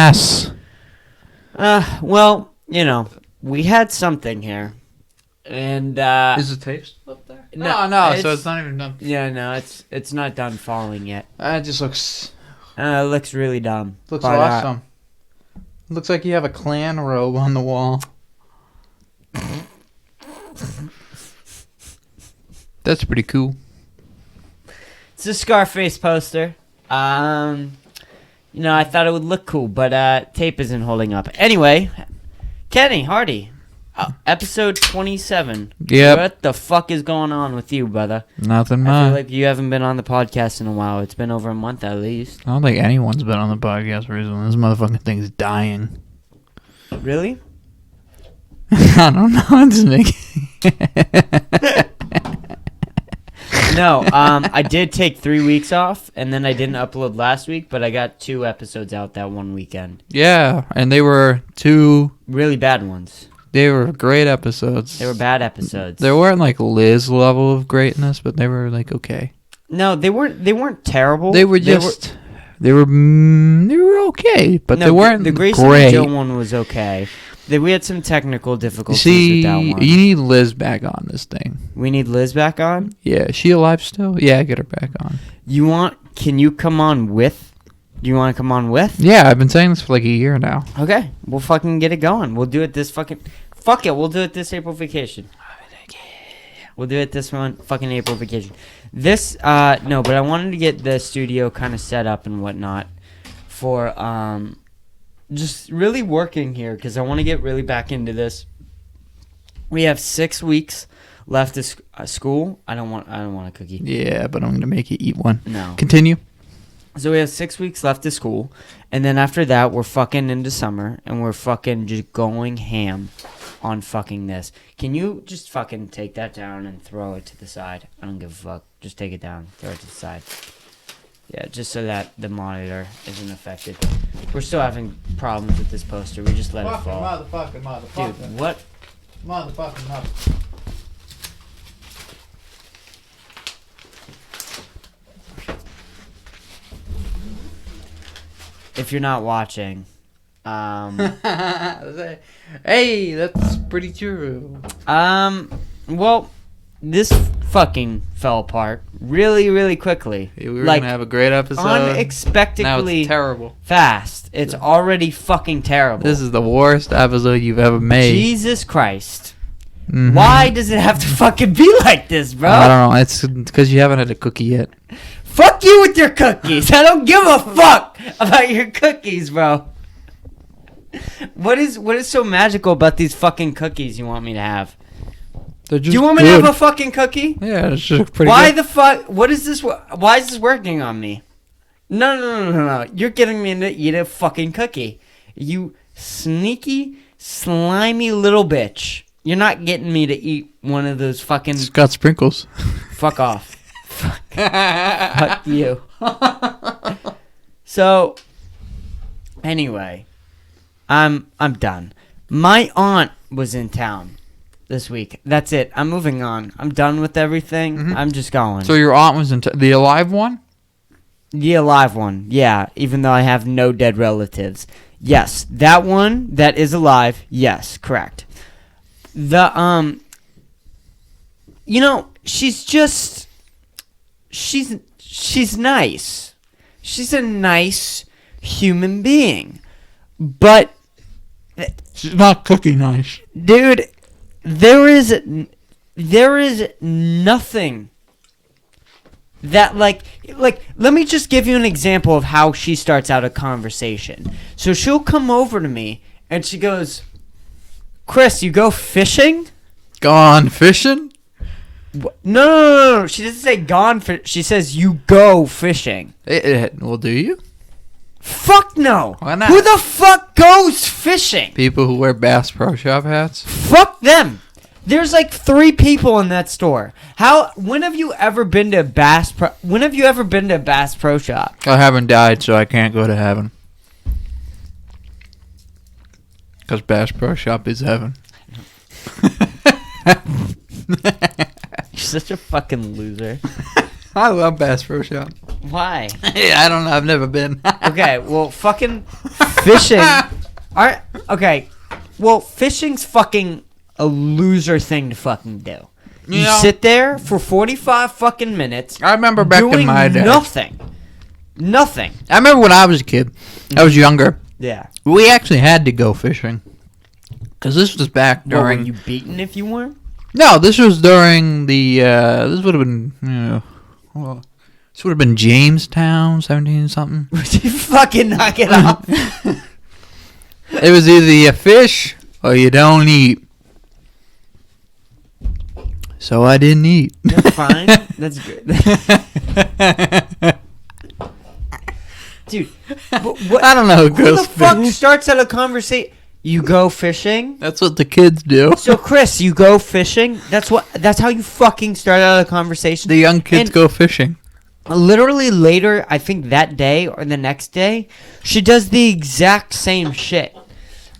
mess. Well, we had something here. And is the tape still up there? No. So it's not even done. Yeah, no, it's not done falling yet. It just looks. It looks really dumb. Looks awesome. Looks like you have a clan robe on the wall. That's pretty cool. It's a Scarface poster. I thought it would look cool, but tape isn't holding up. Anyway, Kenny Hardy. Episode 27. Yep. What the fuck is going on with you, brother? Nothing I feel much. like you haven't been on the podcast in a while. It's been over a month at least. I don't think anyone's been on the podcast recently. This motherfucking thing's dying. Really? I don't know. I'm just making... No, I did take 3 weeks off, and then I didn't upload last week, but I got 2 episodes out that one weekend. Yeah, and they were 2... really bad ones. They were great episodes. They were bad episodes. They weren't like Liz level of greatness, but they were like okay. No, they weren't terrible. They were just they were okay, but they weren't the Grace great. and Joe one was okay. We had some technical difficulties with that one. You need Liz back on this thing. We need Liz back on? Yeah, is she alive still? Yeah, get her back on. Can you come on with? Do you want to come on with? Yeah, I've been saying this for like a year now. Okay, we'll fucking get it going. We'll do it this fucking... Fuck it, we'll do it this April vacation. We'll do it this one fucking April vacation. This, no, but I wanted to get the studio kind of set up and whatnot for, just really working here because I want to get really back into this. We have 6 weeks left of school. I don't want a cookie. Yeah, but I'm going to make you eat one. No. Continue. So we have 6 weeks left of school, and then after that, we're fucking into summer, and we're fucking just going ham on fucking this. Can you just fucking take that down and throw it to the side? I don't give a fuck. Just take it down. Throw it to the side. Yeah, just so that the monitor isn't affected. We're still having problems with this poster. We just let it fall. Motherfucker. Dude, what? Motherfucker. If you're not watching, hey, that's pretty true. well, this fucking fell apart really, really quickly. We were gonna have a great episode. Unexpectedly now it's terrible. Fast. It's already fucking terrible. This is the worst episode you've ever made. Jesus Christ. Mm-hmm. Why does it have to fucking be like this, bro? I don't know. It's because you haven't had a cookie yet. Fuck you with your cookies. I don't give a fuck about your cookies, bro. What is so magical about these fucking cookies you want me to have? They're just Do you want me to have a fucking cookie? Yeah, it's just pretty Why good. the fuck? What is this? Why is this working on me? No. You're getting me to eat a fucking cookie. You sneaky, slimy little bitch. You're not getting me to eat one of those fucking... It's got sprinkles. Fuck off. Fuck you. So, anyway, I'm done. My aunt was in town this week. That's it. I'm moving on. I'm done with everything. Mm-hmm. I'm just going. So your aunt was in the alive one? The alive one, yeah, even though I have no dead relatives. Yes, that one that is alive, yes, correct. The, she's nice. She's a nice human being. But She's not cookie nice. dude, there is nothing that like let me just give you an example of how she starts out a conversation. So she'll come over to me and she goes, "Chris, you go fishing?" Gone fishing? No. She doesn't say gone she says you go fishing. Well, do you? Fuck no. Why not? Who the fuck goes fishing? People who wear Bass Pro Shop hats? Fuck them. There's like 3 people in that store. When have you ever been to a Bass Pro Shop? I haven't died, so I can't go to heaven. Because Bass Pro Shop is heaven. You're such a fucking loser. I love Bass Pro Shop. Why? I don't know. I've never been. Okay, well, fucking Fishing. Okay. Well, fishing's fucking a loser thing to fucking do. You sit there for 45 fucking minutes. I remember back in doing my day. Nothing. I remember when I was a kid. I was younger. Yeah. We actually had to go fishing. Because this was back What, during... were you beaten if you weren't? No, this was during the... this would have been... well, this would have been Jamestown, 17-something. Would you fucking knock it off? It was either you fish or you don't eat. So I didn't eat. That's fine. That's good. Dude, what, I don't know who who goes the fuck fishing. starts at a conversation? You go fishing? That's what the kids do. So Chris, you go fishing? That's how you fucking start out a conversation? The young kids And go fishing. literally later, I think that day or the next day, she does the exact same shit.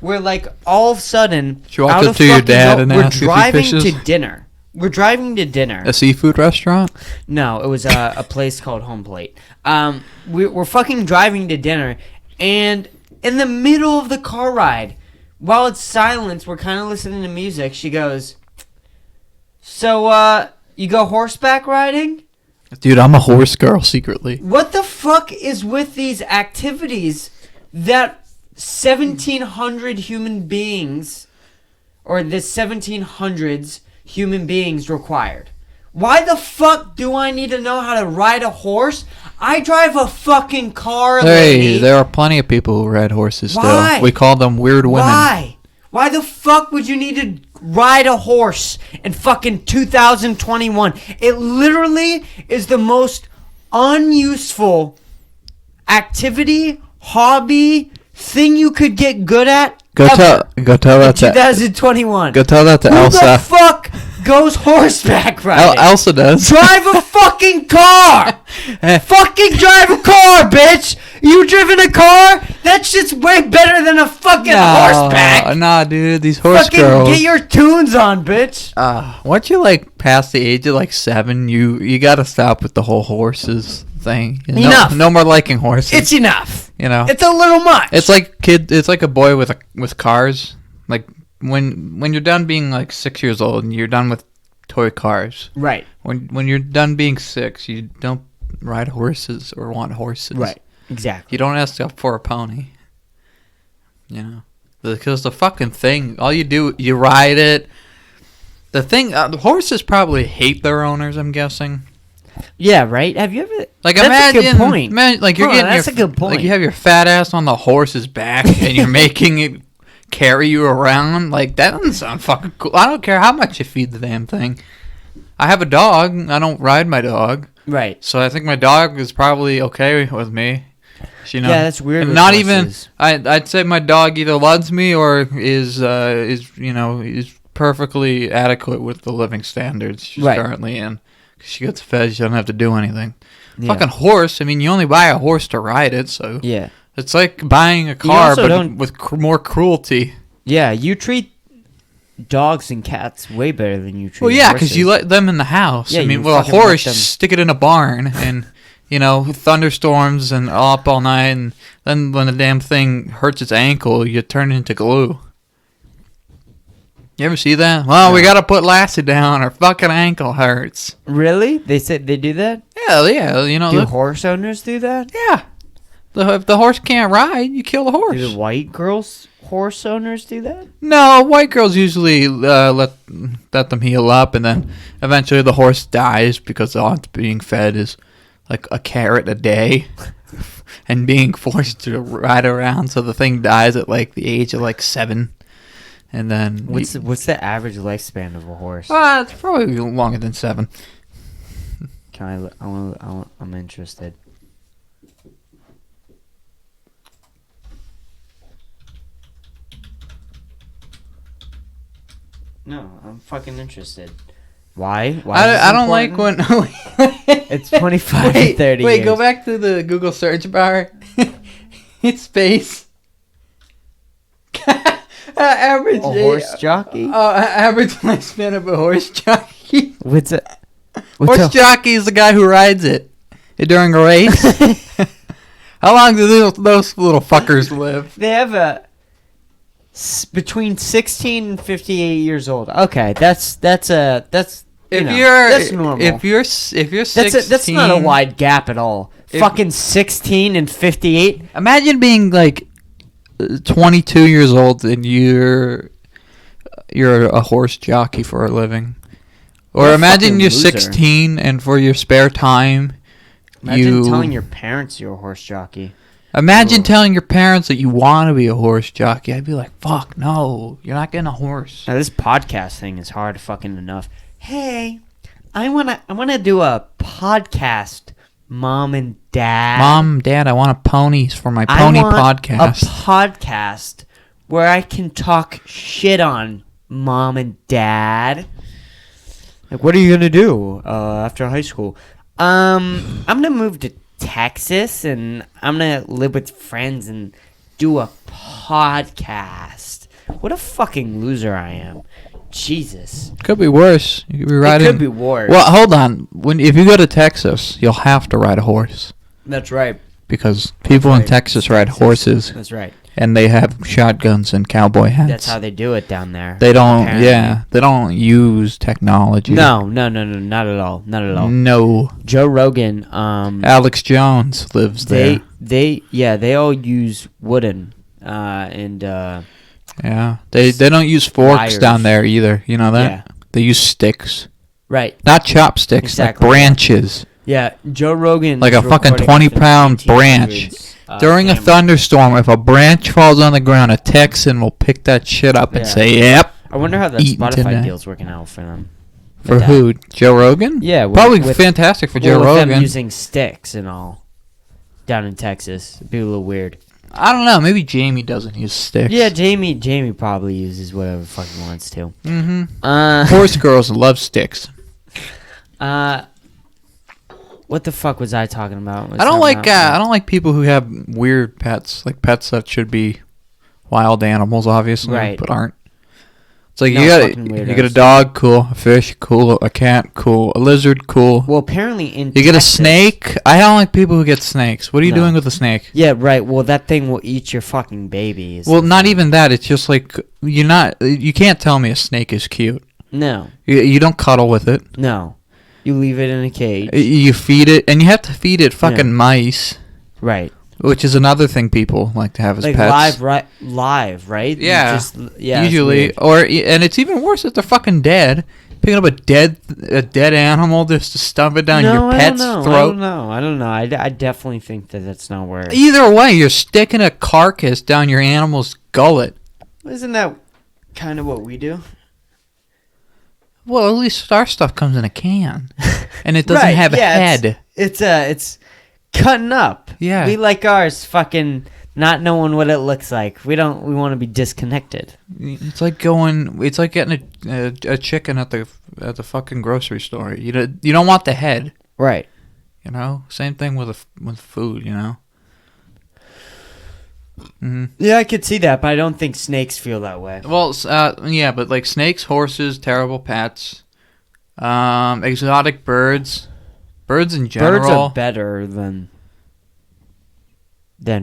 Where like all of a sudden, She walks out up of to your fucking dad and we're asks if he driving fishes? to dinner. We're driving to dinner. A seafood restaurant? No, it was a place called Home Plate. We're fucking driving to dinner, and in the middle of the car ride, while it's silence, we're kind of listening to music. She goes, "So, you go horseback riding?" Dude, I'm a horse girl secretly. What the fuck is with these activities that 1,700 human beings, or the 1700s human beings required? Why the fuck do I need to know how to ride a horse? I drive a fucking car, Hey, lady. there are plenty of people who ride horses Why? still. We call them weird women. Why? Why the fuck would you need to ride a horse in fucking 2021? It literally is the most unuseful activity, hobby, thing you could get good at. Go ever tell in that to 2021. Go tell that to Who the Elsa. fuck goes horseback riding? Elsa does. Drive a fucking car! Fucking drive a car, bitch! You driven a car? That shit's way better than a fucking horseback! Nah, dude, these horse Fucking girls. get your tunes on, bitch! Once you like past the age of like 7, you gotta stop with the whole horses thing. Enough. No more liking horses. It's enough. You know. It's a little much. It's like It's like a boy with cars. Like when you're done being like 6 years old and you're done with toy cars. right. When you're done being 6, you don't ride horses or want horses. Right. Exactly. You don't ask up for a pony. You know, because the fucking thing, all you do, you ride it. The thing, the horses probably hate their owners. I'm guessing. Yeah, right? Have you ever... Like That's imagine, a good point. like you're Hold on, getting that's a good point. Like you have your fat ass on the horse's back and you're making it carry you around. Like that doesn't sound fucking cool. I don't care how much you feed the damn thing. I have a dog. I don't ride my dog, Right. so I think my dog is probably okay with me. You know, Yeah, that's weird And with not horses. even. I'd say my dog either loves me or is is perfectly adequate with the living standards she's Right. currently in. 'Cause she gets fed. She doesn't have to do anything. Yeah. Fucking horse. I mean, you only buy a horse to ride it, so Yeah. it's like buying a car, also but don't- with more cruelty. Yeah, you treat dogs and cats way better than you treat Well, yeah, horses. because you let them in the house. Yeah, I mean, you well, a fucking let horse, them- stick it in a barn, and thunderstorms and up all night, and then when the damn thing hurts its ankle, you turn it into glue. You ever see that? Well, we No. gotta put Lassie down. Her fucking ankle hurts. Really? They said they do that? Yeah. Do horse owners do that? Yeah. If the horse can't ride, you kill the horse. Do the white girls horse owners do that? No, white girls usually let them heal up, and then eventually the horse dies because all it's being fed is like a carrot a day, and being forced to ride around. So the thing dies at like the age of like 7, and then What's the average lifespan of a horse? it's probably longer than 7. Can I'm interested. No, I'm fucking interested. Why? I don't like when. It's 25 to 30 Wait, years. go back to the Google search bar. Hit space. Average A horse jockey? average lifespan of a horse jockey. What's it? Horse jockey is the guy who rides it during a race. How long do those little fuckers live? They have between 16 and 58 years old. Okay, that's If know, you're that's normal. if you're 16, That's not a wide gap at all. Fucking 16 and 58. Imagine being like 22 years old and you're a horse jockey for a living. Or You're a imagine fucking you're loser. 16 and for your spare time Imagine telling your parents you're a horse jockey. Imagine telling your parents that you want to be a horse jockey. I'd be like, fuck, no, you're not getting a horse. Now this podcast thing is hard fucking enough. Hey, I wanna do a podcast, Mom and Dad. Mom, Dad, I want ponies for my pony podcast. A podcast where I can talk shit on Mom and Dad. Like, what are you gonna do after high school? I'm gonna move to Texas and I'm gonna live with friends and do a podcast. What a fucking loser I am. Jesus. Could be worse. You could be riding. It could be worse. Well, hold on. If you go to Texas, you'll have to ride a horse That's right. because people in right. Texas ride horses That's right. and they have shotguns and cowboy hats. That's how they do it down there. They don't. apparently. Yeah, they don't use technology. No, not at all. Not at all. No. Joe Rogan, Alex Jones lives there. they all use wooden and Yeah, they don't use forks Wires. down there either. You know that? Yeah. They use sticks, right. not chopsticks, Exactly. like branches, Yeah, Joe Rogan like a is fucking recording 20-pound from branch. 1800s, During a camera. thunderstorm, if a branch falls on the ground, a Texan will pick that shit up and Yeah. say, "Yep." I wonder how that Eaten Spotify tonight. deal's working out for them. For With that. who? Joe Rogan? Yeah, Probably fantastic for Joe with them Rogan. using sticks and all down in Texas. It'd be a little weird. I don't know. Maybe Jamie doesn't use sticks. Yeah, Jamie probably uses whatever fucking wants to. Mm-hmm. Horse girls love sticks. What the fuck was I talking about? I don't like people who have weird pets, like pets that should be wild animals, obviously, Right. but aren't. It's like No, you fucking get a weirdos. dog, cool. A fish, cool. A cat, cool. A lizard, cool. Well, apparently in You get a Texas- snake. I don't like people who get snakes. What are you No. doing with a snake? Yeah, right. Well, that thing will eat your fucking baby. Well, not even that. It's just like you can't tell me a snake is cute. No, You don't cuddle with it. no. You leave it in a cage. You feed it, and you have to feed it fucking mice, Right. which is another thing people like to have as Like pets. live, right? You Yeah. yeah. it's Usually, weird. and it's even worse if they're fucking dead. Picking up a dead animal just to stuff it down your pet's throat. I don't know. I definitely think that that's not where. Either way, you're sticking a carcass down your animal's gullet. Isn't that kind of what we do? Well, at least our stuff comes in a can, and it doesn't Right, have a yeah, head. It's cutting up. Yeah. We like ours fucking not knowing what it looks like. We want to be disconnected. It's like getting a chicken at the fucking grocery store. You don't want the head. Right. You know, same thing with food. You know. Mm-hmm. Yeah, I could see that, but I don't think snakes feel that way. Well, yeah, but like snakes, horses, terrible pets, exotic birds in general. Birds are better than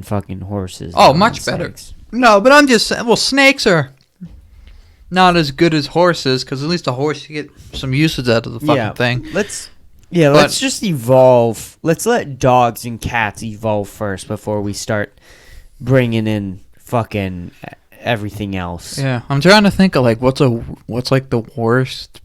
fucking horses. Oh, and much better. snakes. No, but I'm just saying. Well, snakes are not as good as horses because at least a horse you get some usage out of the fucking thing. Let's But- just evolve. Let's let dogs and cats evolve first before we start bringing in fucking everything else. Yeah, I'm trying to think of like what's like the worst.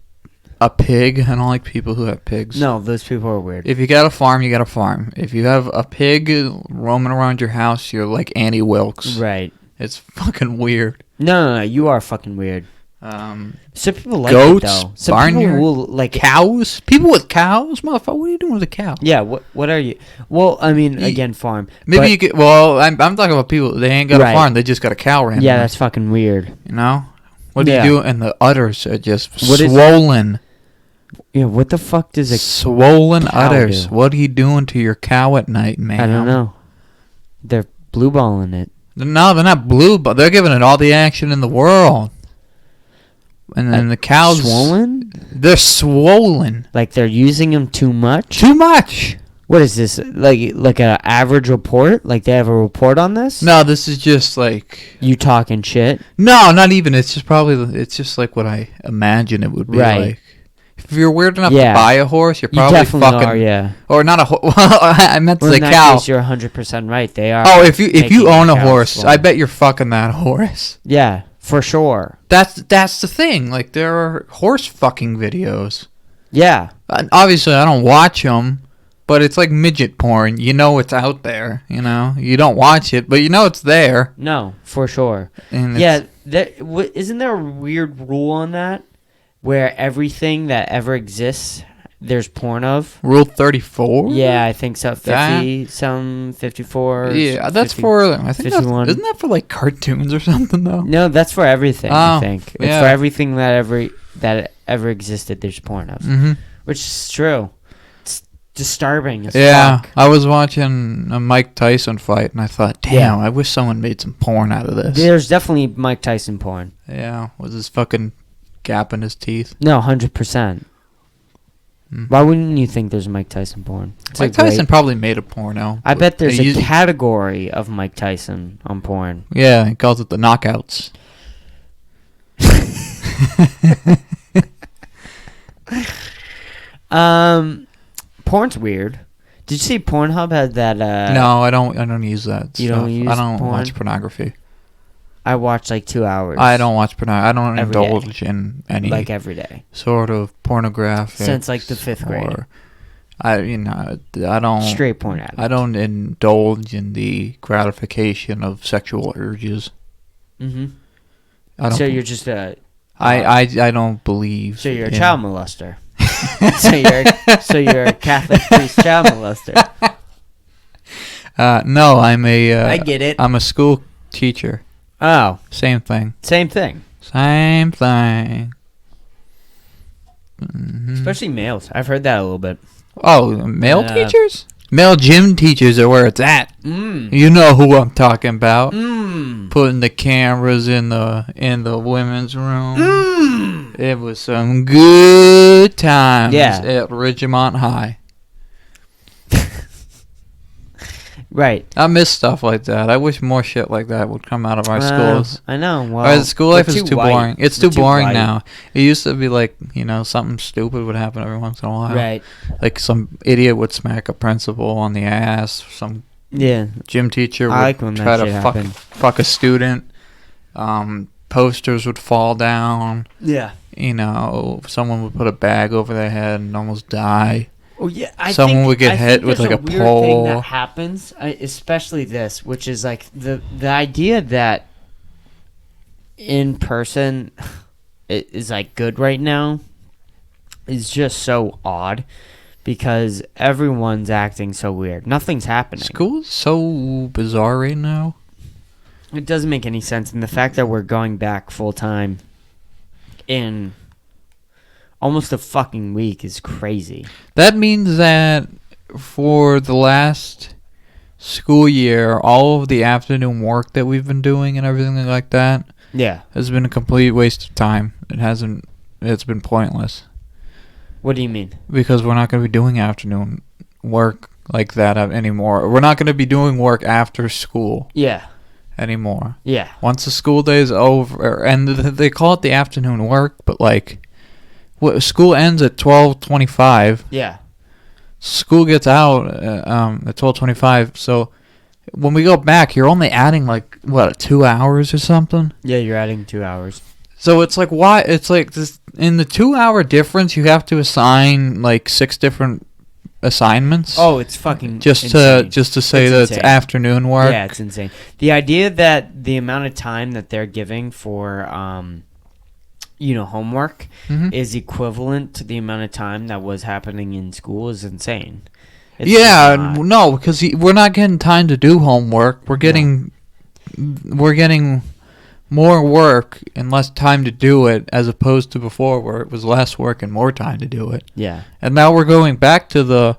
A pig. I don't like people who have pigs. No, those people are weird. If you got a farm, you got a farm. If you have a pig roaming around your house, you're like Annie Wilkes. Right. It's fucking weird. No, you are fucking weird. Some people like Goats, it though. Some barnyard, people will like it. cows. People with cows, motherfucker. What are you doing with a cow? Yeah, what are you? Well, I mean, again, farm. Maybe but- you get. Well, I'm talking about people. They ain't got Right. a farm. They just got a cow randomly. Yeah, that's fucking weird. You know. What do Yeah. you do? And the udders are just What is- swollen. Yeah, what the fuck does a Swollen cow udders. do? What are you doing to your cow at night, man? I don't know. They're blue balling it. No, they're not blue, but they're giving it all the action in the world. And then the cows swollen? They're swollen. Like they're using them too much? Too much. What is this? Like a average report? Like they have a report on this? No, this is just like You talking shit? no, not even. It's just it's just like what I imagine it would be Right. like. If you're weird enough Yeah. to buy a horse, you're You probably definitely fucking are, yeah. or not a horse. I meant to Well, say in that cow. case, you're 100% right. They are. Oh, if you making own a cows horse, swim. I bet you're fucking that horse. Yeah, for sure. That's the thing. Like there are horse fucking videos. Yeah. And obviously, I don't watch them, but it's like midget porn. You know it's out there. You know you don't watch it, but you know it's there. No, for sure. And Yeah, isn't there a weird rule on that where everything that ever exists, there's porn of? Rule 34. Yeah, I think so. 50, That- some 54. Yeah, that's 50. for. I think 51. isn't that for like cartoons or something though? No, that's for everything. I Oh, think it's yeah. for everything that ever existed. There's porn of, Mm-hmm. which is true. It's disturbing as Yeah, fuck. I was watching a Mike Tyson fight, and I thought, damn, Yeah. I wish someone made some porn out of this. There's definitely Mike Tyson porn. Yeah, was his fucking gap in his teeth. No, 100%. Mm. Why wouldn't you think there's Mike Tyson porn? It's Mike a great- Tyson probably made a porno. I bet there's He a used- category of Mike Tyson on porn. Yeah, he calls it the knockouts. Porn's weird. Did you see Pornhub had that? No, I don't use that. You don't stuff. use I don't porn? watch pornography. I watched like 2 hours. I don't watch pornography. I don't Every day. indulge in any like every day sort of pornographic since like the 5th grade. or I don't Straight porn addict. I don't indulge in the gratification of sexual urges. Mm-hmm. I don't. So you're just a. I don't believe. So you're a in- child molester. so you're a Catholic priest child molester. No, I'm a. I get it. I'm a school teacher. Oh, Same thing. same thing. Same thing. Mhm. Especially males. I've heard that a little bit. Oh, male Yeah. teachers? Male gym teachers are where it's at. Mm. You know who I'm talking about. Mm. Putting the cameras in the women's room. Mm. It was some good times Yeah. at Ridgemont High. Right. I miss stuff like that. I wish more shit like that would come out of our schools. I know. Well, Our school we're life is too white. boring. It's We're too boring white. now. It used to be like, something stupid would happen every once in a while. Right. Like some idiot would smack a principal on the ass. Some Yeah. gym teacher would I like when that try to shit fuck, happened. fuck a student. Posters would fall down. Yeah. Someone would put a bag over their head and almost die. Oh yeah. Someone would get hit with, there's like, a weird pole. thing that happens, especially this, which is like the idea that in person is like good right now is just so odd because everyone's acting so weird. Nothing's happening. School's so bizarre right now. It doesn't make any sense, and the fact that we're going back full time in almost a fucking week is crazy. That means that for the last school year, all of the afternoon work that we've been doing and everything like that Yeah. has been a complete waste of time. It's been pointless What do you mean? because we're not going to be doing afternoon work like that anymore. We're not going to be doing work after school Yeah. anymore. Yeah. Once the school day is over, and they call it the afternoon work, but like, school ends at 12:25. Yeah. School gets out at 12:25. So when we go back, you're only adding like 2 hours or something. Yeah, you're adding 2 hours. So it's like why it's like this in the 2 hour difference you have to assign like 6 different assignments. Oh, it's fucking just insane. to say It's that it's insane. afternoon work. Yeah, it's insane. The idea that the amount of time that they're giving for homework Mhm. is equivalent to the amount of time that was happening in school is insane. It's Yeah, not. no, because we're not getting time to do homework. We're getting more work and less time to do it, as opposed to before, where it was less work and more time to do it. Yeah. And now we're going back to the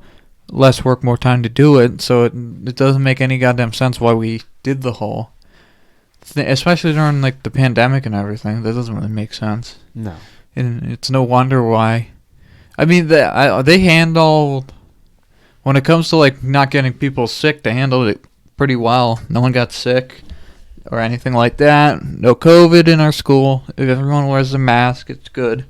less work, more time to do it. So it doesn't make any goddamn sense why we did the whole thing, especially during like the pandemic and everything. That doesn't really make sense. No. And it's no wonder why. I mean, they handled when it comes to like not getting people sick, they handled it pretty well. No one got sick or anything like that. No COVID in our school. If everyone wears a mask, it's good.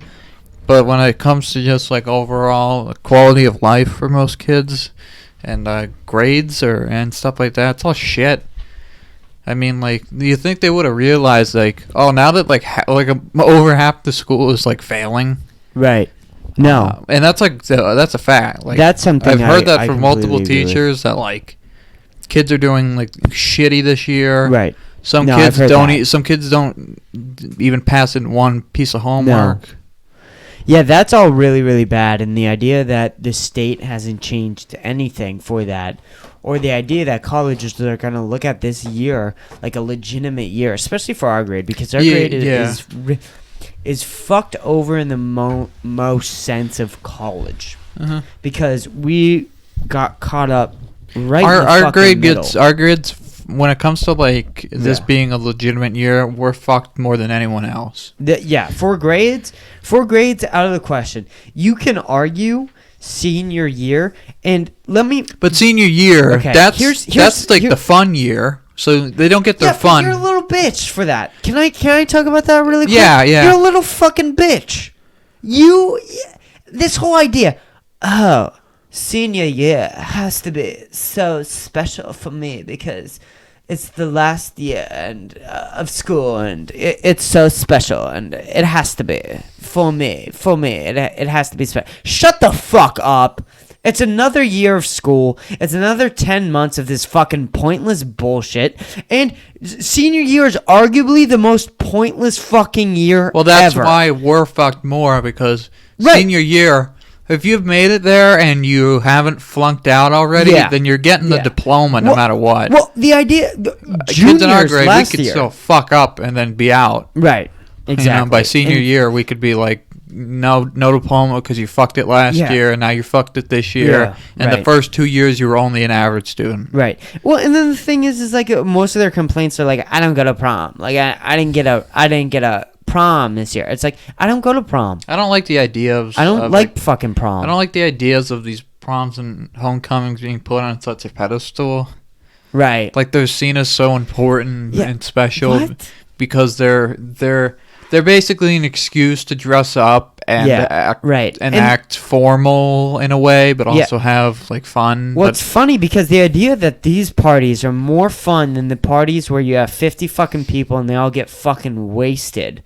But when it comes to just like overall quality of life for most kids and grades and stuff like that, it's all shit. I mean, like, do you think they would have realized, like, oh, now that like over half the school is like failing? Right. No. And that's like that's a fact. Like, that's something I've heard that I from multiple completely agree with. teachers that like kids are doing like shitty this year. Right. Some No, kids I've heard don't. that. Some kids don't even pass in one piece of homework. Yeah, that's all really, really bad. And the idea that the state hasn't changed anything for that, or the idea that colleges are going to look at this year like a legitimate year, especially for our grade, because our grade is fucked over in the most sense of college. Because we got caught up right in the Our fucking grade middle. gets our grades when it comes to like this being a legitimate year. We're fucked more than anyone else. Four grades out of the question. You can argue senior year, and But senior year, Okay, that's here's like the fun year. So they don't get their but fun. you're a little bitch for that. Can I talk about that really quick? Yeah. You're a little fucking bitch. This whole idea, senior year has to be so special for me because it's the last year of school, and it's so special, and it has to be for me. It has to be special. Shut the fuck up. It's another year of school. It's another 10 months of this fucking pointless bullshit. And senior year is arguably the most pointless fucking year Well, that's ever. why we're fucked more, because senior year, if you've made it there and you haven't flunked out already, then you're getting the diploma no matter what. Well, the idea, kids in our grade, we could year. still fuck up and then be out. Right, exactly. You know, by senior year, we could be like, no diploma because you fucked it last year, and now you fucked it this year. And the first 2 years, you were only an average student. Right. Well, and then the thing is like most of their complaints are like, I don't go to prom. Like I didn't get a prom this year. It's like, I don't go to prom. I don't like the idea of. I don't like fucking prom. I don't like the ideas of these proms and homecomings being put on such a pedestal. Right. Like they're seen as so important and special because they're basically an excuse to dress up and act formal in a way, but also have like fun. Well, it's funny because the idea that these parties are more fun than the parties where you have 50 fucking people and they all get fucking wasted.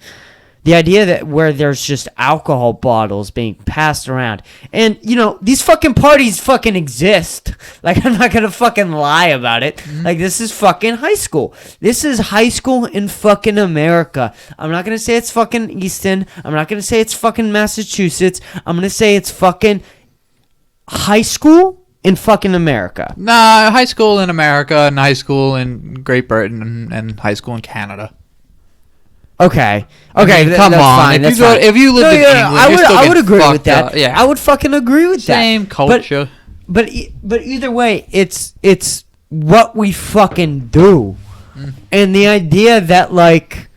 The idea that where there's just alcohol bottles being passed around. And, you know, these fucking parties fucking exist. Like, I'm not gonna fucking lie about it. Like, this is fucking high school. This is high school in fucking America. I'm not gonna say it's fucking Easton. I'm not gonna say it's fucking Massachusetts. I'm gonna say it's fucking high school in fucking America. Nah, high school in America and high school in Great Britain and high school in Canada. Okay. I mean, come that's on. fine. If you lived in England, I would agree with that. Yeah. I would fucking agree with that. Same culture. But either way, it's what we fucking do, and the idea that like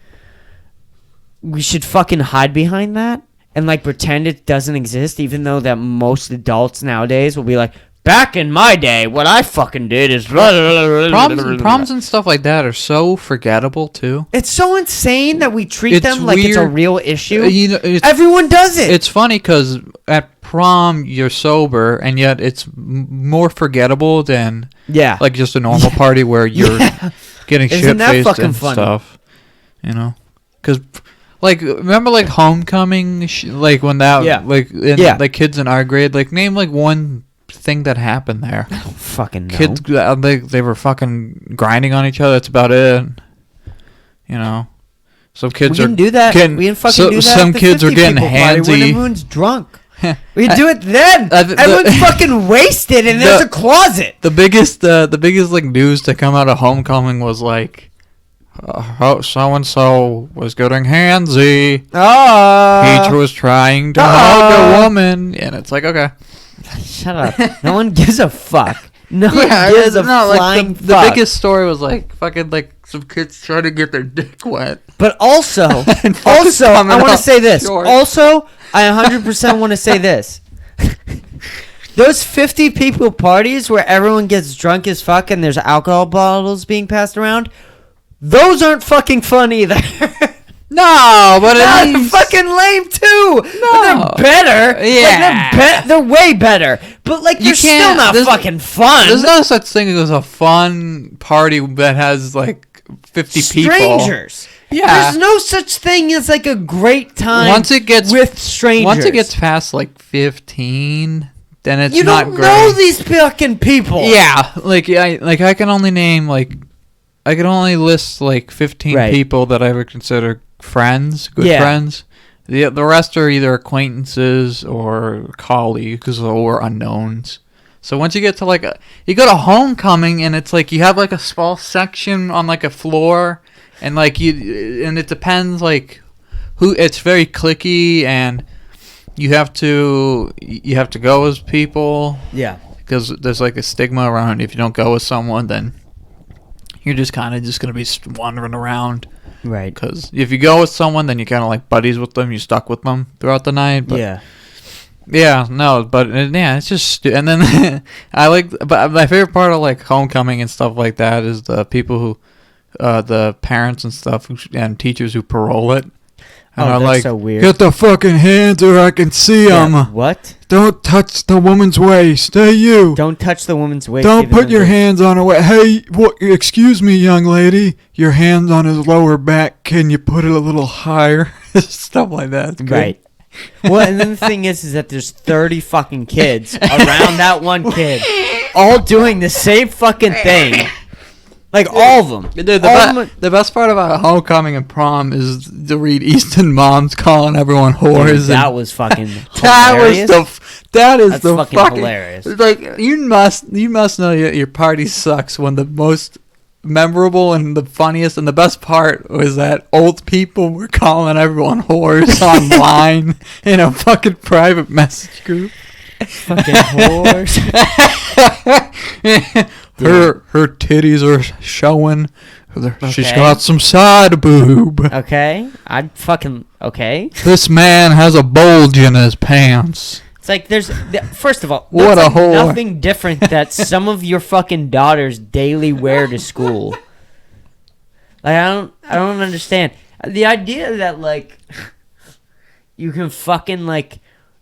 we should fucking hide behind that and like pretend it doesn't exist, even though that most adults nowadays will be like, back in my day, what I fucking did is proms and stuff like that are so forgettable too. It's so insane that we treat them like it's a real issue. Everyone does it. It's funny because at prom you're sober, and yet it's more forgettable than like just a normal party where you're getting shit-faced and stuff. You know, because like remember like homecoming, like when that like kids in our grade, like name like one thing that happened there. I don't fucking know. Kids, they were fucking grinding on each other. That's about it. You know, some kids we are can do that. We can fucking do that. Some kids are getting handsy. When everyone's drunk, we can do it then. Everyone's fucking wasted, and there's a closet. The biggest like news to come out of homecoming was like, so and so was getting handsy. Each was trying to hug a woman, and it's like, okay. Shut up. No one gives a fuck. No one gives a flying fuck. The biggest story was like fucking like some kids trying to get their dick wet. But also I want to say this. Also, I 100% want to say this. Those 50 people parties where everyone gets drunk as fuck and there's alcohol bottles being passed around, those aren't fucking fun either. No, but they're fucking lame too. No. But they're better. Yeah. Like, they're way better. But like, they're still not fucking fun. There's no such thing as a fun party that has like 50 people. Strangers. Yeah. There's no such thing as like a great time with strangers. Once it gets past like 15, then it's you not don't great. know these fucking people. Yeah, I can only name I can only list like 15 people that I would consider friends, good friends. The rest are either acquaintances or colleagues or unknowns. So once you get to you go to homecoming and it's like you have like a small section on like a floor and and it depends like who. It's very cliquey and you have to go as people. Yeah. Because there's like a stigma around if you don't go with someone, then you're just kind of just going to be wandering around. Right. Because if you go with someone, then you're kind of like buddies with them. You're stuck with them throughout the night. But yeah, no, but it's just, and then but my favorite part of like homecoming and stuff like that is the people who, the parents and stuff and teachers who parole it. And that's like, so weird. Get the fucking hands or I can see them. What? Don't touch the woman's waist. Hey, you. Don't touch the woman's waist. Don't put your hands on her waist. Hey, excuse me, young lady. Your hand's on his lower back. Can you put it a little higher? Stuff like that. Right. Well, and then the thing is that there's 30 fucking kids around that one kid, all doing the same fucking thing. Like, all of them. Dude, the best part about homecoming and prom is to read Easton Moms calling everyone whores. Dude, that was fucking hilarious. That is That's the fucking hilarious. Like, you must know your party sucks when the most memorable and the funniest and the best part was that old people were calling everyone whores online in a fucking private message group. Fucking whores. Her titties are showing. She's got some side boob. Okay. Okay. This man has a bulge in his pants. It's like first of all, what a whore. Nothing different that some of your fucking daughters daily wear to school. Like, I don't understand. The idea that like you can fucking like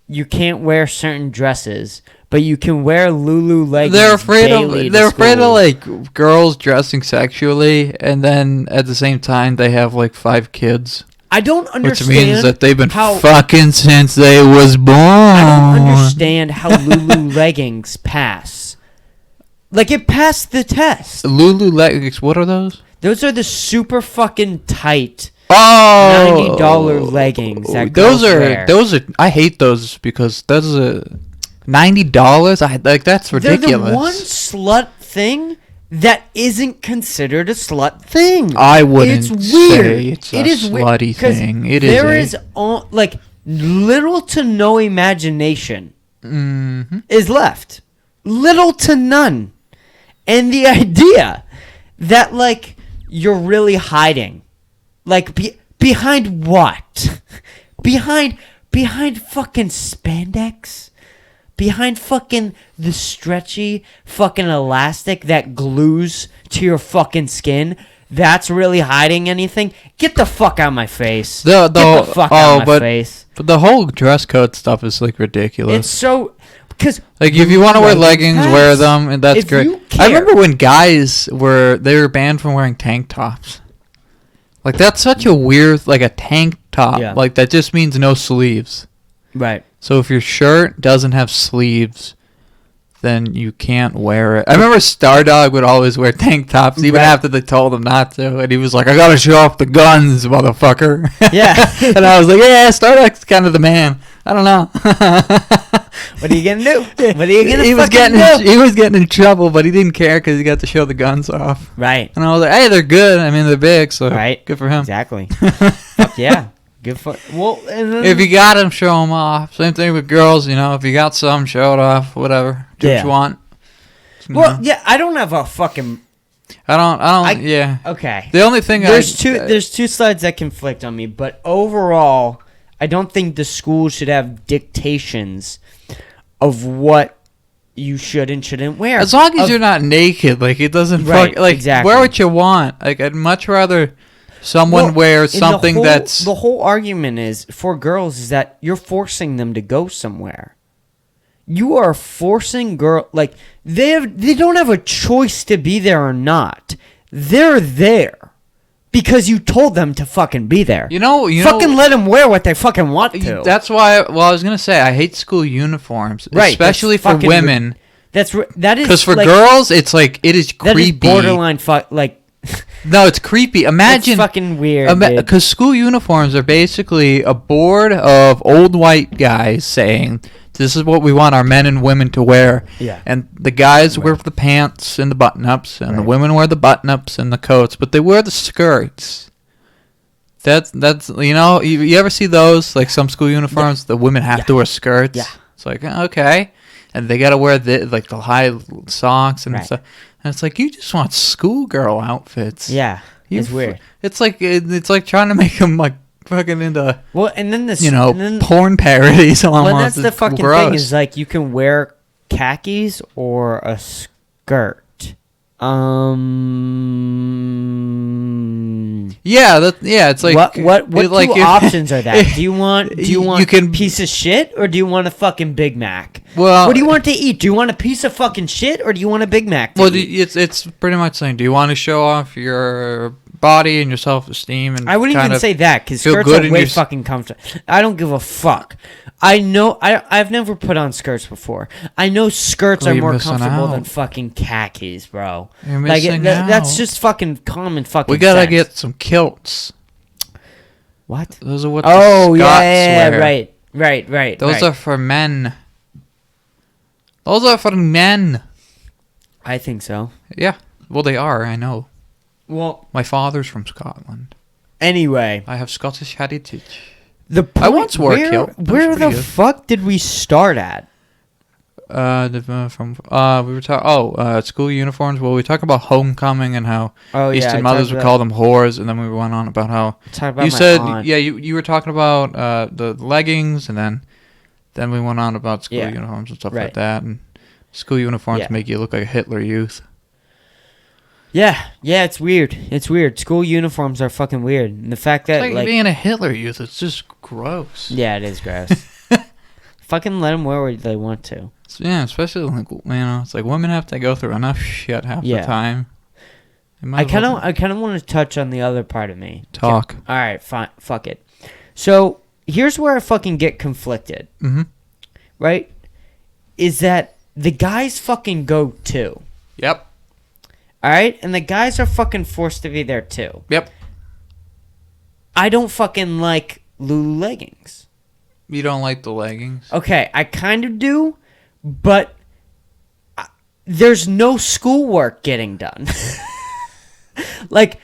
you can't wear certain dresses, but you can wear Lulu leggings. They're afraid of like girls dressing sexually, and then at the same time they have like 5 kids. I don't understand. Which means that they've been fucking since they was born. I don't understand how Lulu leggings pass. Like, it passed the test. Lulu leggings, what are those? Those are the super fucking tight $90 leggings that those girls wear. I hate those because those are $90. That's ridiculous. They're the one slut thing that isn't considered a slut thing. I wouldn't say it's a slutty thing. There is like little to no imagination is left. Little to none. And the idea that like you're really hiding, like behind what? behind fucking spandex? Behind fucking the stretchy fucking elastic that glues to your fucking skin? That's really hiding anything? Get the fuck out of my face. Get the fuck out of my face. But the whole dress code stuff is like ridiculous. It's so... Because like if you want to wear leggings, wear them, and that's great. I remember when guys were banned from wearing tank tops. Like that's such a weird, like a tank top. Yeah. Like that just means no sleeves. Right. So if your shirt doesn't have sleeves, then you can't wear it. I remember Stardog would always wear tank tops, even after they told him not to. And he was like, I gotta show off the guns, motherfucker. Yeah. And I was like, yeah, Stardog's kind of the man. I don't know. What are you gonna do? What are you gonna He was getting in trouble, but he didn't care because he got to show the guns off. Right. And I was like, hey, they're good. I mean, they're big, so good for him. Exactly. Fuck yeah. Good for... Well, and then, if you got them, show them off. Same thing with girls, you know. If you got some, show it off. Whatever. Do what you want. Well, yeah, I don't have a fucking... Yeah. Okay. The only thing there's two sides that conflict on me, but overall, I don't think the school should have dictations of what you should and shouldn't wear. As long as you're not naked, like it doesn't exactly. wear what you want. Like I'd much rather someone wear something that's the whole argument is for girls is that you're forcing them to go somewhere. You are forcing like they don't have a choice to be there or not. They're there because you told them to fucking be there. You know, fucking let them wear what they fucking want to. That's why. Well, I was gonna say I hate school uniforms, right, especially for women. That is because for girls, it's like it is creepy. That is borderline like. No, it's creepy. Imagine it's fucking weird. Because school uniforms are basically a board of old white guys saying, "This is what we want our men and women to wear." Yeah. And the guys wear the pants and the button-ups, and the women wear the button-ups and the coats, but they wear the skirts. That's you ever see those, like some school uniforms? The women have to wear skirts. Yeah. It's like, okay, and they got to wear the high socks and stuff. And it's like you just want schoolgirl outfits. Yeah, it's weird. It's like trying to make them like fucking into and then porn parodies almost. Well, that's the fucking thing is like you can wear khakis or a skirt. It's like what two options are that? Do you want a piece of shit or do you want a fucking Big Mac? Well, what do you want to eat? Do you want a piece of fucking shit or do you want a Big Mac? It's pretty much saying, do you want to show off your body and your self-esteem? And I wouldn't even say that because skirts are way fucking comfortable. I don't give a fuck. I know I've never put on skirts before. I know skirts are more comfortable than fucking khakis, bro. You're missing out. That's just fucking common fucking We gotta sense. get some kilts. What? Those are what the Scots wear. Right. Those are for men. Those are for men. I think so. Yeah. Well, they are. I know. Well, my father's from Scotland. Anyway, I have Scottish heritage. I once wore a kilt. Where the fuck did we start at? We were talking. School uniforms. Well, we talked about homecoming and how Eastern mothers would call them whores, and then we went on about how you said aunt. You were talking about the leggings, and then we went on about school uniforms and stuff like that, and school uniforms make you look like a Hitler Youth. Yeah, it's weird. It's weird. School uniforms are fucking weird. And the fact that it's like being a Hitler Youth, it's just gross. Yeah, it is gross. Fucking let them wear what they want to. Yeah, especially like it's like women have to go through enough shit half the time. I kind of want to touch on the other part of me. Talk. Okay. All right, fine. Fuck it. So here's where I fucking get conflicted. Mm-hmm. Right? Is that the guys fucking go too. Yep. All right? And the guys are fucking forced to be there too. Yep. I don't fucking like Lulu leggings. You don't like the leggings? Okay, I kind of do, but there's no schoolwork getting done. like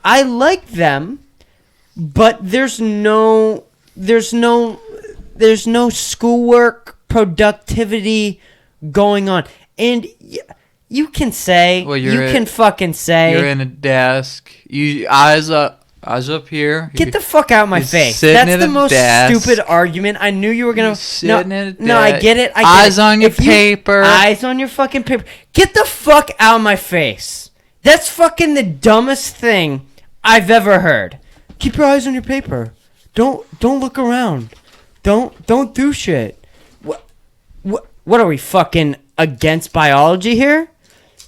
I like them, but there's no schoolwork productivity going on. And you can say, fucking say, you're in a desk. You eyes up here. Get the fuck out of my face. That's the most stupid argument. I knew you were gonna. No, I get it. Eyes on your paper. Eyes on your fucking paper. Get the fuck out of my face. That's fucking the dumbest thing I've ever heard. Keep your eyes on your paper. Don't look around. Don't do shit. What are we fucking against biology here?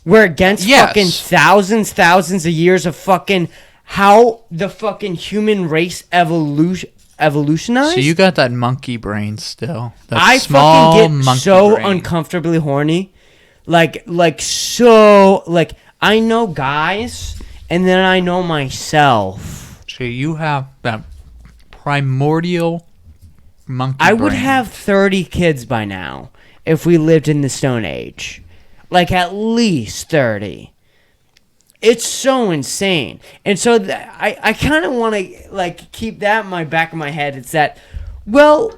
We're against fucking thousands of years of fucking how the fucking human race evolutionized. So you got that monkey brain still. I fucking get so uncomfortably horny. Like I know guys and then I know myself. So you have that primordial monkey brain. I would have 30 kids by now if we lived in the Stone Age. Like, at least 30. It's so insane. And so I kind of want to, like, keep that in my back of my head. It's that, well,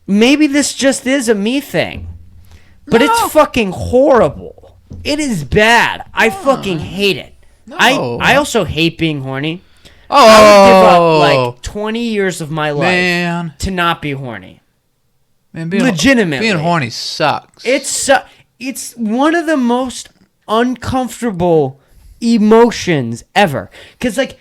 maybe this just is a me thing. But it's fucking horrible. It is bad. I fucking hate it. No. I also hate being horny. I would give up, like, 20 years of my life to not be horny. Man, Legitimately. being horny sucks. It's one of the most uncomfortable emotions ever. Because, like,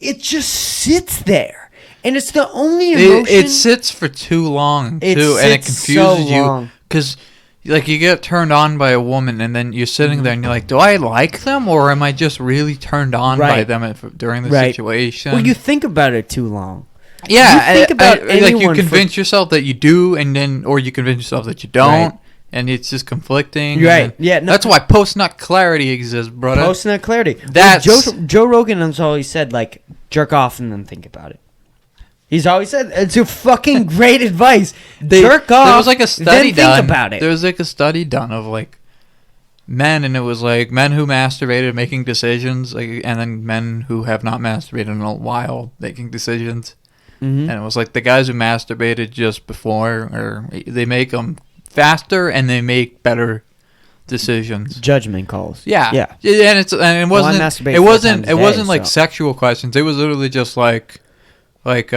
it just sits there. And it's the only emotion. It sits for too long, too, and it confuses you. Because, like, you get turned on by a woman, and then you're sitting there, and you're like, do I like them, or am I just really turned on by them during the situation? Well, you think about it too long. Yeah, you think about like you convince yourself that you do, or you convince yourself that you don't, and it's just conflicting. Right? Yeah, no, that's why post-nut clarity exists, brother. Post-nut clarity. That's Joe Rogan has always said, like, jerk off and then think about it. He's always said it's a fucking great advice. Jerk off. There was like a study done. Think about it. There was like a study done of like men, and it was like men who masturbated making decisions, like, and then men who have not masturbated in a while making decisions. Mm-hmm. And it was like the guys who masturbated just before, or they make them faster and they make better decisions. Judgment calls. Yeah. And it wasn't like sexual questions. It was literally just like if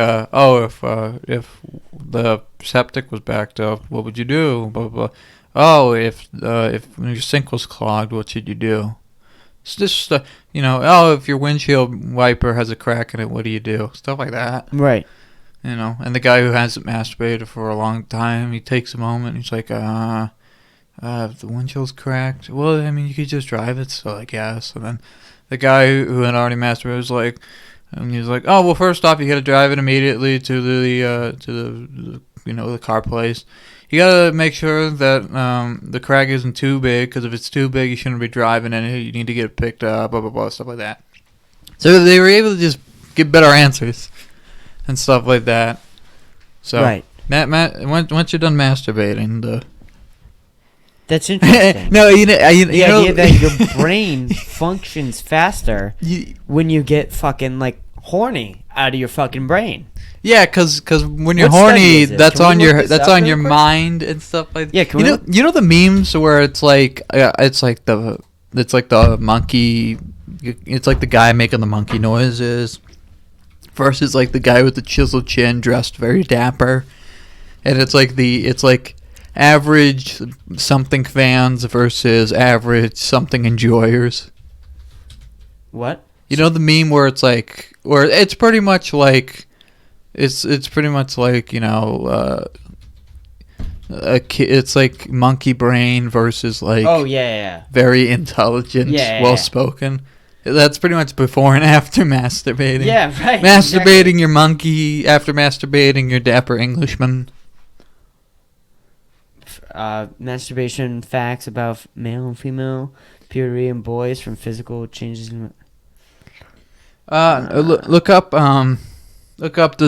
the septic was backed up, what would you do? Blah, blah, blah. Oh, if your sink was clogged, what should you do? It's just if your windshield wiper has a crack in it, what do you do? Stuff like that. Right. And the guy who hasn't masturbated for a long time, he takes a moment. He's like, if the windshield's cracked, well, I mean, you could just drive it, so I guess. And then the guy who had already masturbated was like, and he's like, oh, well, first off, you got to drive it immediately to the car place. You got to make sure that the crack isn't too big, because if it's too big, you shouldn't be driving in it. You need to get it picked up, blah, blah, blah, stuff like that. So they were able to just get better answers and stuff like that. So, right. Matt, once you're done masturbating, that's interesting. No, the idea that your brain functions faster when you get fucking like horny out of your fucking brain. Yeah, because when you're horny, that's on your mind and stuff like that. Yeah, you know the memes where it's like the monkey, it's like the guy making the monkey noises versus like the guy with the chiseled chin dressed very dapper, and it's like average something fans versus average something enjoyers. What? You know the meme where it's like, where it's pretty much like, it's pretty much like, it's like monkey brain versus like very intelligent, well spoken. That's pretty much before and after masturbating. Yeah, right. Masturbating your monkey after masturbating your dapper Englishman. Masturbation facts about male and female puberty in boys from physical changes in. Look up does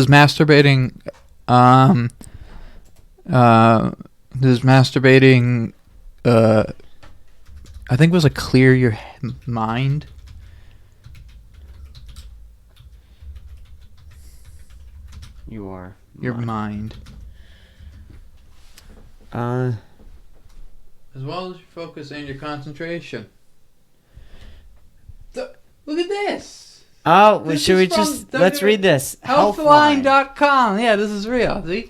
masturbating I think it was clear your mind. Your mind. As well as your focus and your concentration. Look at this. Oh, well, should we just let's read this? Healthline.com. Yeah, this is real. See?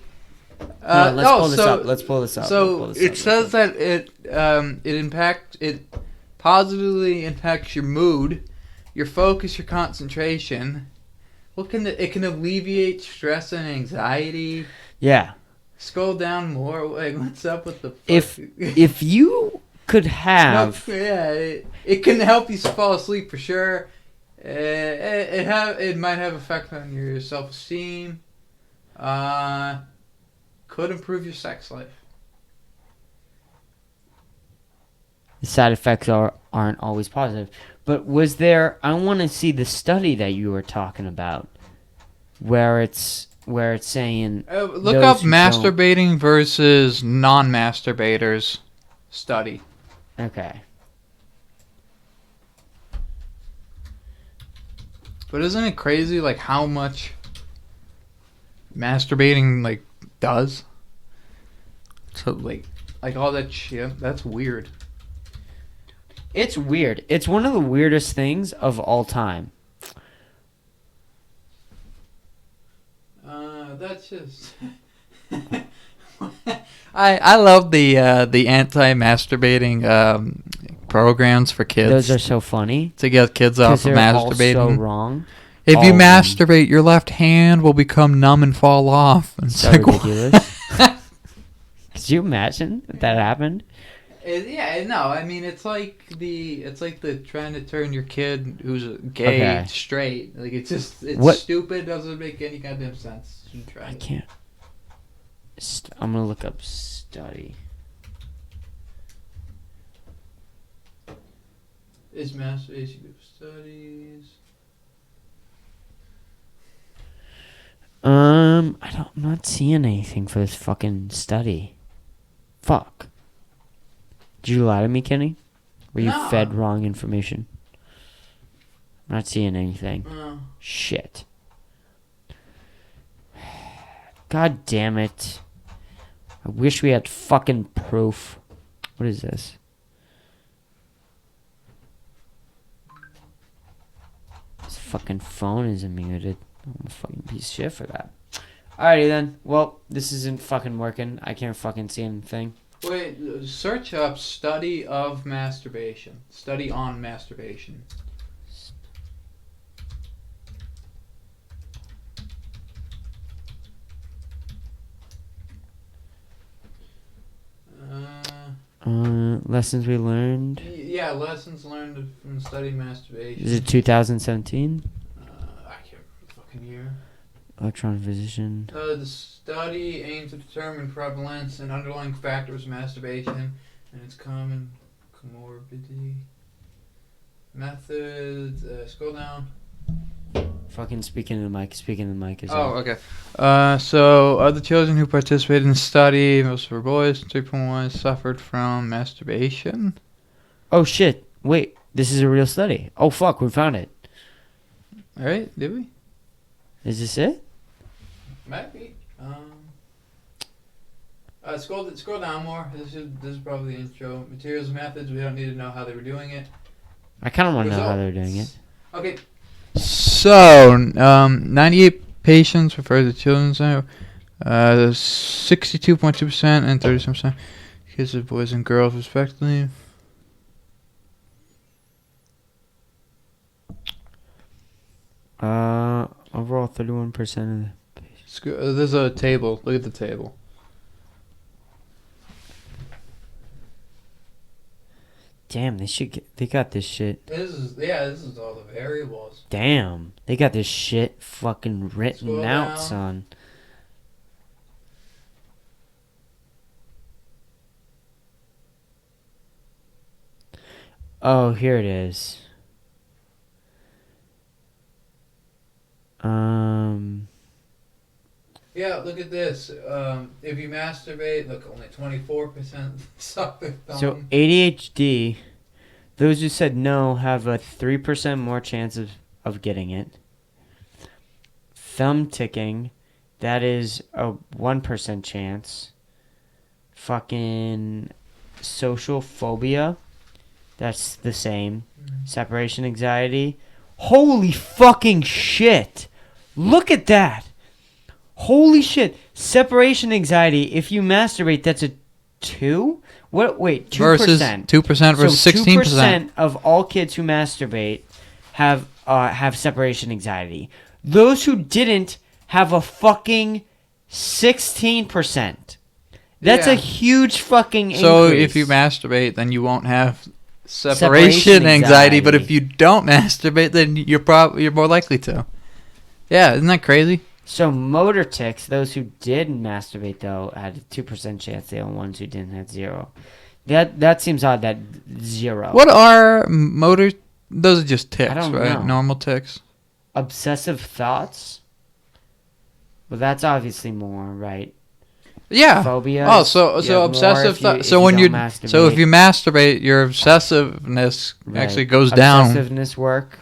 Let's pull this up. So it says that it positively impacts your mood, your focus, your concentration. It can alleviate stress and anxiety. Yeah. Scroll down more. Like, what's up with the? If you could have, it can help you fall asleep for sure. It might have effect on your self-esteem. Could improve your sex life. The side effects aren't always positive. But was there? I want to see the study that you were talking about, where it's saying. Look up masturbating versus non-masturbators study. Okay. But isn't it crazy, like, how much masturbating, like, does? So, like all that shit, that's weird. It's weird. It's one of the weirdest things of all time. That's just... I love the anti-masturbating programs for kids. Those are so funny. To get kids off of They're all masturbating. so wrong. If All you of them. masturbate, your left hand will become numb and fall off. And it's So like, ridiculous. Could you imagine if that happened? Yeah, no. I mean, it's like the trying to turn your kid who's gay straight. Like it's stupid. Doesn't make any goddamn sense. I can't. I'm gonna look up study. Is masturbation good for studies? I'm not seeing anything for this fucking study. Fuck. Did you lie to me, Kenny? Were you No. fed wrong information? I'm not seeing anything. No. Shit. God damn it. I wish we had fucking proof. What is this? This fucking phone isn't muted. I'm a fucking piece of shit for that. Alrighty then. Well, this isn't fucking working. I can't fucking see anything. Wait, search up study of masturbation. Study on masturbation. Lessons we learned. Yeah, lessons learned from studying masturbation. Is it 2017? I can't remember the fucking year. Electronic physician. The study aimed to determine prevalence and underlying factors of masturbation and its common comorbidity. Methods. Scroll down. Fucking speaking to the mic. Speaking to the mic is okay. So, of the children who participated in the study, most were boys, 3.1 suffered from masturbation. Oh shit. Wait. This is a real study. Oh fuck. We found it. Alright, did we? Is this it? Might be. Scroll down more. This is probably the intro. Materials and methods. We don't need to know how they were doing it. I kind of want to know how they're doing it. Okay. So, 98 patients referred to children's center. 62.2% and 37% kids of boys and girls, respectively. Overall, 31% of the patients. There's a table. Look at the table. Damn, they got this shit. This is all the variables. Damn, they got this shit fucking written Scroll out, down. son. Oh, here it is. Yeah, look at this. If you masturbate, look, only 24% suffer from. So ADHD, those who said no have a 3% more chance of getting it. Thumb ticking, that is a 1% chance. Fucking social phobia, that's the same. Separation anxiety. Holy fucking shit! Look at that! Holy shit! Separation anxiety, if you masturbate, that's a 2? What? Wait, 2%. Versus 2% versus So 16%. 2% of all kids who masturbate have separation anxiety. Those who didn't have a fucking 16%. That's Yeah. a huge fucking increase. So if you masturbate, then you won't have separation anxiety. But if you don't masturbate, then you're more likely to. Yeah, isn't that crazy? So motor tics, those who did masturbate though had a 2% chance. The only ones who didn't had 0. That seems odd. That 0. What are motor? Those are just tics, I don't right? know. Normal tics. Obsessive thoughts. Well, that's obviously more right. Yeah. Phobia. Oh, so obsessive thoughts. So when you so if you masturbate, your obsessiveness actually goes down. Obsessiveness work.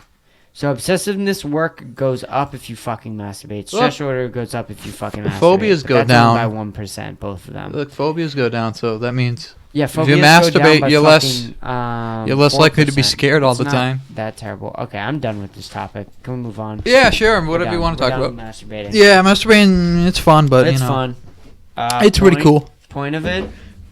So obsessiveness work goes up if you fucking masturbate. Stress disorder goes up if you fucking masturbate. Phobias But go that's down only by 1%, both of them. Look, phobias go down, so that means Yeah, if you phobias go masturbate, down by you're less 4%. likely to be scared all It's the not time. that terrible. Okay, I'm done with this topic. Can we move on? Yeah, sure. Whatever you We're want to talk done about. with masturbating. Yeah, masturbating, it's fun, but It's you know, fun. it's pretty cool. point of it,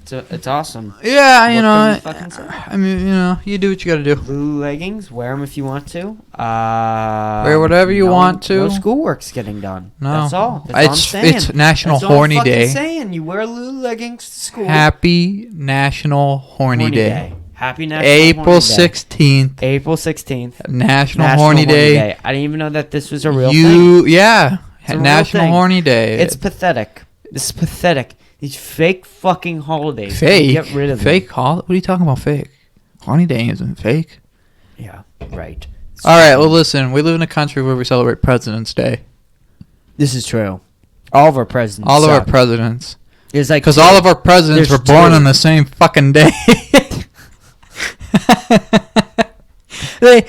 it's awesome. Yeah, you What know. can we fucking say? I mean, you know, you do what you gotta do. Blue leggings, wear them if you want to. Wear whatever you want to. No schoolwork's getting done. No. That's all. That's all I'm saying. It's National That's all Horny I'm fucking Day. saying. You wear blue leggings to school. Happy National Horny Day. Happy National April Horny Day. 16th. April 16th. National Horny Day. I didn't even know that this was a real thing. Yeah. It's a real National thing. Horny Day. It's pathetic. It's pathetic. These fake fucking holidays. Fake? Get rid of them. Fake holiday? What are you talking about fake? Horny Day isn't fake. Yeah, right. It's All right, fucking- well, listen. We live in a country where we celebrate President's Day. This is true. All of our presidents. All of our suck. presidents. It's like Because all of our presidents There's were born two. on the same fucking day.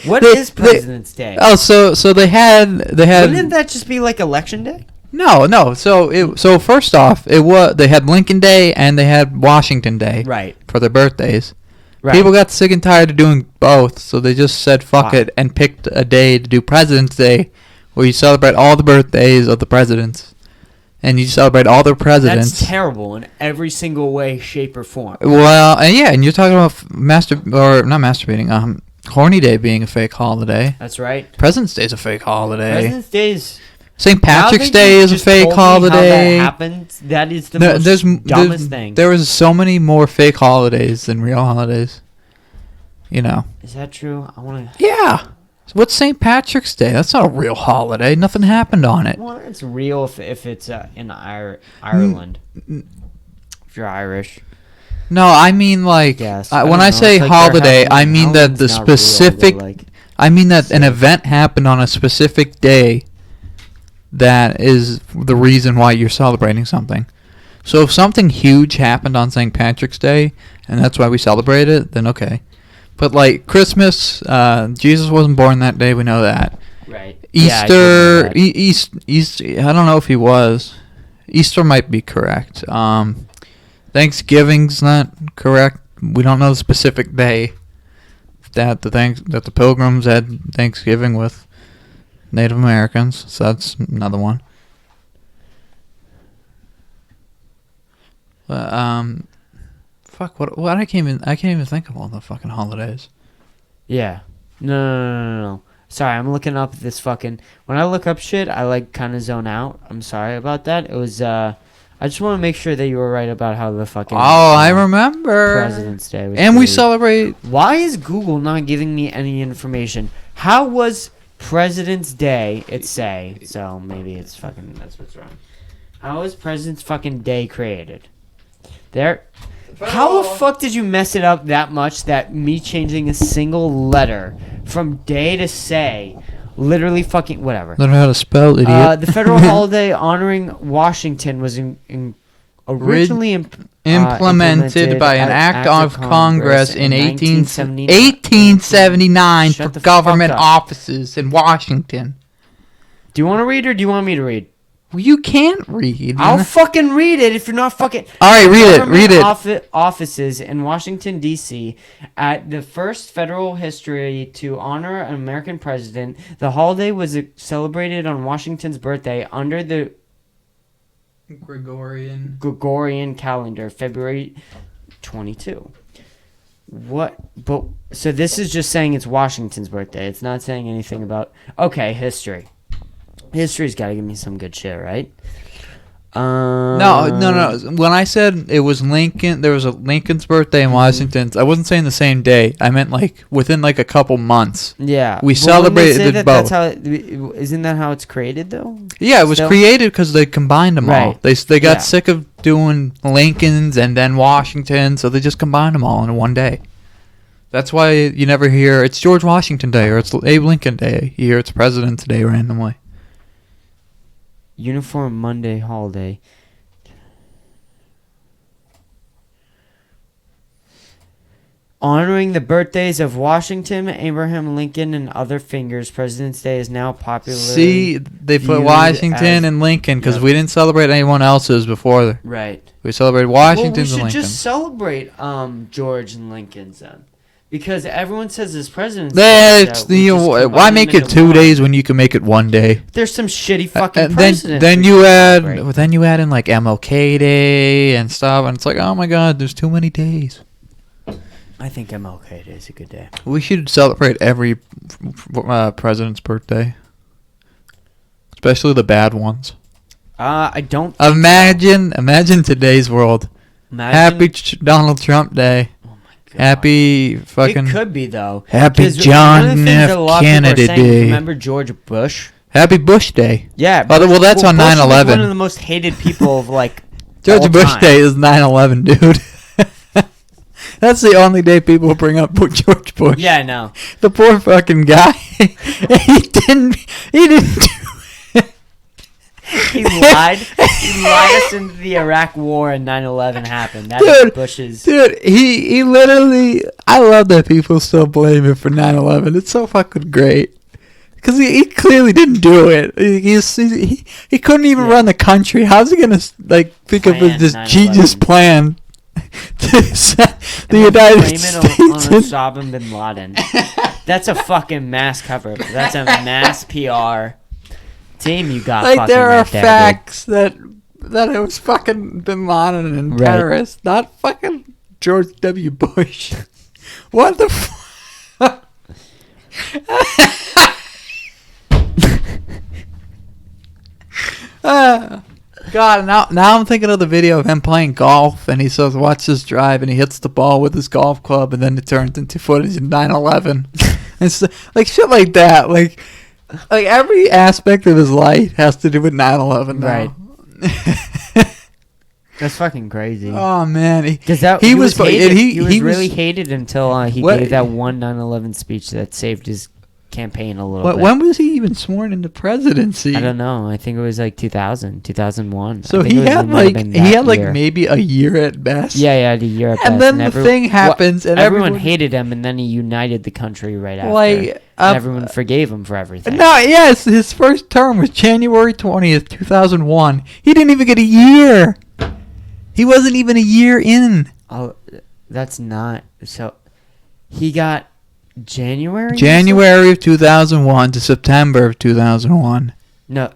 What is President's Day? Oh, so they had Wouldn't that just be like Election Day? no. So first off, they had Lincoln Day and they had Washington Day Right. for their birthdays. Right. People got sick and tired of doing both, so they just said fuck Wow. it and picked a day to do President's Day, where you celebrate all the birthdays of the presidents, and you celebrate all the presidents. That's terrible in every single way, shape, or form. Well, and yeah, and you're talking about not masturbating. Horny Day being a fake holiday. That's right. President's Day is a fake holiday. President's Day is. St. Patrick's Now that Day you is a just fake told me how holiday. that happened. That is the No, most dumbest thing. There was so many more fake holidays than real holidays. You know. Is that true? I want to. Yeah. What's St. Patrick's Day? That's not a real holiday. Nothing happened on it. Well, it's real if it's in Ireland. If you're Irish. No, I mean like Yes. when I say holiday, I mean that the specific. I mean that an event happened on a specific day. That is the reason why you're celebrating something. So if something huge happened on St. Patrick's Day, and that's why we celebrate it, then okay. But like Christmas, Jesus wasn't born that day. We know that. Right. Easter, Easter. I don't know if he was. Easter might be correct. Thanksgiving's not correct. We don't know the specific day that the Pilgrims had Thanksgiving with Native Americans. So that's another one. Fuck. What? I can't even think of all the fucking holidays. Yeah. No. Sorry, I'm looking up this fucking. When I look up shit, I like kind of zone out. I'm sorry about that. It was. I just want to make sure that you were right about how the fucking. Oh, I remember. President's Day was. And we crazy. celebrate. Why is Google not giving me any information? How was President's Day? It say so. Maybe it's fucking. That's what's wrong. How was President's fucking Day created? There. How the fuck did you mess it up that much that me changing a single letter from day to say, literally fucking whatever. Learn how to spell, idiot. The federal holiday honoring Washington was originally implemented by an act of Congress in 1879 Shut for the fuck government up. offices in Washington. Do you want to read or do you want me to read? Well, you can't read. I'll fucking read it if you're not fucking. All right, read it. Read it. Offices in Washington, D.C. at the first federal history to honor an American president. The holiday was celebrated on Washington's birthday under the Gregorian calendar, February 22. What? But so this is just saying it's Washington's birthday. It's not saying anything about. Okay, history. History's got to give me some good shit, right? No. When I said it was Lincoln, there was a Lincoln's birthday in Washington's. I wasn't saying the same day. I meant like within like a couple months. Yeah, We but wouldn't they say celebrated that both. That's how. Isn't that how it's created though? Yeah, it was Still? created because they combined them all. Right. They got Yeah. sick of doing Lincoln's and then Washington, so they just combined them all in one day. That's why you never hear it's George Washington Day or it's Abe Lincoln Day. You hear it's President's Day randomly. Uniform Monday holiday. Honoring the birthdays of Washington, Abraham Lincoln, and other figures, President's Day is now popular. See, they put viewed Washington as- and Lincoln because Yep. we didn't celebrate anyone else's before. Right. We celebrated Well, we Washington's should and Lincoln's. just celebrate George and Lincoln's then. Because everyone says his presidency. That's why make it 2 days when you can make it 1 day? There's some shitty fucking presidents. Then you add in like MLK Day and stuff, and it's like, oh my god, there's too many days. I think MLK Day is a good day. We should celebrate every president's birthday, especially the bad ones. I don't. Imagine today's world. Happy Donald Trump Day. Happy fucking. It could be though. Happy John F. Kennedy Day. Remember George Bush? Happy Bush Day. Yeah. Well, that's on 9/11. Bush was one of the most hated people of like. George Bush Day is 9/11, dude. That's the only day people bring up George Bush. Yeah, I know. The poor fucking guy. He didn't do. He lied. He lied us into the Iraq War and 9/11 happened. That is Bush's. Dude, he literally. I love that people still blame him for 9/11. It's so fucking great. Because he clearly didn't do it. He couldn't even run the country. How's he gonna think of this genius plan to set the United States on Osama bin Laden? That's a fucking mass cover. That's a mass PR. Team, you got like fucking there are right there, facts that it was fucking bin Laden and terrorists, not fucking George W. Bush. What the fuck? God, now I'm thinking of the video of him playing golf, and he says, "Watch this drive," and he hits the ball with his golf club, and then it turns into footage of 9/11. It's like shit like that, like every aspect of his life has to do with 9/11 now. Right. That's fucking crazy. Oh man, he was really hated until he gave that one 9/11 speech that saved his campaign a little bit. When was he even sworn into presidency? I don't know. I think it was like 2001. So he had maybe a year at best. Yeah, he had a year at best. And then the thing happens, and everyone hated him, and then he united the country right after. And everyone forgave him for everything. No, yes, his first term was January 20th, 2001. He didn't even get a year. He wasn't even a year in. Oh, that's not so. He got. January of 2001 to September of 2001. No.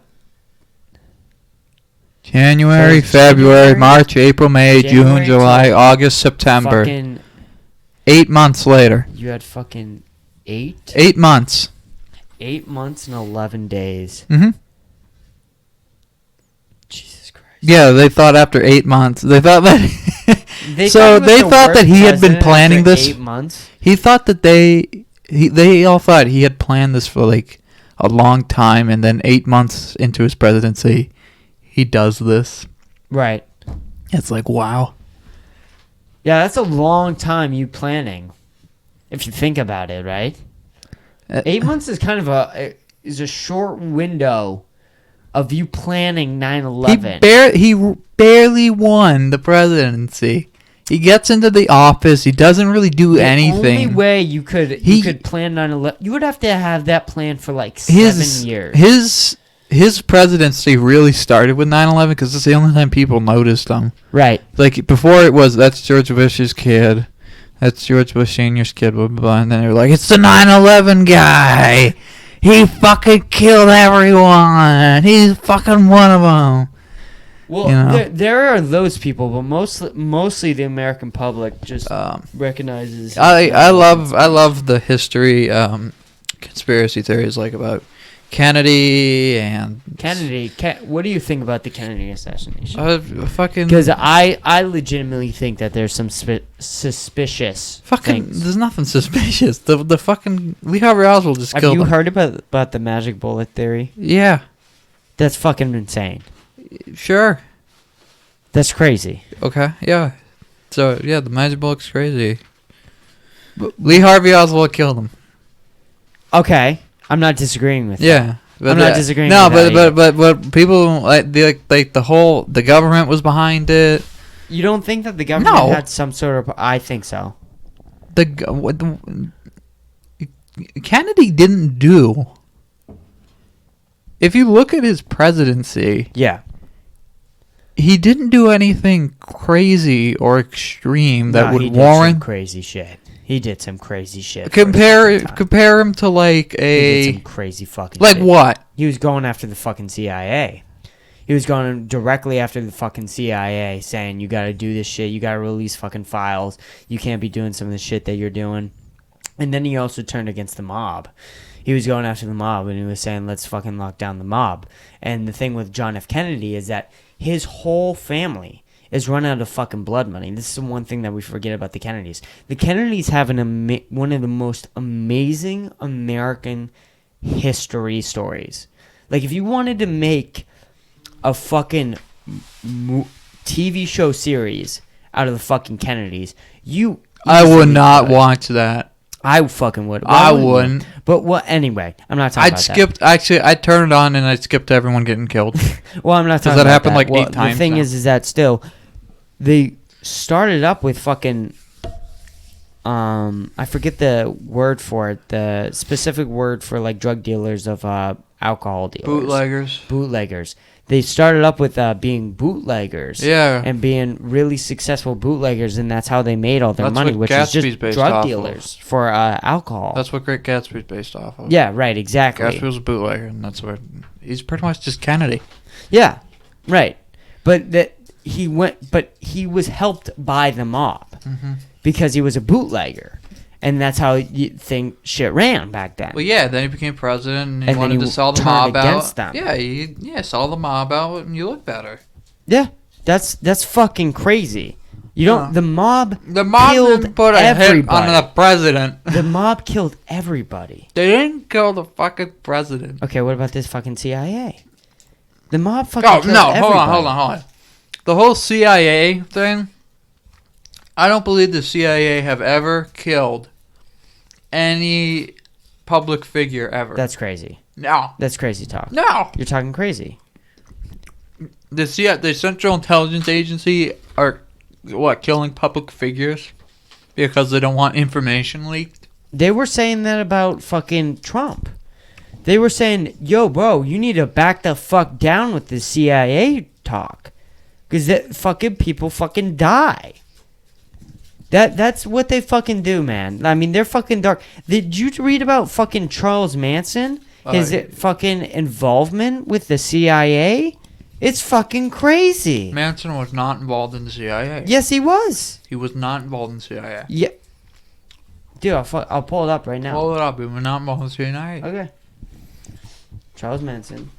February, March, April, May, June, July, August, September. 8 months later. You had fucking 8? 8 months. 8 months and 11 days. Mm-hmm. Jesus Christ. Yeah, they thought after 8 months. They thought that... they thought that he had been planning this. 8 months. He thought that they all thought he had planned this for like a long time, and then 8 months into his presidency, he does this. Right. It's like, wow. Yeah, that's a long time you planning, if you think about it, right? 8 months is kind of a short window of you planning 9/11. He barely won the presidency. He gets into the office. He doesn't really do anything. The only way you could plan 9/11, you would have to have that plan for like 7 years. His presidency really started with 9/11 because it's the only time people noticed him. Right. Like before, that's George Bush's kid. That's George Bush Sr.'s kid. Blah, blah, blah. And then they were like, it's the 9/11 guy. He fucking killed everyone. He's fucking one of them. Well, there are those people, but mostly the American public just recognizes. I love the history, conspiracy theories like about Kennedy and Kennedy. What do you think about the Kennedy assassination? Fucking. Because I legitimately think that there's some suspicious. Things. There's nothing suspicious. The fucking Lee Harvey Oswald just killed him. Have you heard about the magic bullet theory? Yeah. That's fucking insane. Sure. That's crazy. Okay, yeah. So, yeah, the magic bullet's crazy. Lee Harvey Oswald killed him. Okay. I'm not disagreeing with that. I'm not disagreeing with that. No, but people, the government was behind it. You don't think that the government had some sort of... I think so. Kennedy didn't do... If you look at his presidency... Yeah. He didn't do anything crazy or extreme that would warrant... crazy shit. He did some crazy shit. Compare him to like He a did some crazy fucking like shit. what? He was going after the fucking CIA. He was going directly after the fucking CIA, saying, you gotta do this shit, you gotta release fucking files, you can't be doing some of the shit that you're doing. And then he also turned against the mob. He was going after the mob, and he was saying, let's fucking lock down the mob. And the thing with John F. Kennedy is that his whole family is run out of fucking blood money. This is the one thing that we forget about the Kennedys. The Kennedys have one of the most amazing American history stories. Like, if you wanted to make a fucking TV show series out of the fucking Kennedys, I would easily not could. watch that. I fucking would. I wouldn't. But what? Anyway, I'm not talking about that. Actually, I turned it on and I skipped everyone getting killed. Well, I'm not talking that about happened that. like Well, 8 times The thing now. is that still, they started up with fucking, I forget the word for it, the specific word for like drug dealers of alcohol dealers. Bootleggers. They started up with being bootleggers. Yeah. And being really successful bootleggers, and that's how they made all their That's money, what which is Gatsby's just based drug off dealers for alcohol. That's what Great Gatsby's based off of. Yeah, right, exactly. Gatsby was a bootlegger, and that's where he's pretty much just Kennedy. Yeah, right. But he was helped by the mob because he was a bootlegger, and that's how shit ran back then. Well, yeah. Then he became president, and he And then wanted he to sell the turned mob against out. them. Yeah, sell the mob out, and you look better. Yeah, that's fucking crazy. You don't. The mob. The mob killed didn't put a everybody. hit on the president. The mob killed everybody. They didn't kill the fucking president. Okay, what about this fucking CIA? The mob fucking Oh killed no! everybody. Hold on. The whole CIA thing. I don't believe the CIA have ever killed any public figure ever. That's crazy. No. That's crazy talk. No. You're talking crazy. The Central Intelligence Agency are killing public figures because they don't want information leaked. They were saying that about fucking Trump. They were saying, yo, bro, you need to back the fuck down with the CIA talk. Because that fucking people fucking die. That's what they fucking do, man. I mean, they're fucking dark. Did you read about fucking Charles Manson? His fucking involvement with the CIA? It's fucking crazy. Manson was not involved in the CIA. Yes, he was. He was not involved in the CIA. Yeah. Dude, I'll pull it up right now. Pull it up. He was not involved in the CIA. Okay. Charles Manson.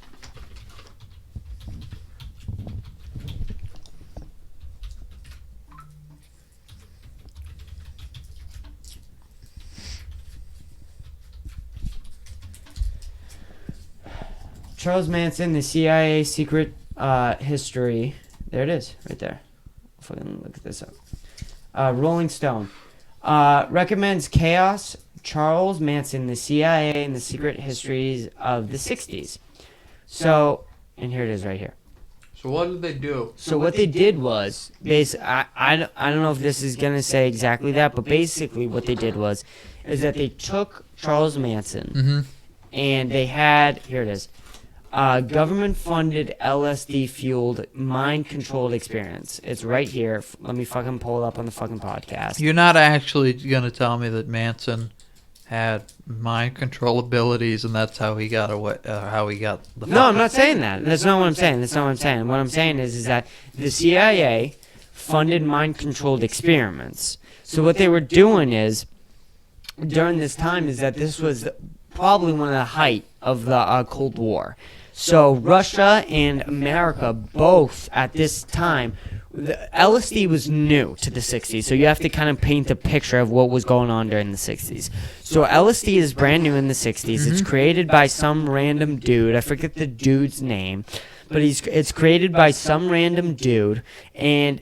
Charles Manson, the CIA secret history. There it is, right there. Fucking look this up. Rolling Stone recommends Chaos, Charles Manson, the CIA, and the secret histories of the 60s. So, and here it is right here. So what did they do? So what they did was, I don't know if this is going to say exactly that, but basically what they did is that they took Charles Manson, and they had, here it is, government-funded LSD-fueled mind-controlled experience. It's right here. Let me fucking pull it up on the fucking podcast. You're not actually going to tell me that Manson had mind control abilities and that's how he got away, how he got the... No, I'm not saying that. That's not what I'm saying. That's not what I'm saying. What I'm saying is that the CIA funded mind-controlled experiments. So what they were doing is, during this time, is that this was probably one of the height of the Cold War. So Russia and America both at this time, the LSD was new to the 60s, so you have to kind of paint a picture of what was going on during the 60s. So LSD is brand new in the 60s. It's created by some random dude. I forget the dude's name, but it's created by some random dude, and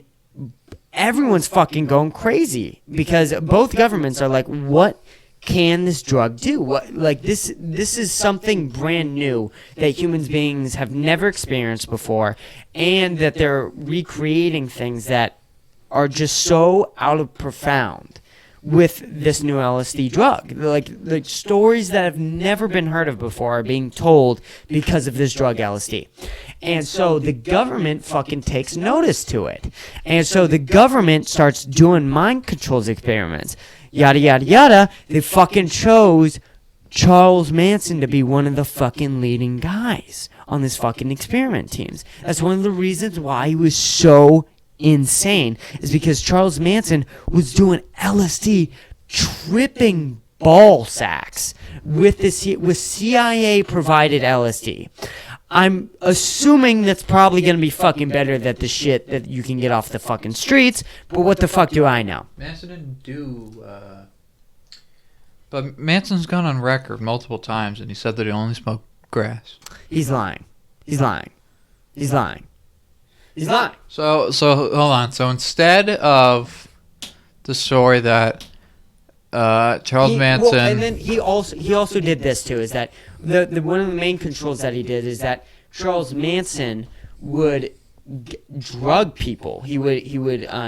everyone's fucking going crazy because both governments are like, what can this drug do? What, like, this is something brand new that human beings have never experienced before, and that they're recreating things that are just so out of profound with this new LSD drug. Like stories that have never been heard of before are being told because of this drug LSD. And so the government fucking takes notice to it. And so the government starts doing mind controls experiments. yada yada yada. They fucking chose Charles Manson to be one of the fucking leading guys on this fucking experiment teams. That's one of the reasons why he was so insane, is because Charles Manson was doing LSD, tripping ball sacks with CIA provided LSD. I'm assuming that's probably going to be fucking better than the shit that you can get off the fucking streets, but what the fuck do I know? Manson didn't do, but Manson's gone on record multiple times, and he said that he only smoked grass. He's lying. He's lying. He's lying. He's lying. So hold on. So instead of the story that Charles Manson, well, and then he also did this too. Is that the one of the main controls that he did is that Charles Manson would drug people. He would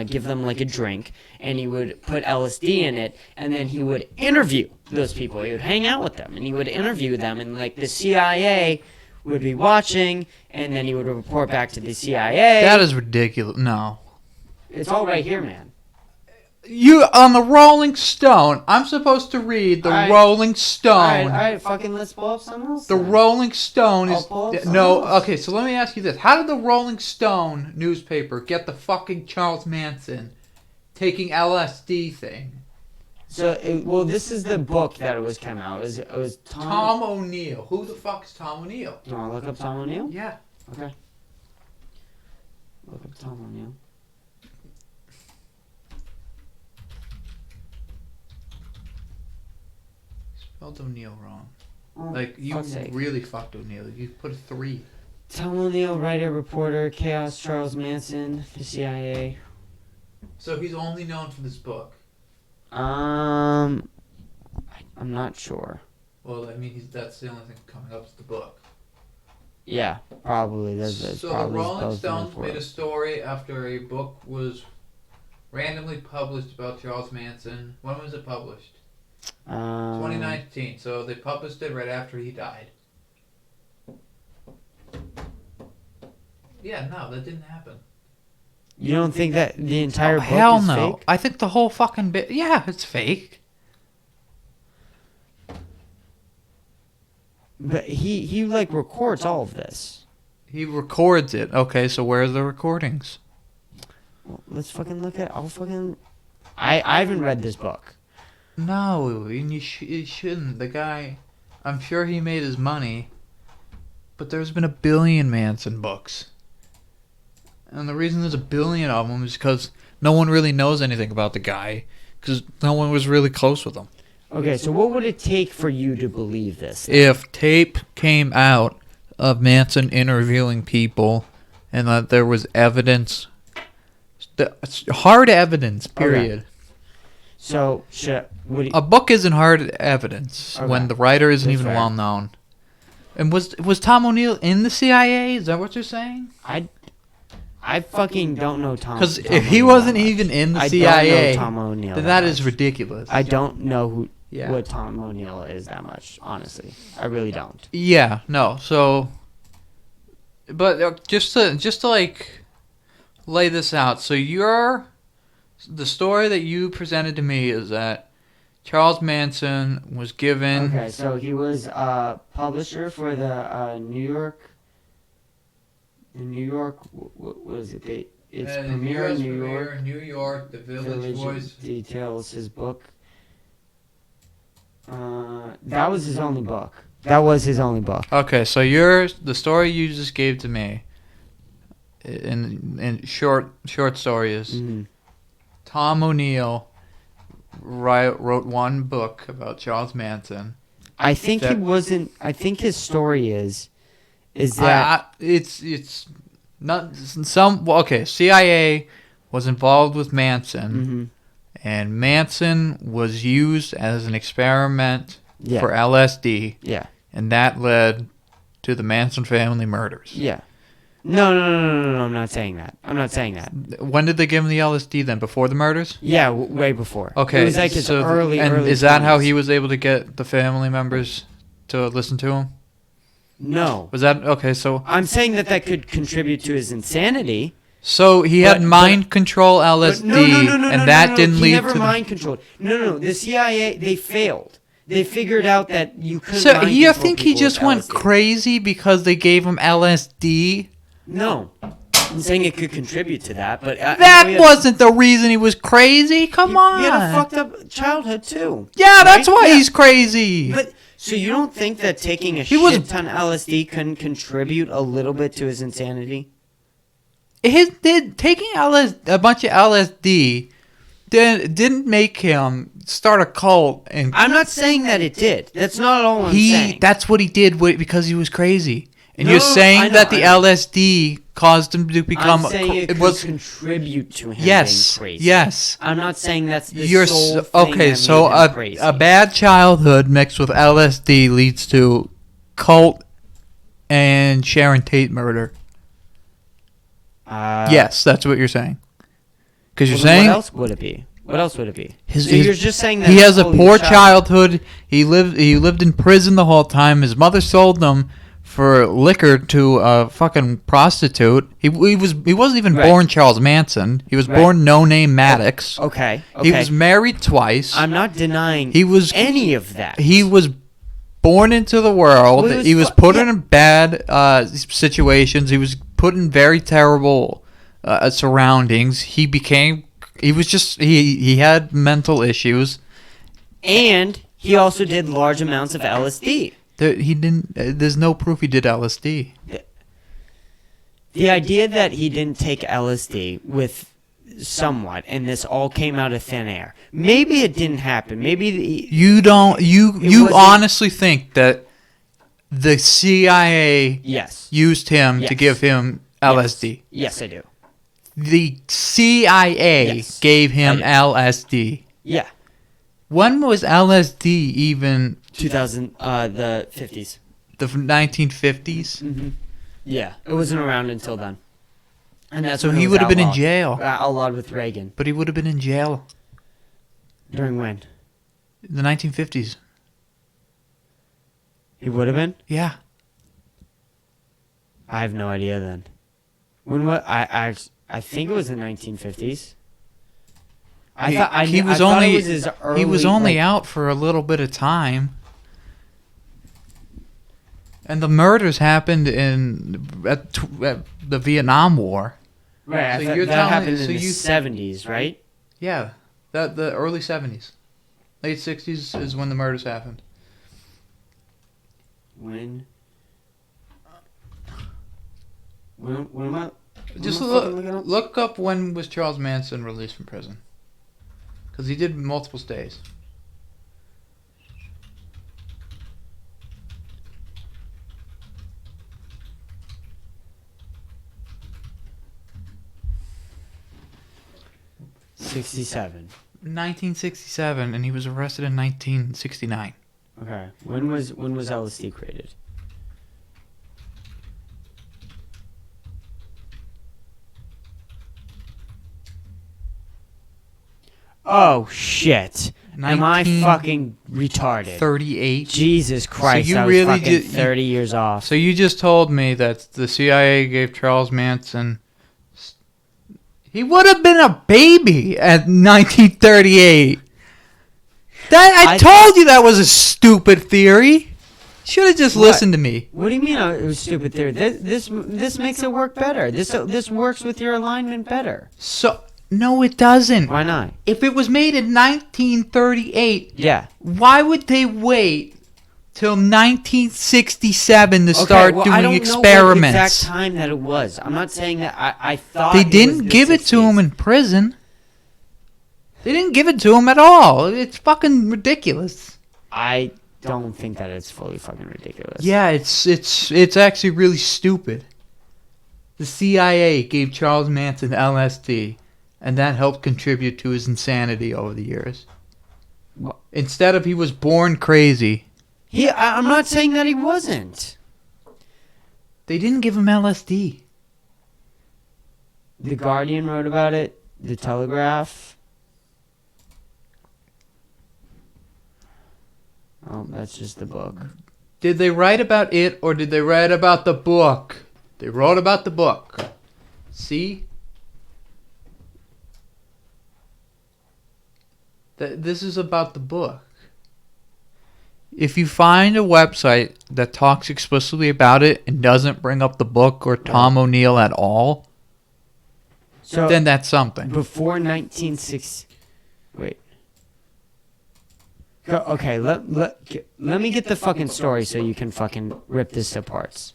give them like a drink, and he would put LSD in it, and then he would interview those people. He would hang out with them, and he would interview them, and like the CIA would be watching, and then he would report back to the CIA. That is ridiculous. No. It's all right here, man. You on the Rolling Stone. I'm supposed to read the Rolling Stone. All right, fucking let's pull up something else. The Rolling Stone is no. Okay, so let me ask you this: how did the Rolling Stone newspaper get the fucking Charles Manson taking LSD thing? So, this is the book that it was coming out. It was Tom O'Neill. Who the fuck is Tom O'Neill? You want to look up Tom O'Neill? Yeah. Okay. Look up Tom O'Neill. Spelled O'Neill wrong. Oh, like, you really fucked O'Neill. You put a 3. Tom O'Neill, writer, reporter, Chaos, Charles Manson, the CIA. So he's only known for this book? I'm not sure. Well, I mean, that's the only thing coming up is the book. Yeah, probably. That's so probably the Rolling Stones made a story after a book was randomly published about Charles Manson. When was it published? 2019. So they published it right after he died. Yeah, no, that didn't happen. You don't think that the entire book hell is no. fake? I think the whole fucking bit. Yeah, it's fake. But he like records all of this. He records it. Okay, so where are the recordings? Well, let's fucking look at. I haven't read this book. No, and you shouldn't. The guy, I'm sure he made his money, but there's been 1 billion Manson books. And the reason there's 1 billion of them is because no one really knows anything about the guy, because no one was really close with him. Okay, so what would it take for you to believe this? If tape came out of Manson interviewing people and that there was evidence, hard evidence, period. Okay. So, a book isn't hard evidence when the writer isn't even well known. And was Tom O'Neill in the CIA? Is that what you're saying? I fucking don't know Tom. Because if he wasn't even in the CIA, I don't know Tom O'Neill then that is ridiculous. I don't know what Tom O'Neill is that much, honestly. I really don't. Yeah, no. So, but just to like lay this out. So the story that you presented to me is that Charles Manson was given. Okay, so he was a publisher for the New York. What was it? It's Premiere New York. The Village Voice details his book. That was his only book. Okay, so the story you just gave to me, in short story is. Mm-hmm. Tom O'Neill wrote one book about Charles Manson. I think he wasn't. I think his story is that it's not some. Okay, CIA was involved with Manson, and Manson was used as an experiment for LSD. Yeah, and that led to the Manson family murders. Yeah. No, I'm not saying that. When did they give him the LSD then? Before the murders? Yeah, way before. Okay. It was like his early is that how he was able to get the family members to listen to him? No. Was that... Okay, so... I'm saying that could contribute to his insanity, So he had mind control LSD, and that didn't lead to. He never mind controlled. No. The CIA, they failed. They figured out that you couldn't. So mind you control think he people just with went LSD. crazy because they gave him LSD? No, I'm saying it could contribute to that, but That wasn't the reason he was crazy. Come on. He had a fucked up childhood too. Yeah, that's right? why he's crazy. But so you don't think that taking a ton of LSD can contribute a little bit to his insanity? Taking a bunch of LSD didn't make him start a cult. And I'm not saying that it did. That's not all I'm saying. That's what he did because he was crazy. And No, you're saying that the I know. LSD caused him to become. I'm saying it could contribute to him being crazy. Yes. I'm not saying that's the You're sole thing okay. that So made him crazy. a bad childhood mixed with LSD leads to cult and Sharon Tate murder. Yes, that's what you're saying. Because you're saying. What else would it be? What else would it be? You're just saying that he has a poor childhood. He lived in prison the whole time. His mother sold him for liquor to a fucking prostitute. He wasn't even born Charles Manson. He was born No Name Maddox. Okay. He was married twice. I'm not denying any of that. He was born into the world. Well, he was put in bad situations. He was put in very terrible surroundings. He had mental issues. And he also did large amounts of LSD. There's no proof he did LSD. The idea that he didn't take LSD with somewhat, and this all came out of thin air. Maybe it didn't happen. Maybe you honestly think that the CIA used him to give him LSD? Yes, I do. The CIA gave him LSD. Yeah. When was LSD even? 2000, the 50s. The 1950s? Mm-hmm. Yeah, it wasn't around until then. And that's so when he would have been in jail. Outlawed with Reagan. But he would have been in jail. During when? The 1950s. He would have been? Yeah. I have no idea then. When what? I think it was the 1950s. He was only out for a little bit of time. And the murders happened at the Vietnam War. Right, so that happened in the 70s, right? Yeah, the early 70s. Late 60s is when the murders happened. When am I? Just look up when was Charles Manson released from prison. Because he did multiple stays. '67. 1967, and he was arrested in 1969. Okay. When was LSD created? Oh shit! Am I fucking retarded? 38. Jesus Christ! So you was fucking 30 years off. So you just told me that the CIA gave Charles Manson. He would have been a baby at 1938. I told you that was a stupid theory. Should have just listened to me. What do you mean it was stupid theory? This makes it work better. This works with your alignment better. So no, it doesn't. Why not? If it was made in 1938, why would they wait till 1967 to start doing experiments? I don't know what exact time that it was. I'm not saying that I thought they didn't give it to him in prison. They didn't give it to him at all. It's fucking ridiculous. I don't think that it's fully fucking ridiculous. Yeah, it's actually really stupid. The CIA gave Charles Manson LSD, and that helped contribute to his insanity over the years. Instead of he was born crazy. I'm not saying that he wasn't. They didn't give him LSD. The Guardian wrote about it. The Telegraph. Oh, that's just the book. Did they write about it or did they write about the book? They wrote about the book. See? This is about the book. If you find a website that talks explicitly about it and doesn't bring up the book or Tom O'Neill at all, So then that's something. before 1960. Wait. Okay, let me get the fucking story so you can fucking rip this to parts.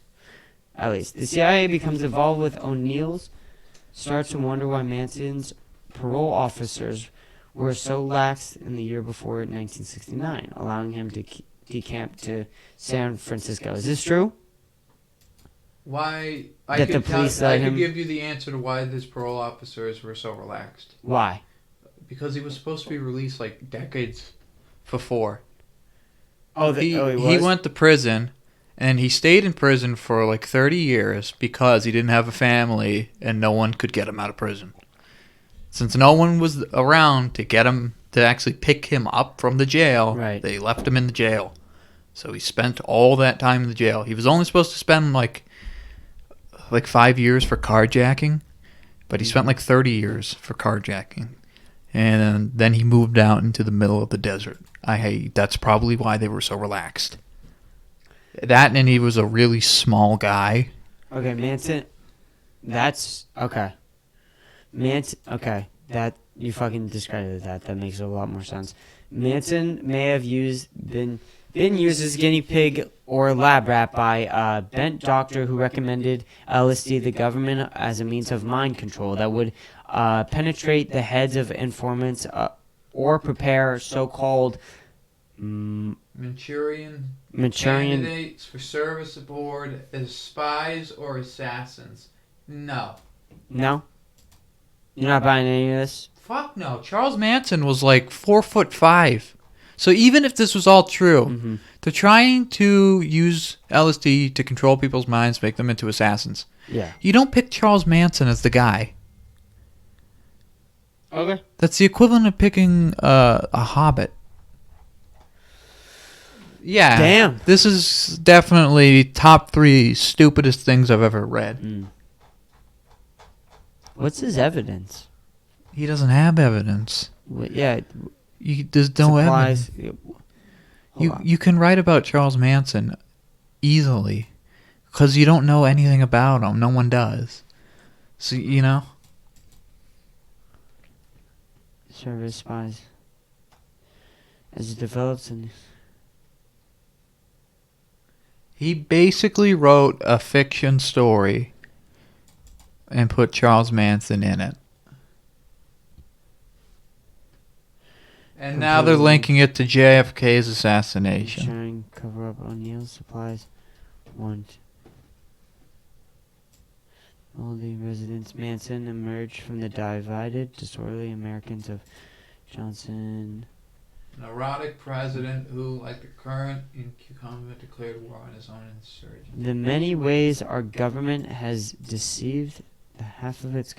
At least the CIA becomes involved with O'Neill's, starts to wonder why Manson's parole officers were so lax in the year before 1969, allowing him to decamp to San Francisco. Is this true? Why? I That the could police let him- give you the answer to why his parole officers were so relaxed. Why? Because he was supposed to be released like decades before. He was? He went to prison, and he stayed in prison for like 30 years because he didn't have a family and no one could get him out of prison. Since no one was around to get him to actually pick him up from the jail, Right. They left him in the jail. So he spent all that time in the jail. He was only supposed to spend like 5 years for carjacking, but he spent like 30 years for carjacking. And then he moved out into the middle of the desert. That's probably why they were so relaxed. That, and he was a really small guy. Okay, Manson. That's okay. Manson. Okay, that you fucking discredited that. That makes a lot more sense. Manson may have been used as guinea pig or lab rat by a bent doctor who recommended LSD to the government as a means of mind control that would penetrate the heads of informants or prepare so-called Manchurian Manchurian. for service aboard as spies or assassins. No. No? You're not buying any of this? Fuck no. Charles Manson was like 4'5". So even if this was all true, they're trying to use LSD to control people's minds, make them into assassins. Yeah. You don't pick Charles Manson as the guy. Okay. That's the equivalent of picking a hobbit. Yeah. Damn. This is definitely top 3 stupidest things I've ever read. What's his evidence? He doesn't have evidence. Yeah. There's no supplies. evidence. You can write about Charles Manson easily because you don't know anything about him. No one does. So, you know. Service spies. As it develops and... He basically wrote a fiction story and put Charles Manson in it. And now they're linking it to JFK's assassination. Sharing cover up O'Neill's supplies. All the residents Manson emerged from the divided, disorderly Americans of Johnson. Neurotic president who, like the current incumbent, declared war on his own insurgents. The many ways our government has deceived the half of its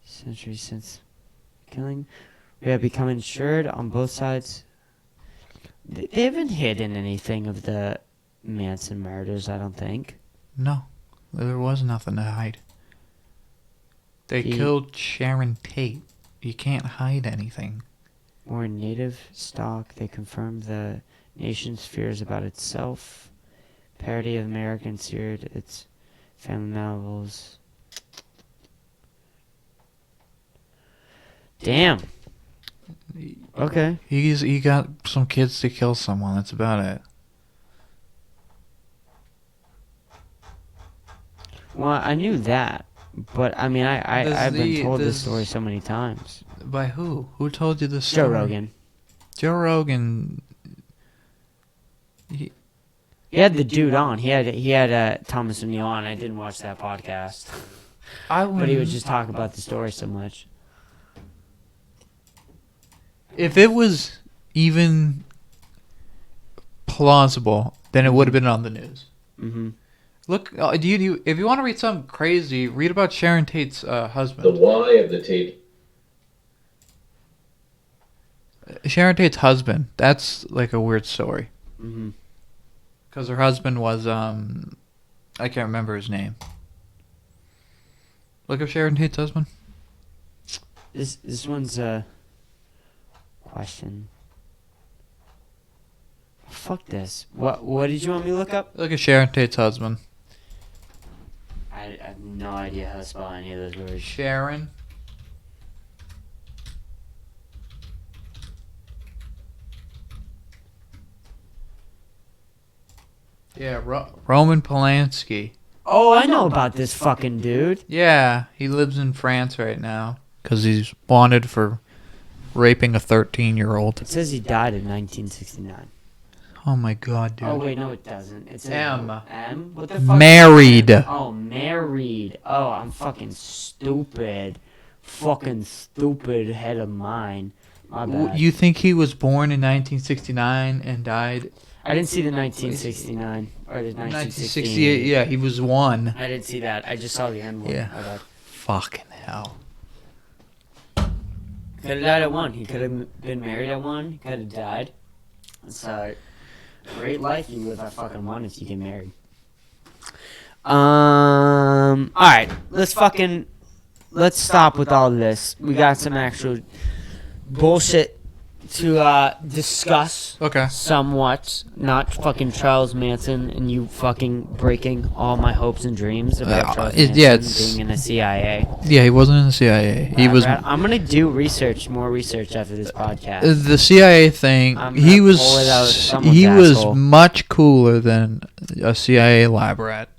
century since killing. We have become insured on both sides. They haven't hidden anything of the Manson murders, I don't think. No, there was nothing to hide. They killed Sharon Tate. You can't hide anything. Or native stock, they confirmed the nation's fears about itself. Parody of American seared its family novels. Damn. Okay. He got some kids to kill someone. That's about it. Well, I knew that, but I mean, I've been told this story so many times. By who? Who told you this story? Joe Rogan. Joe Rogan. He had the dude on. He had Thomas O'Neill on. I didn't watch that podcast, but he would just talk about the story so much. If it was even plausible, then it would have been on the news. Mm-hmm. Look, if you want to read something crazy, read about Sharon Tate's husband. The why of the Tate. Sharon Tate's husband. That's like a weird story. Mm-hmm. Because her husband was, I can't remember his name. Look up Sharon Tate's husband. This one's question. Fuck this. What did you want me to look up? Look at Sharon Tate's husband. I have no idea how to spell any of those words. Sharon. Yeah, Roman Polanski. Oh, I know about this fucking dude. Yeah, he lives in France right now because he's wanted for raping a 13-year-old. It says he died in 1969. Oh my god, dude. Oh wait, no, it doesn't. It's M. M. What the fuck? Married. Oh, married. Oh, I'm fucking stupid. Fucking stupid head of mine. My bad. You think he was born in 1969 and died? I didn't see the 1969 or the 1968. Yeah, he was one. I didn't see that. I just saw the end one. Yeah. Fucking hell. Could have died at one. He could have been married at one. He could have died. It's a great life you live at fucking one if you get married. Alright. Let's stop with all this. We got some actual bullshit to discuss. Okay. Somewhat. Not fucking Charles Manson and you fucking breaking all my hopes and dreams about Charles Manson being in the CIA. Yeah, he wasn't in the CIA. He was. I'm gonna do more research after this podcast. The CIA thing. He was much cooler than a CIA lab rat.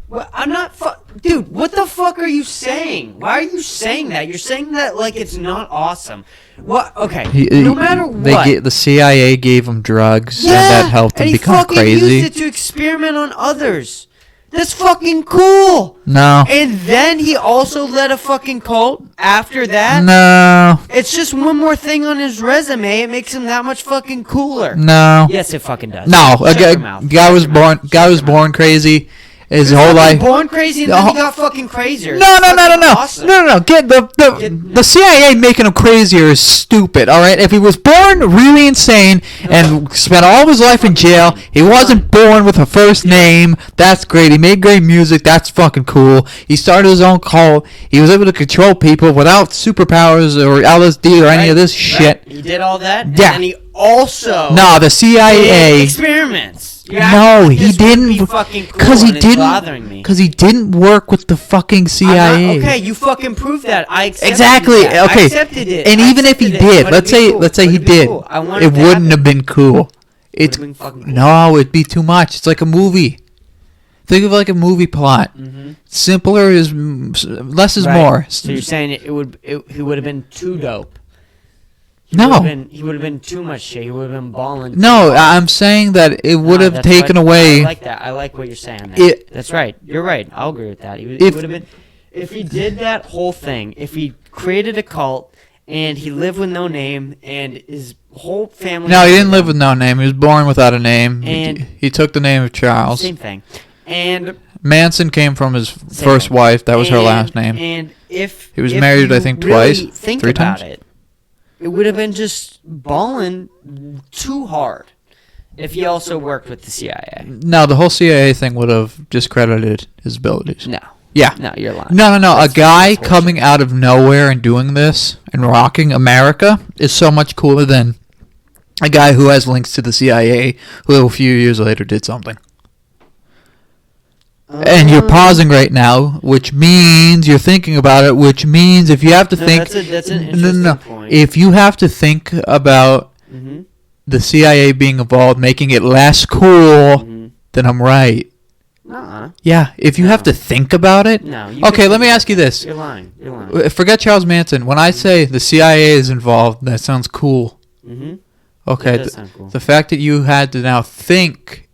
Well, I'm not dude, what the fuck are you saying? Why are you saying that? You're saying that like it's not awesome. What? Okay. No matter what. The CIA gave him drugs, and that helped him become crazy. He used it to experiment on others. That's fucking cool. No. And then he also led a fucking cult after that. No. It's just one more thing on his resume. It makes him that much fucking cooler. No. Yes, it fucking does. No. A guy was born crazy. His whole life. Born crazy and then he got fucking crazier. No. Awesome. No. Get the CIA making him crazier is stupid. All right. If he was born really insane and spent all of his life in jail, he wasn't born with a first name. That's great. He made great music. That's fucking cool. He started his own cult. He was able to control people without superpowers or LSD or any of this shit. He did all that. Yeah. And he also. No, the CIA. Experiments. No, he didn't. Because he didn't work with the fucking CIA. Okay, you fucking proved that. I accepted exactly. That. Okay. I accepted it. And even if he did, let's say he did, cool. it wouldn't have been cool. No, it'd be too much. It's like a movie. Think of it like a movie plot. Mm-hmm. Simpler is less is more. So you're saying he would have been too dope. He would have been too much shit. He would have been balling. No, I'm saying that it would have taken away. I like that. I like what you're saying there. That's right. You're right. I'll agree with that. He would have been. If he did that whole thing, if he created a cult and he lived with no name and his whole family. No, he didn't live with no name. He was born without a name. And he took the name of Charles. Same thing. And Manson came from his first wife. That was her last name. And if he was married, I think twice, three times. It would have been just balling too hard if he also worked with the CIA. No, the whole CIA thing would have discredited his abilities. No. Yeah. No, you're lying. No. A guy coming out of nowhere and doing this and rocking America is so much cooler than a guy who has links to the CIA who a few years later did something. And you're pausing right now, which means you're thinking about it, which means if you have to think... That's an interesting point. If you have to think about the CIA being involved, making it less cool, then I'm right. Nuh-uh. Yeah, if you have to think about it... No. Okay, let me ask you this. You're lying. Forget Charles Manson. When I say the CIA is involved, that sounds cool. Mm-hmm. Okay, That does sound cool. The fact that you had to now think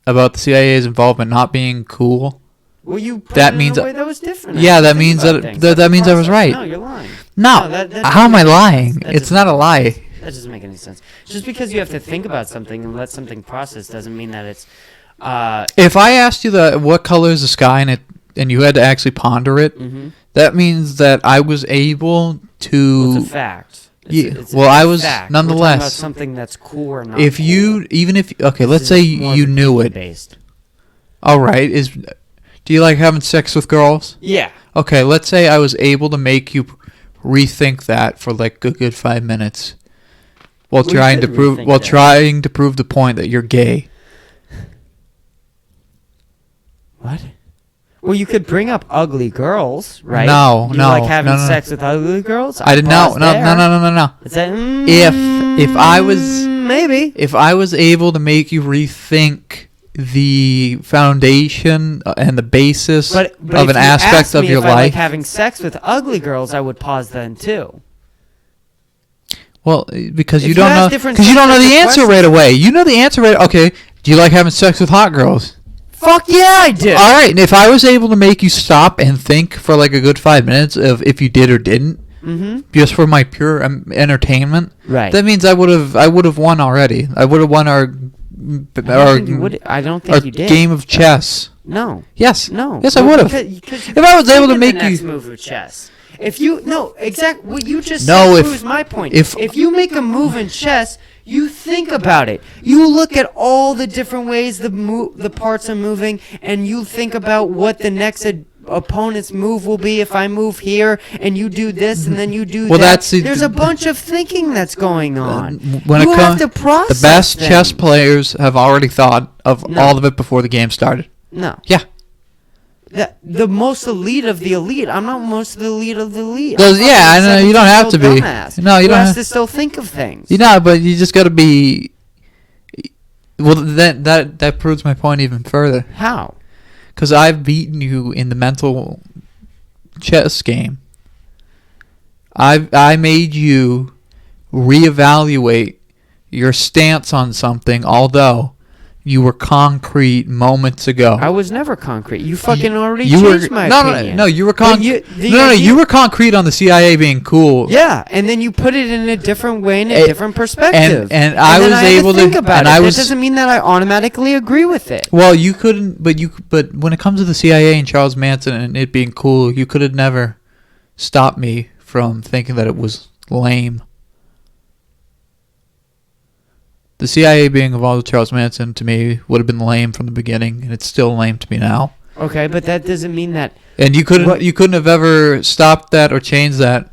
about the CIA's involvement not being cool. Well, you put that it means in a way that was different. Yeah, that means that means I was right. No, you're lying. No, how am I lying? It's not a lie. That doesn't make any sense. Just because you have to think about something and let something process doesn't mean that it's. If I asked you what color is the sky and you had to actually ponder it, that means that I was able to. Well, it's a fact. I was fact. nonetheless. We're talking about something that's cool or not. Let's say you knew it. Based. All right, do you like having sex with girls? Yeah. Okay, let's say I was able to make you rethink that for like a good 5 minutes while We trying to should prove rethink that. trying to prove the point that you're gay. What? Well, you could bring up ugly girls, right? No, you no, like having no, no. sex with ugly girls? I didn't know. pause No, there. no. Is that, If I was maybe. if I was able to make you rethink the foundation and the basis But of if an you aspect asked of me your if I like life, having sex with ugly girls, I would pause then too. well, because If you you don't ask know, different because you don't know the subjective answer questions- right away. You know the answer right. Okay, do you like having sex with hot girls? Fuck yeah, I do. All right, and if I was able to make you stop and think for like a good 5 minutes of if you did or didn't, Mm-hmm. just for my pure entertainment, Right. that means I would have won already. I would have won our I don't our think you did. game of chess. No. Yes. No. Yes, I would have. If If I was able to make the next you, move with chess. If you exactly what you just No, said if- proves my point. if- you make a move in chess, you think about it. You look at all the different ways the parts are moving, and you think about what the next opponent's move will be if I move here and you do this and then you do Well, that. that's the- There's a bunch of thinking that's going on. when you it have comes, to process the best chess things. players have already thought of No. all of it before the game started. No. Yeah. The most elite of the elite. I'm not most of the elite of the elite. Those- I'm yeah, fucking I know, you don't have to 17-year-old be. dumbass No, you who don't has have- to still think of things. You know, but you just got to be. Well, that proves my point even further. How? Because I've beaten you in the mental chess game. I made you reevaluate your stance on something, although you were concrete moments ago. I was never concrete. You fucking already you changed were my no, opinion. no, you were But the no, idea- you were concrete on the CIA being cool. Yeah, and then you put it in a different way, in a Eh, different perspective. and I then was had able to- think about and it. I That was- doesn't mean that I automatically agree with it. Well, you couldn't, but when it comes to the CIA and Charles Manson and it being cool, you could have never stopped me from thinking that it was lame. The CIA being involved with Charles Manson to me would have been lame from the beginning, and it's still lame to me now. Okay, but that doesn't mean that And you What- couldn't have ever stopped that or changed that,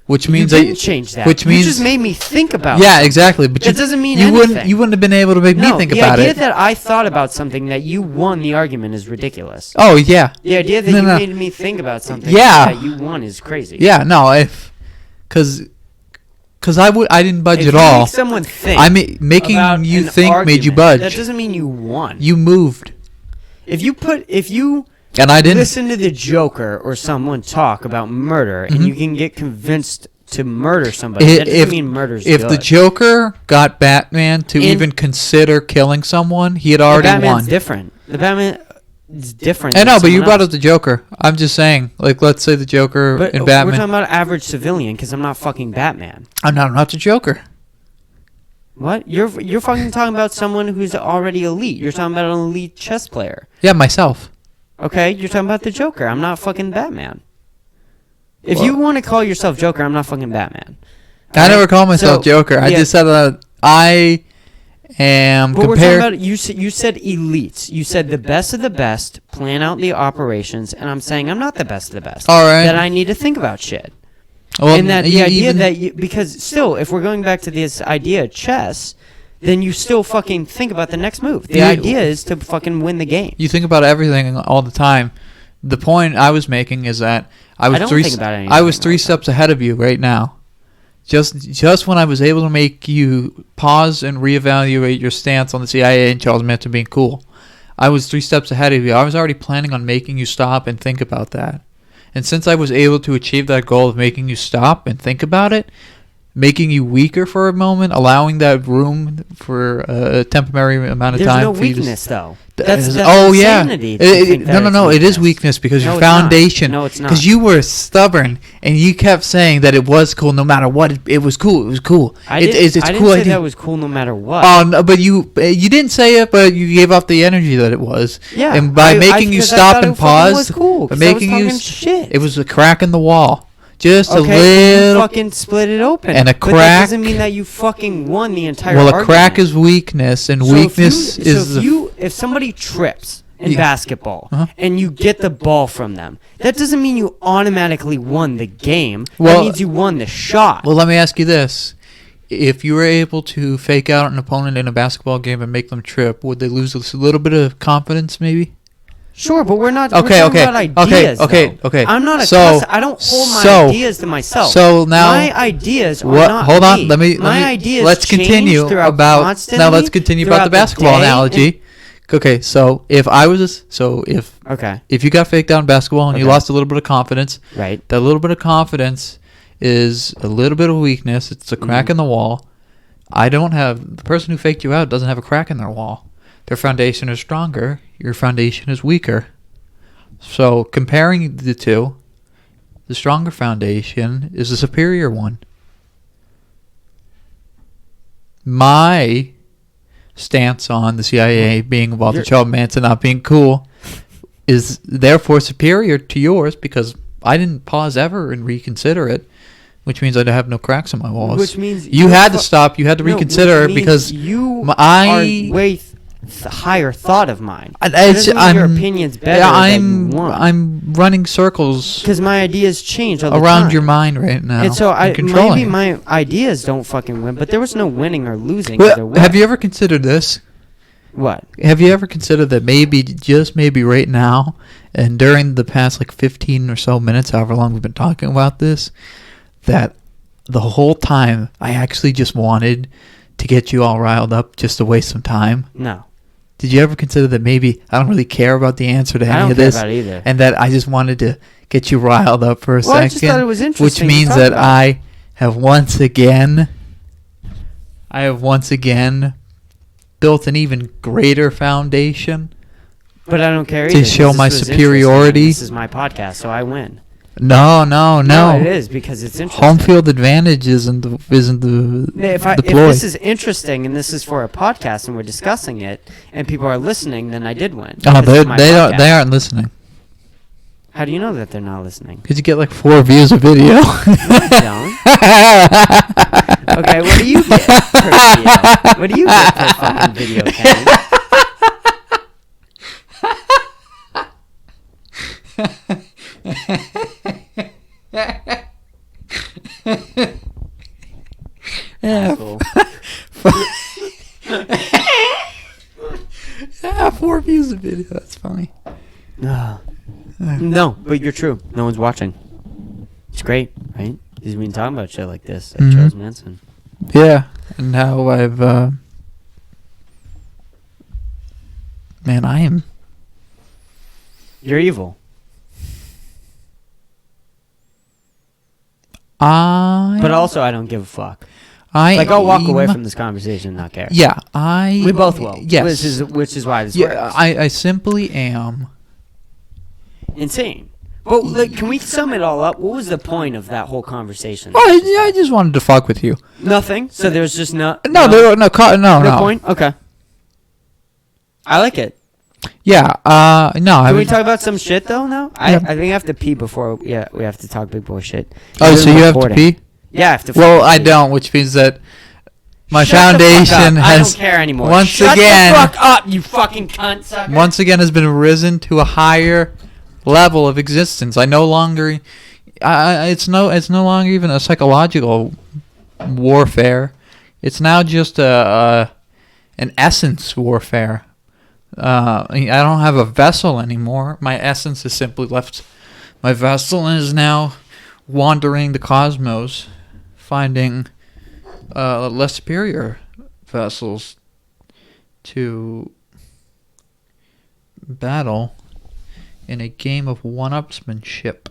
which means you that didn't change that. which you means just made me think about. yeah, something. exactly. But That doesn't mean you anything. wouldn't have been able to make me think the about idea it. that I thought about something that you won the argument is ridiculous. Oh yeah, The idea that No, you no. made me think about something Yeah. that you won is crazy. yeah. No, because I didn't budge If at you all. make someone think Making about you an think made you argument, budge. That doesn't mean you won. You moved, If you and I didn't. listen to the Joker or someone talk about murder and Mhm. you can get convinced to murder somebody, I- that doesn't mean murder's if good. the Joker got Batman to In- even consider killing someone, he had The already Batman's won. different. The Batman is different. I than know, but you someone brought else. up the Joker. I'm just saying, like, let's say the Joker But and we're Batman. talking about average civilian because I'm not fucking Batman. I'm not the Joker. What? You're fucking talking about someone who's already elite. You're talking about an elite chess player. Yeah, myself. Okay, you're talking about the Joker. I'm not fucking Batman. If Well- you want to call yourself Joker, I'm not fucking Batman. I never call myself So, Joker. I yeah. just said that I am But we're talking compared. about you said elites. You said the best of the best plan out the operations, and I'm saying I'm not the best of the best. All right. That I need to think about shit. Well, and that the you idea even- that you, because still, if we're going back to this idea of chess, then you still fucking think about the next move. The You- idea is to fucking win the game. you think about everything all the time. The point I was making is that I was don't three. think about anything I was all three the time. steps ahead of you right now. Just when I was able to make you pause and reevaluate your stance on the CIA and Charles Manson being cool, I was 3 steps ahead of you. I was already planning on making you stop and think about that. And since I was able to achieve that goal of making you stop and think about it, making you weaker for a moment, allowing that room for a temporary amount of There's time no for you to weakness, though. Th- That's oh yeah. insanity to think that No. it's It is weakness because No, your it's not. foundation. No, it's not. Because you were stubborn and you kept saying that it was cool no matter what. It was cool. It was cool. I It's didn't cool say idea. that was cool no matter what. Oh no, but you didn't say it, but you gave off the energy that it was. Yeah, And by making you because I stop thought and it fucking pause, was cool, by 'cause I was making you, talking shit. it was a crack in the wall, just a Okay, you little. fucking split it open. And a But that crack- doesn't mean that you fucking won the entire Well, a argument. crack is weakness, and So weakness if you, is. if somebody trips in basketball, and you get the ball from them. That doesn't mean you automatically won the game. That means you won the shot. Well, let me ask you this. If you were able to fake out an opponent in a basketball game and make them trip, would they lose a little bit of confidence maybe? Sure, but we're not Okay. talking about ideas, though. I'm not I don't hold my ideas to myself. So now my ideas are not hold on, me. My ideas let's continue about the basketball analogy. Okay, so if you got faked out in basketball and you lost a little bit of confidence, right? That little bit of confidence is a little bit of weakness. It's a crack in the wall. The person who faked you out doesn't have a crack in their wall. Their foundation is stronger. Your foundation is weaker. So comparing the two, the stronger foundation is the superior one. My stance on the CIA being about the Charles Manson not being cool is therefore superior to yours because I didn't pause ever and reconsider it, which means I have no cracks in my walls. Which means you had to stop. You had to reconsider because you are way higher thought of mine. Your opinion's better than one. I'm running circles because my ideas change all the around time. Your mind right now. And so maybe my ideas don't fucking win, but there was no winning or losing either way. Have you ever considered this? What? Have you ever considered that maybe, just maybe right now, and during the past 15 or so minutes, however long we've been talking about this, that the whole time I actually just wanted to get you all riled up just to waste some time? No. Did you ever consider that maybe I don't really care about the answer to any of this? I don't care about it either. And that I just wanted to get you riled up for a second? I just thought it was interesting. Which means that I have once again built an even greater foundation. But I don't care either. To show my superiority. This is my podcast, so I win. No. No, it is because it's interesting. Home field advantage isn't if this is interesting and this is for a podcast and we're discussing it and people are listening, then I did win. Oh, they aren't listening. How do you know that they're not listening? Because you get 4 views a video. No, I don't. Okay, what do you get per video? What do you get per fucking video, Kenny? Yeah. Cool. 4 views a video. That's funny. No, but you're true. No one's watching. It's great, right? Because we've been talking about shit like this, like Charles Manson. Yeah, and how I've, man, I am. You're evil. But also, I don't give a fuck. I'll walk away from this conversation and not care. Yeah, we both will. Yes. Which is why this works. I simply am insane. But can we sum it all up? What was the point of that whole conversation? I just wanted to fuck with you. Nothing. So there's just no point. Okay. I like it. Yeah. No. Can we talk about some shit though? Now I think I have to pee before. Yeah, we have to talk big boy shit. Oh, so you have to pee? Yeah, I have to. Well, I don't, which means that my foundation has. I don't care anymore. Once again, shut the fuck up, you fucking cunt sucker. Once again, has been risen to a higher level of existence. I no longer. It's no longer even a psychological warfare. It's now just an essence warfare. I don't have a vessel anymore. My essence has simply left my vessel and is now wandering the cosmos, finding less superior vessels to battle in a game of one-upsmanship.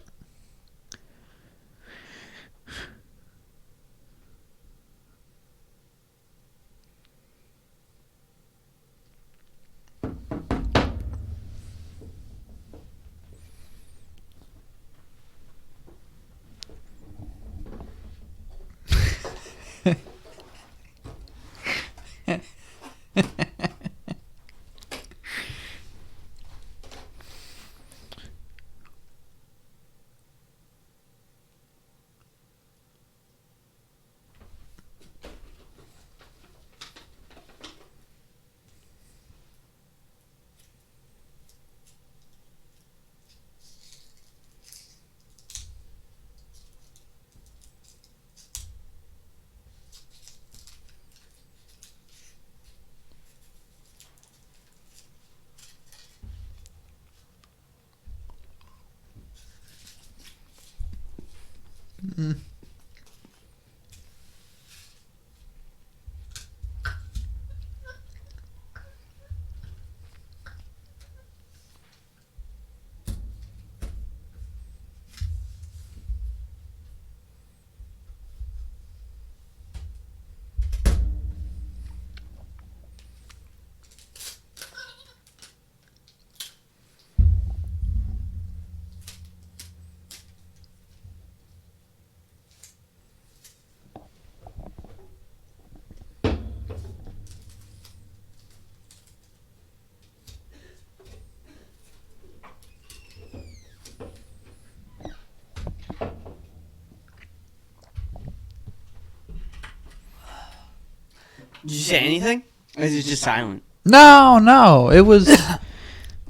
Did you say anything? Or is it just silent? No. It was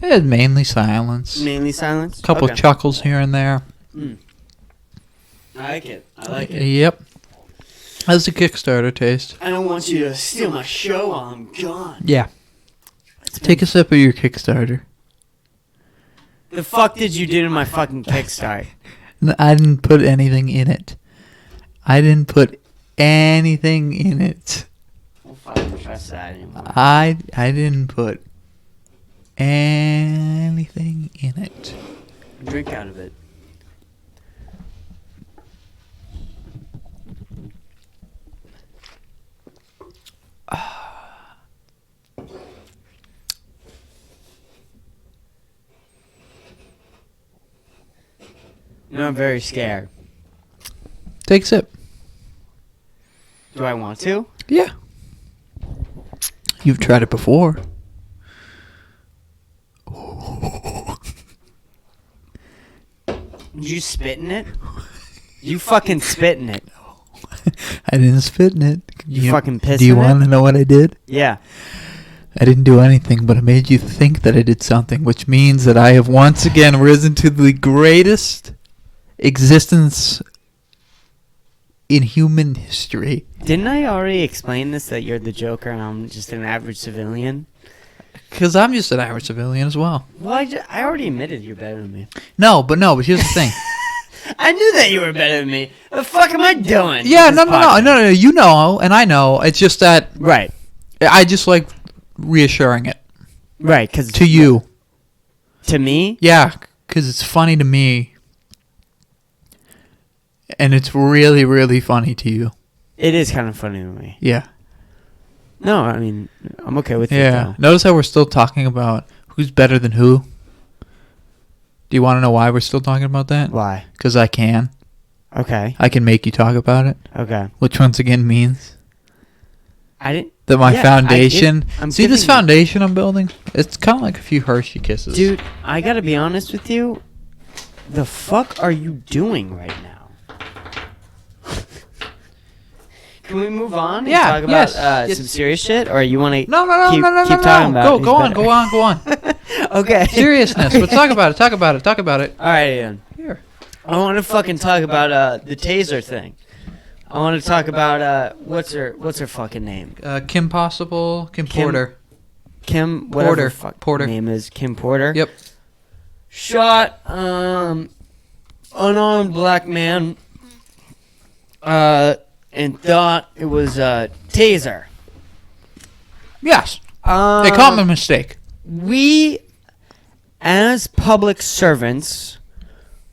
mainly silence. Mainly silence? A couple chuckles here and there. I like it. I like it. Yep. How's the Kickstarter taste? I don't want you to steal my show while I'm gone. Yeah. Take a sip of your Kickstarter. The fuck did you do to my fucking Kickstarter? I didn't put anything in it. I didn't put anything in it. Don't fucking trust that anymore. I didn't put anything in it. Drink out of it. You know, I'm very scared. Take a sip. Do I want to? Yeah. You've tried it before. Did you spit in it? You fucking spit in it. I didn't spit in it. You fucking pissed Do you in it? want to know what I did? Yeah. I didn't do anything, but I made you think that I did something, which means that I have once again risen to the greatest existence in human history. Didn't I already explain this, that you're the Joker and I'm just an average civilian? Because I'm just an average civilian as well. Well, I already admitted you're better than me. No, but here's the thing. I knew that you were better than me. The fuck am I doing? Yeah, with this podcast? no. You know, and I know. It's just that Right. I just like reassuring it Right, because... to you. To me? Yeah, because it's funny to me. And it's really, really funny to you. It is kind of funny to me. Yeah. No, I mean, I'm okay with it, Yeah. though. Notice how we're still talking about who's better than who? Do you want to know why we're still talking about that? Why? Because I can. Okay. I can make you talk about it. Okay. Which once again means I didn't... that my Yeah, foundation... I'm See this giving you- foundation I'm building? It's kind of like a few Hershey Kisses. Dude, I gotta be honest with you. The fuck are you doing right now? Can we move on and Yeah, talk about yes. some serious shit? Or you want to No. keep talking about Go who's on, better? go on. Okay. Seriousness. Let's talk about it. Alright, Ian. Here. I want to fucking talk about the taser thing. I want to talk about what's her fucking name? Kim Possible, Kim Porter. Kim whatever Porter. fuck Porter. name is, Kim Porter. Yep. Shot unarmed black man and thought it was a taser. Yes. A common mistake. We, as public servants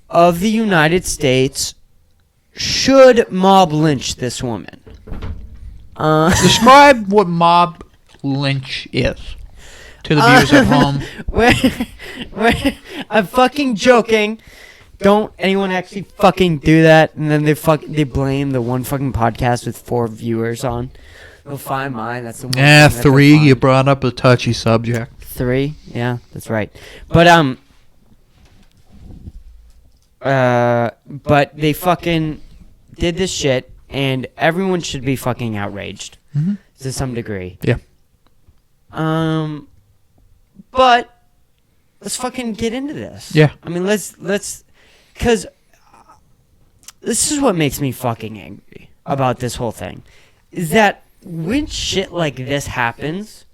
of the United States, should mob lynch this woman. Describe what mob lynch is to the viewers at home. where I'm fucking joking. Don't anyone actually fucking do that, and then they blame the one fucking podcast with 4 viewers on. They'll find mine. That's the one. Yeah, thing that they'll 3. You find. brought up a touchy subject. 3. Yeah, that's right. But they fucking did this shit, and everyone should be fucking outraged to some degree. Yeah. But let's fucking get into this. Yeah. I mean, let's, because this is what makes me fucking angry about this whole thing, is that when shit like this happens,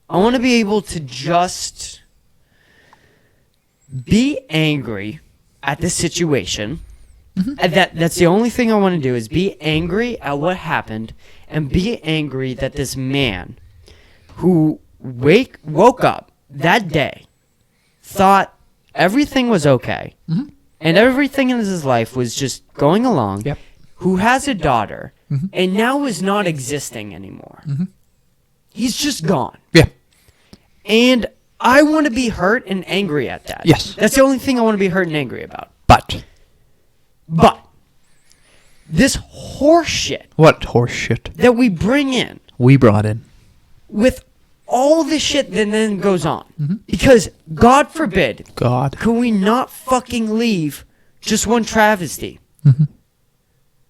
I want to be able to just be angry at the situation And that's the only thing I want to do is be angry at what happened and be angry that this man who woke up that day, thought everything was okay, and everything in his life was just going along, who has a daughter, and now is not existing anymore. He's just gone. Yeah. And I want to be hurt and angry at that. Yes. That's the only thing I want to be hurt and angry about. But this horse shit what horse shit that we bring in we brought in with all the shit that then goes on. Because, God forbid, can we not fucking leave just one travesty?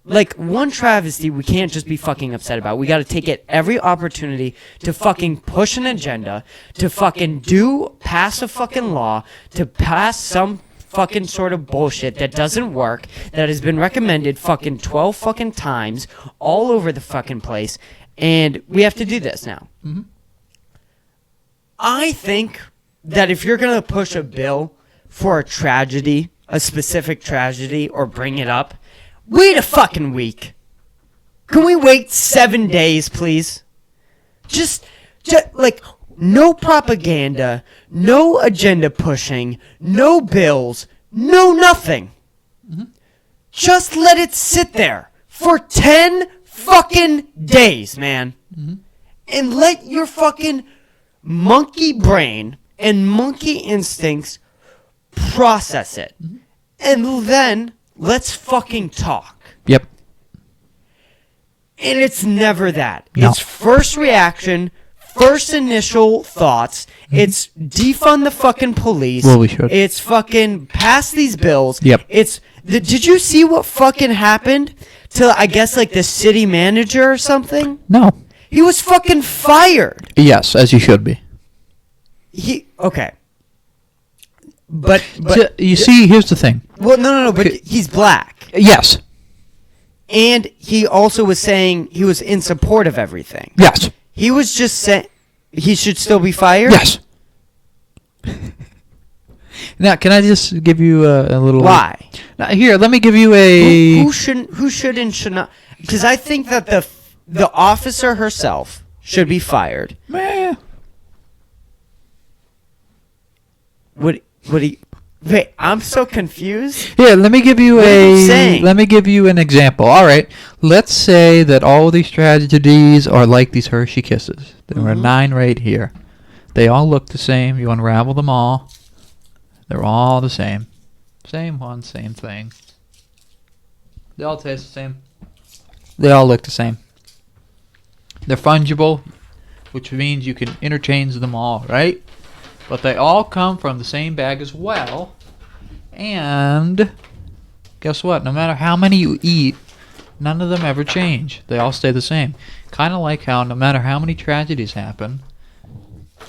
Like, one travesty we can't just be fucking upset about. We gotta take it every opportunity to fucking push an agenda, to fucking pass a fucking law, to pass some fucking sort of bullshit that doesn't work, that has been recommended fucking 12 fucking times all over the fucking place, and we have to do this now. I think that if you're gonna push a bill for a tragedy, a specific tragedy, or bring it up, wait a fucking week. Can we wait 7 days, please? Just like, no propaganda, no agenda pushing, no bills, no nothing. Just let it sit there for 10 fucking days, man. And let your fucking monkey brain and monkey instincts process it. And then let's fucking talk. Yep. And it's never that. No. It's first reaction, first initial thoughts. It's defund the fucking police. Well, we should. It's fucking pass these bills. Yep. Did you see what fucking happened to, I guess, like the city manager or something? No. He was fucking fired. Yes, as you should be. Okay. But you see, here's the thing. Well, no, but he's black. Yes. And he also was saying he was in support of everything. Yes. He was just saying he should still be fired? Yes. Now, can I just give you a little... Why? Now, here, let me give you a... Who should and should not... Because I think that the officer herself should be fired. Meh. Wait, I'm so confused. Here, let me give you What are you saying? Let me give you an example. All right, let's say that all these tragedies are like these Hershey Kisses. There are 9 right here. They all look the same. You unravel them all. They're all the same. Same one, same thing. They all taste the same. They all look the same. They're fungible, which means you can interchange them all, right? But they all come from the same bag as well. And guess what? No matter how many you eat, none of them ever change. They all stay the same. Kind of like how no matter how many tragedies happen,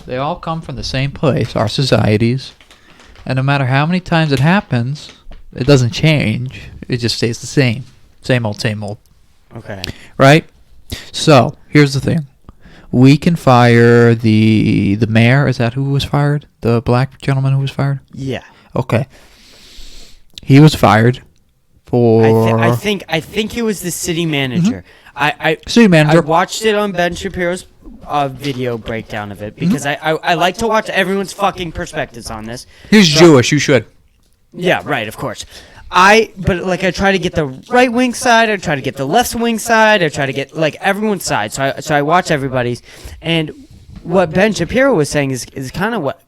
they all come from the same place, our societies. And no matter how many times it happens, it doesn't change. It just stays the same. Same old, same old. Okay. Right? So, here's the thing. We can fire the mayor. Is that who was fired? The black gentleman who was fired? Yeah. Okay. He was fired for... I think he was the city manager. City manager. I watched it on Ben Shapiro's video breakdown of it because I like to watch everyone's fucking perspectives on this. He's Jewish. You should. Yeah, right, of course. I try to get the right wing side, I try to get the left wing side, I try to get like everyone's side. So I watch everybody's, and what Ben Shapiro was saying is kind of what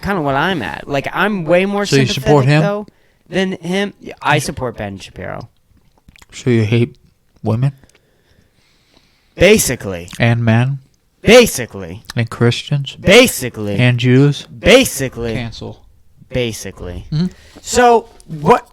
I'm at. Like, I'm way more so sympathetic you support him? though than him. Yeah, I support Ben Shapiro. So you hate women Basically. and men Basically. and Christians Basically. and Jews? Basically. Cancel. Basically. Mhm. So what?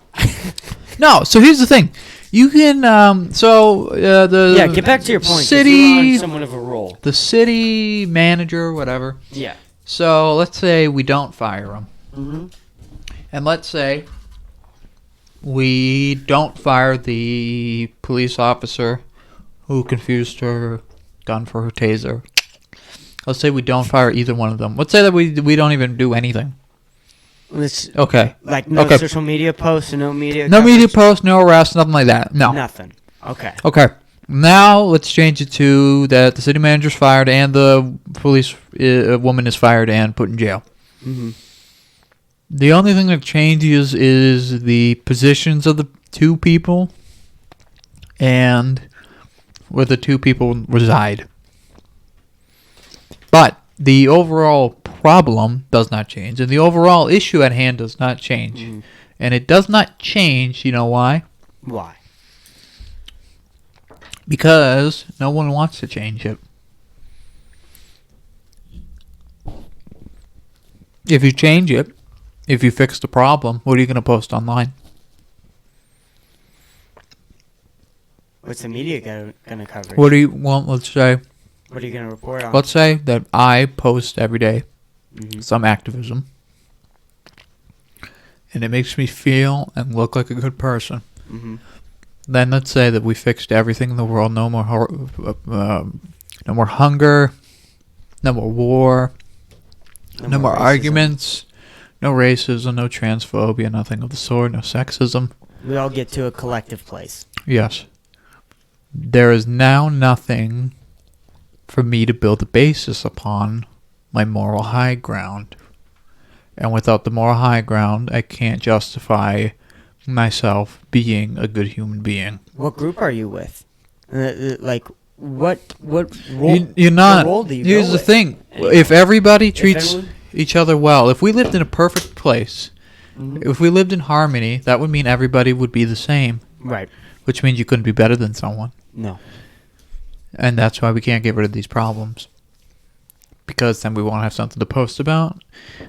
No. So here's the thing. You can the Get back to your point. 'cause City you're on somewhat of a roll. the city manager, whatever. Yeah. So let's say we don't fire him. Mm-hmm. And let's say we don't fire the police officer who confused her gun for her taser. Let's say we don't fire either one of them. Let's say that we don't even do anything. Okay. Like no Okay. social media posts, no media. No media coverage? posts, no arrests, nothing like that. No. Nothing. Okay. Okay. Now let's change it to that the city manager's fired and the police woman is fired and put in jail. Mm-hmm. The only thing that changes is the positions of the two people and where the two people reside. But the overall problem does not change, and the overall issue at hand does not change. Mm. And it does not change, you know why? Why? Because no one wants to change it. If you change it, if you fix the problem, what are you going to post online? What's the media gonna cover? What do you want? Let's say, What are you gonna report on? let's say that I post every day Mm-hmm. some activism, and it makes me feel and look like a good person. Mm-hmm. Then let's say that we fixed everything in the world. No more, no more hunger, no more war, no more racism. arguments, no racism, no transphobia, nothing of the sort, no sexism. We all get to a collective place. Yes. There is now nothing for me to build a basis upon my moral high ground. And without the moral high ground, I can't justify myself being a good human being. What group are you with? Like what role? You're not. What role do you Here's go the with? thing. Anyway. If everybody treats everyone- each other well, if we lived in a perfect place, Mhm. if we lived in harmony, that would mean everybody would be the same, Right. which means you couldn't be better than someone. No. And that's why we can't get rid of these problems. Because then we won't have something to post about.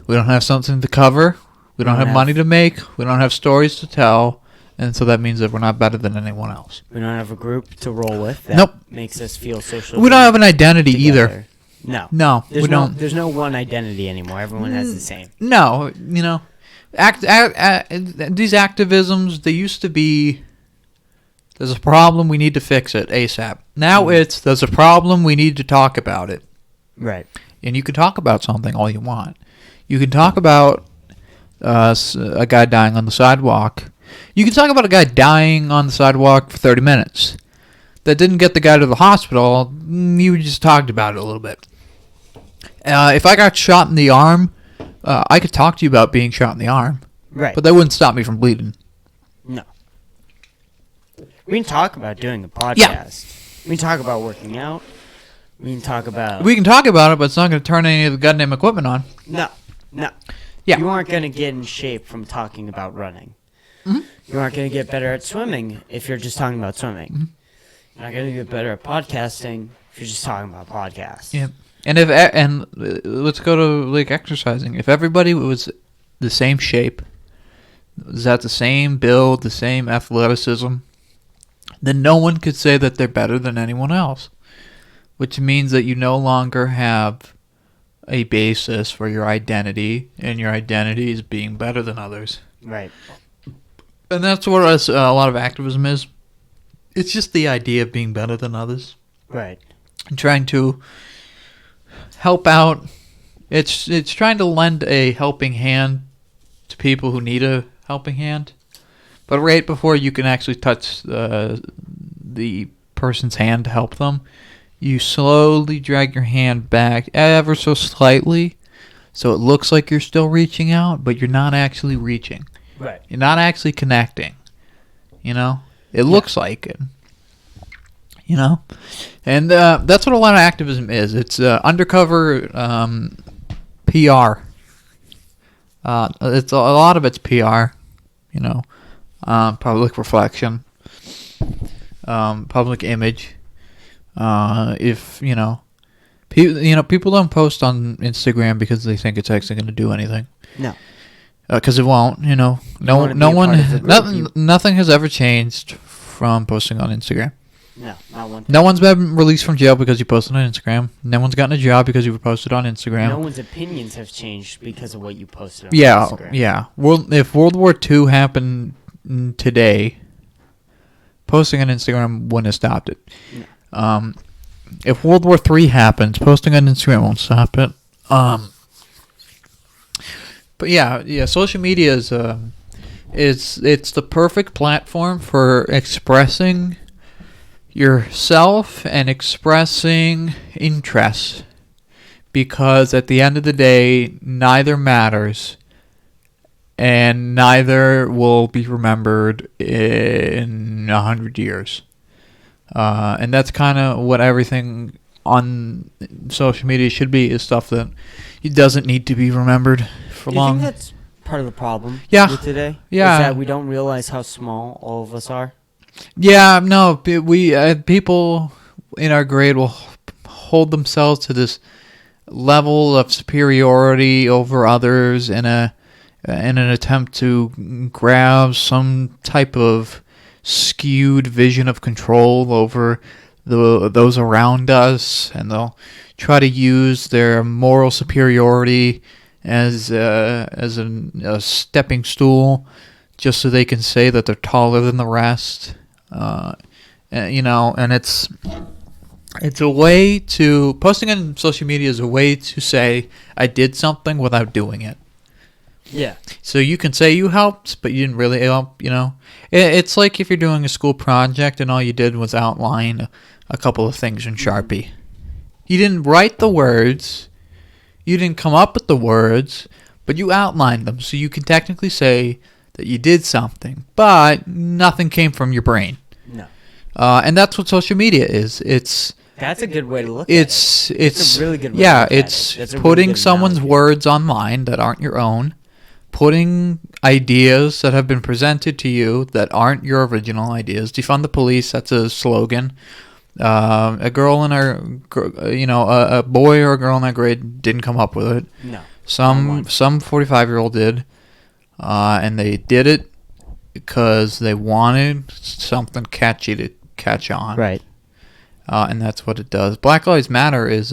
We don't have something to cover. We don't have money to make. We don't have stories to tell. And so that means that we're not better than anyone else. We don't have a group to roll with that Nope. makes us feel social. We don't have an identity either. together. No. No, There's we no, don't. There's no one identity anymore. Everyone has the same. No, you know, these activisms, they used to be, there's a problem, we need to fix it ASAP. Now it's, there's a problem, we need to talk about it. Right. And you can talk about something all you want. You can talk about a guy dying on the sidewalk. You can talk about a guy dying on the sidewalk for 30 minutes. That didn't get the guy to the hospital. You just talked about it a little bit. If I got shot in the arm, I could talk to you about being shot in the arm. Right. But that wouldn't stop me from bleeding. No. We can talk about doing a podcast. We can talk about working out. We can talk about... We can talk about it, but it's not going to turn any of the goddamn equipment on. No. Yeah. You aren't going to get in shape from talking about running. Mhm. You aren't going to get better at swimming if you're just talking about swimming. Mhm. You're not going to get better at podcasting if you're just talking about podcasts. Yeah. And let's go to like exercising. If everybody was the same shape, was at the same build, the same athleticism, then no one could say that they're better than anyone else. Which means that you no longer have a basis for your identity, and your identity is being better than others. Right. And that's what a lot of activism is. It's just the idea of being better than others. Right. And trying to help out. It's trying to lend a helping hand to people who need a helping hand. But right before you can actually touch the person's hand to help them, you slowly drag your hand back ever so slightly so it looks like you're still reaching out, but you're not actually reaching. Right. You're not actually connecting. You know? It looks like it. You know? And that's what a lot of activism is. It's undercover PR. It's a lot of it's PR. You know? Public reflection. Public image. If, you know... people don't post on Instagram because they think it's actually going to do anything. No. Because it won't, you know. Nothing has ever changed from posting on Instagram. No, not one. No one's been released from jail because you posted on Instagram. No one's gotten a job because you posted on Instagram. No one's opinions have changed because of what you posted on Yeah, Instagram. yeah. If World War II happened today, posting on Instagram wouldn't have stopped it. No. If World War III happens, posting on Instagram won't stop it. But yeah, social media is it's the perfect platform for expressing yourself and expressing interest, because at the end of the day, neither matters, and neither will be remembered in 100 years. And that's kind of what everything on social media should be, is stuff that it doesn't need to be remembered for Do you long. think that's part of the problem Yeah. with today? Yeah. Is that we don't realize how small all of us are? Yeah, no, we people in our grade will hold themselves to this level of superiority over others in an attempt to grab some type of skewed vision of control over those around us, and they'll try to use their moral superiority as a stepping stool, just so they can say that they're taller than the rest. And it's a way to, posting on social media is a way to say I did something without doing it. Yeah. So you can say you helped, but you didn't really help. It's like if you're doing a school project and all you did was outline a couple of things in Sharpie. You didn't write the words, you didn't come up with the words, but you outlined them, so you can technically say that you did something, but nothing came from your brain. No. And that's what social media is. That's a good way to look It's at it. It's a really good way to yeah, look at it's it. That's a really putting good someone's analogy. words online that aren't your own, putting ideas that have been presented to you that aren't your original ideas. Defund the police, that's a slogan. A girl in our, a boy or a girl in our grade didn't come up with it. No. Some 45-year-old did, and they did it because they wanted something catchy to catch on. Right. And that's what it does. Black Lives Matter is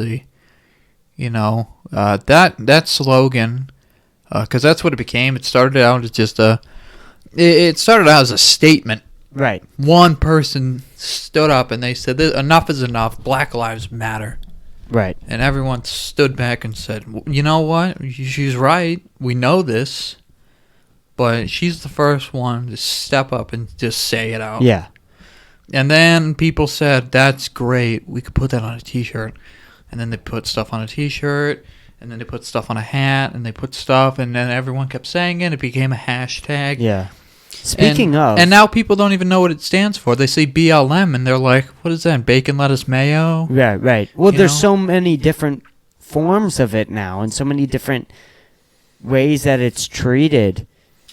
that slogan, because that's what it became. It started out as just it started out as a statement. Right. One person stood up and they said, enough is enough, Black Lives Matter. Right. And everyone stood back and said, you know what? She's right. We know this. But she's the first one to step up and just say it out. Yeah. And then people said, that's great. We could put that on a T-shirt. And then they put stuff on a T-shirt. And then they put stuff on a hat. And they put stuff. And then everyone kept saying it. It became a hashtag. Yeah. Speaking of... And now people don't even know what it stands for. They say BLM. And they're like, what is that? Bacon, lettuce, mayo? Right. Well, You there's know? so many different forms of it now. And so many different ways that it's treated.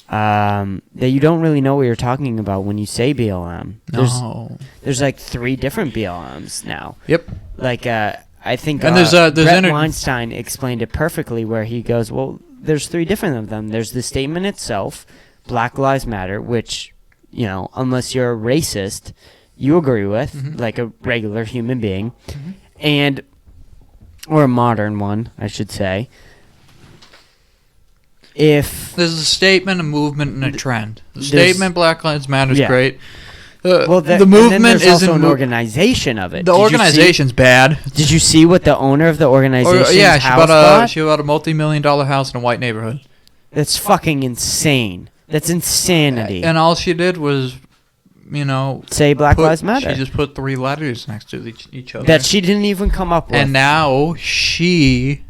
That you don't really know what you're talking about when you say BLM. No. There's like 3 different BLMs now. Yep. Like, I think And there's Brett Weinstein explained it perfectly, where he goes, well, there's 3 different of them. There's the statement itself, Black Lives Matter, which, unless you're a racist, you agree with, like a regular human being, or a modern one, I should say. If there's a statement, a movement, and a trend. The statement, Black Lives Matter, is Yeah. great. the movement there's isn't also an organization of it. The organization's bad. Did you see what the owner of the organization's Yeah, house bought? she bought a multi-million-dollar house in a white neighborhood. That's fucking insane. That's insanity. And all she did was, Say Black Lives Matter. She just put 3 letters next to each other. That she didn't even come up with. And now she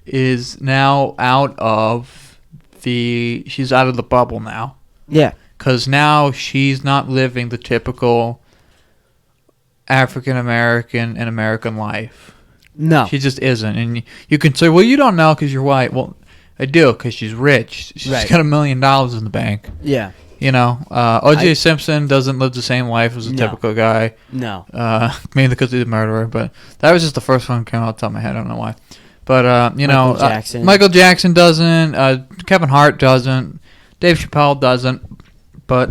is out of she's out of the bubble now. Yeah. Because now she's not living the typical African American and American life. No. She just isn't. And you can say, well, you don't know because you're white. Well, I do because she's rich. She's Right. got $1 million in the bank. Yeah. O.J. Simpson doesn't live the same life as a No. typical guy. No. Mainly because he's a murderer. But that was just the first one that came out the top of my head. I don't know why. But, Michael Jackson. Michael Jackson doesn't. Kevin Hart doesn't. Dave Chappelle doesn't. But,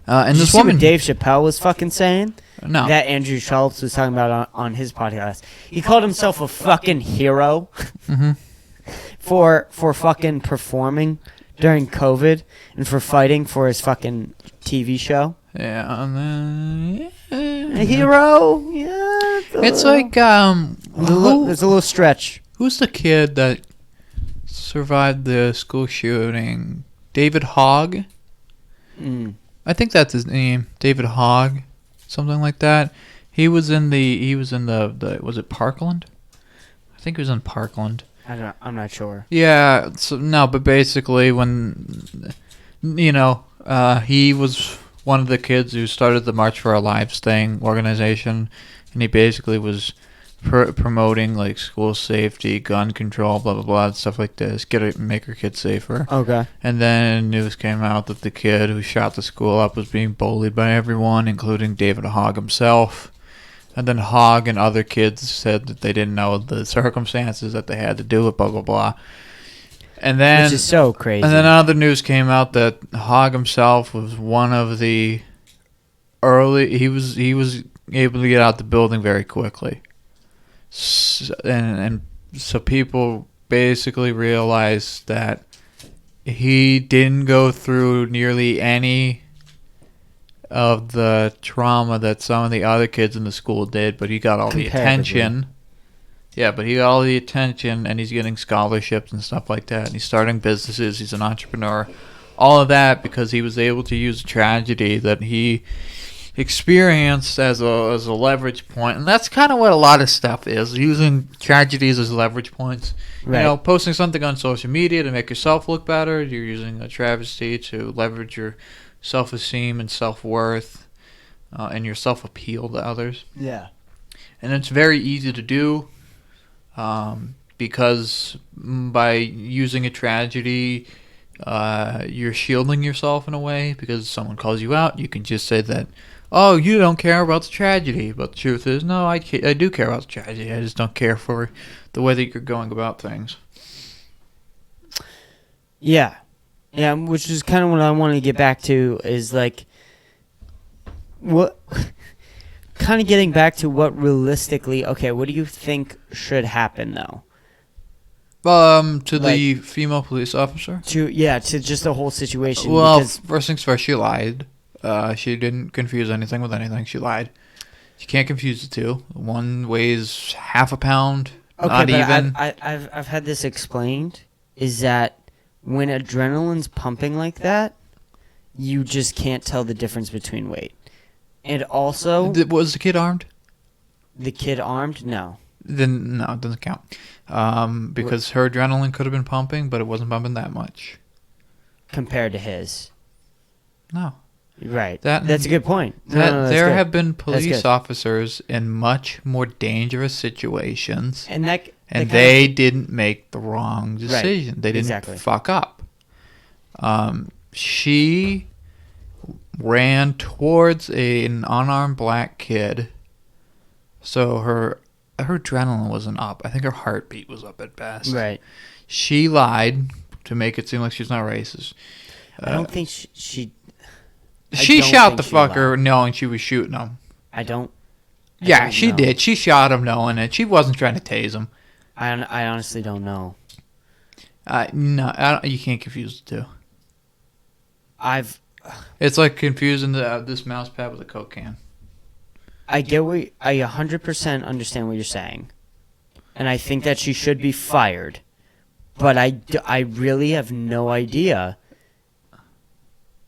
and Did you this see woman. what Dave Chappelle was fucking saying? No. That Andrew Schultz was talking about on his podcast. He called himself a fucking hero for fucking performing during COVID and for fighting for his fucking TV show. Yeah, and then, A hero? Yeah. It's like, There's a little stretch. who's the kid that survived the school shooting. David Hogg. I think that's his name. David Hogg, something like that. He was in the was it Parkland? I think he was in Parkland. I'm not sure. Yeah, so no, but basically when he was one of the kids who started the March for Our Lives organization, and he basically was promoting like school safety, gun control, blah blah blah, stuff like this, make our kids safer. Okay. And then news came out that the kid who shot the school up was being bullied by everyone, including David Hogg himself. And then Hogg and other kids said that they didn't know the circumstances that they had to do it, blah blah blah. And then, which is so crazy. And then other news came out that Hogg himself was one of the early. He was able to get out the building very quickly. And so people basically realized that he didn't go through nearly any of the trauma that some of the other kids in the school did, but he got all the attention. Yeah, but he got all the attention, and he's getting scholarships and stuff like that, and he's starting businesses, he's an entrepreneur. All of that because he was able to use a tragedy that he experienced as a leverage point, and that's kind of what a lot of stuff is, using tragedies as leverage points. Right. You know, posting something on social media to make yourself look better. You're using a travesty to leverage your self-esteem and self-worth and your self-appeal to others. Yeah. And it's very easy to do because by using a tragedy, you're shielding yourself in a way, because someone calls you out, you can just say that, oh, you don't care about the tragedy. But the truth is, no, I do care about the tragedy. I just don't care for the way that you're going about things. Yeah. Yeah, which is kind of what I want to get back to, is like, what, kind of getting back to what realistically, okay, what do you think should happen, though? To the female police officer? To just the whole situation. Well, first things first, she lied. She didn't confuse anything with anything. She lied. You can't confuse the two. One weighs half a pound, okay, not even. I've had this explained, is that when adrenaline's pumping like that, you just can't tell the difference between weight. And also... Was the kid armed? The kid armed? No. Then, no, it doesn't count. Because her adrenaline could have been pumping, but it wasn't pumping that much. Compared to his. No. Right. That's a good point. There have been police officers in much more dangerous situations, and they didn't make the wrong decision. Right. They didn't fuck up. She ran towards an unarmed black kid, so her adrenaline wasn't up. I think her heartbeat was up at best. Right. She lied to make it seem like she's not racist. I don't think she She shot the fucker knowing she was shooting him. Yeah, she did. She shot him knowing it. She wasn't trying to tase him. I honestly don't know. No, you can't confuse the two. It's like confusing this mouse pad with a Coke can. I 100% understand what you're saying, and I think that she should be fired, but I really have no idea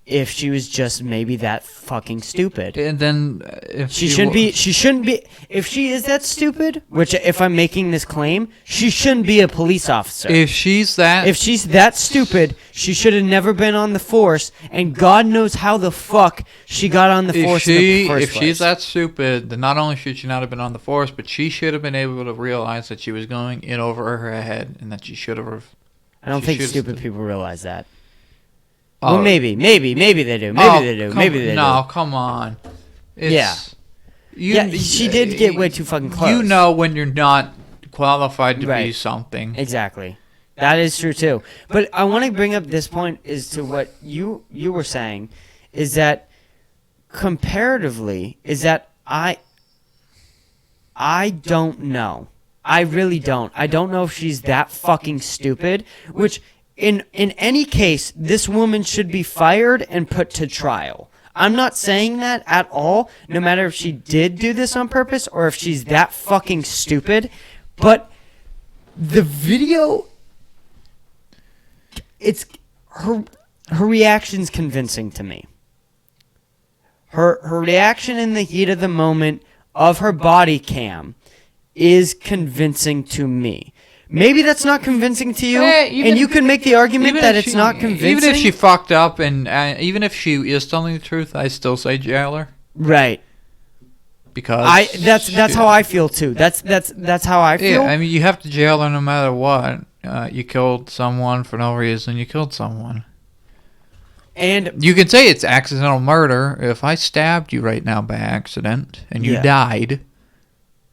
if she was just maybe that fucking stupid. And then if she shouldn't be, if she is that stupid, which if I'm making this claim, she shouldn't be a police officer. If she's that stupid, she should have never been on the force, and God knows how the fuck she got on the force in the first place. If she's that stupid, then not only should she not have been on the force, but she should have been able to realize that she was going in over her head, and that she should have. I don't think stupid people realize that. Well, maybe they do. No, come on. She did get way too fucking close. You know when you're not qualified to be something. Exactly. That is true too. But I want to bring up this point is to what you were saying, is that comparatively, is that I don't know. I really don't. I don't know if she's that fucking stupid, which... In any case, this woman should be fired and put to trial. I'm not saying that at all, no matter if she did do this on purpose or if she's that fucking stupid. But the video it's her reaction's convincing to me. Her reaction in the heat of the moment of her body cam is convincing to me. Maybe that's not convincing to you, and you can make the argument that it's not convincing. Even if she fucked up, and even if she is telling the truth, I still say jail her. Right. Because that's how I feel too. That's how I feel. Yeah, I mean, you have to jail her no matter what. You killed someone for no reason. You killed someone. And you can say it's accidental murder. If I stabbed you right now by accident and you died,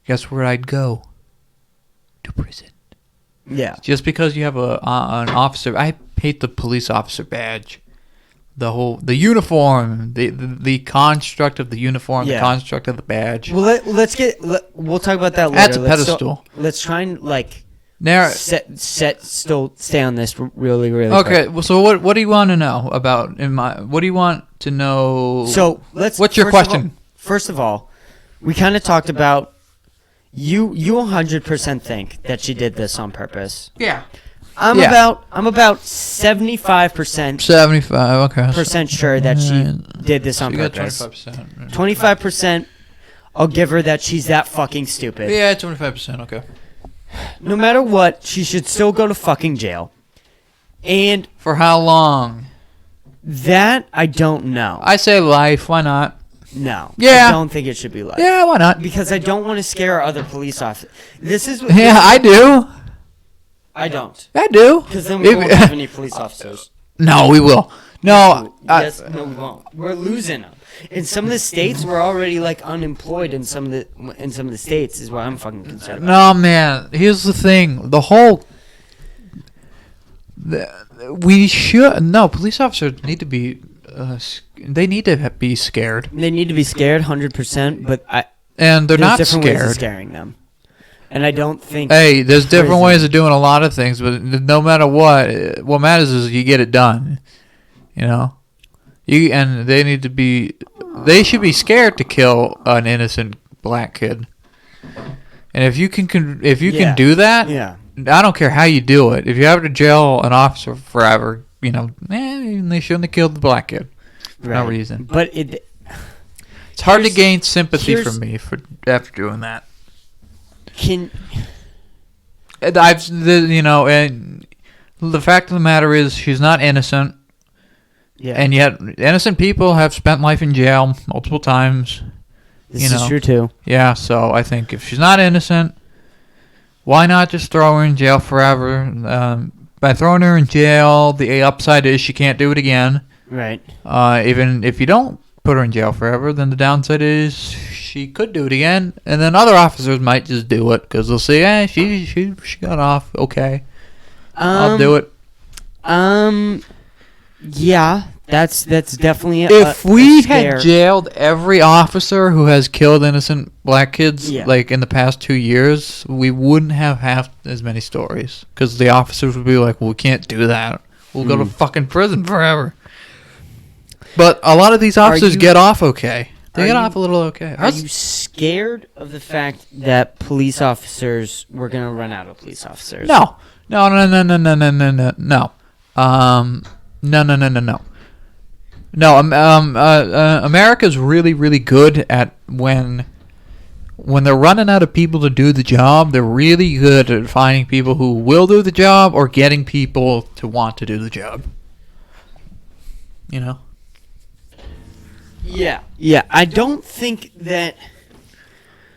guess where I'd go? To prison. Yeah. Just because you have an officer, I hate the police officer badge. The uniform, the construct of the uniform, the construct of the badge. Well, we'll talk about that later. That's a pedestal. Let's try and stay on this really okay. quick. Well, so what do you want to know about what do you want to know? So what's your question? First of all, we kind of talked about you 100% think that she did this on purpose. Yeah. I'm about 75%. 75, okay. Percent sure that she did this on purpose. 25%. 25%. I'll give her that she's that fucking stupid. Yeah, 25%. Okay. No matter what, she should still go to fucking jail. And for how long? That I don't know. I say life. Why not? No. Yeah. I don't think it should be life. Yeah, why not? Because I don't want to scare other police officers. I do. I don't. I do. Because then we won't have any police officers. No, we will. No. Yes, no, we won't. We're losing them. In some of the states, we're already unemployed. In some of the states, is what I'm fucking concerned about. No, man. Here's the thing. Police officers need to be. They need to be scared. They need to be scared, 100%. But and they're not different scared. Ways of scaring them. And I don't think. Hey, there's different ways of doing a lot of things, but no matter what matters is you get it done. You know, and they need to be. They should be scared to kill an innocent black kid. And if you can do that, I don't care how you do it. If you have to jail an officer forever, they shouldn't have killed the black kid for no reason. But it's hard to gain sympathy from me after doing that. And the fact of the matter is she's not innocent. Yeah. And yet innocent people have spent life in jail multiple times. This is true too. Yeah, so I think if she's not innocent, why not just throw her in jail forever? By throwing her in jail, the upside is she can't do it again. Right. Even if you don't put her in jail forever, then the downside is she could do it again, and then other officers might just do it because they'll say, she got off, okay, I'll do it. Yeah, that's definitely if we had jailed every officer who has killed innocent black kids in the past 2 years, we wouldn't have half as many stories because the officers would be like, well, we can't do that, we'll go to fucking prison forever. But a lot of these officers get off okay. They get off a little okay. Are you scared of the fact that police officers we're gonna run out of police officers? No. No. America's really, really good at when they're running out of people to do the job. They're really good at finding people who will do the job or getting people to want to do the job. You know. Yeah. I don't think that.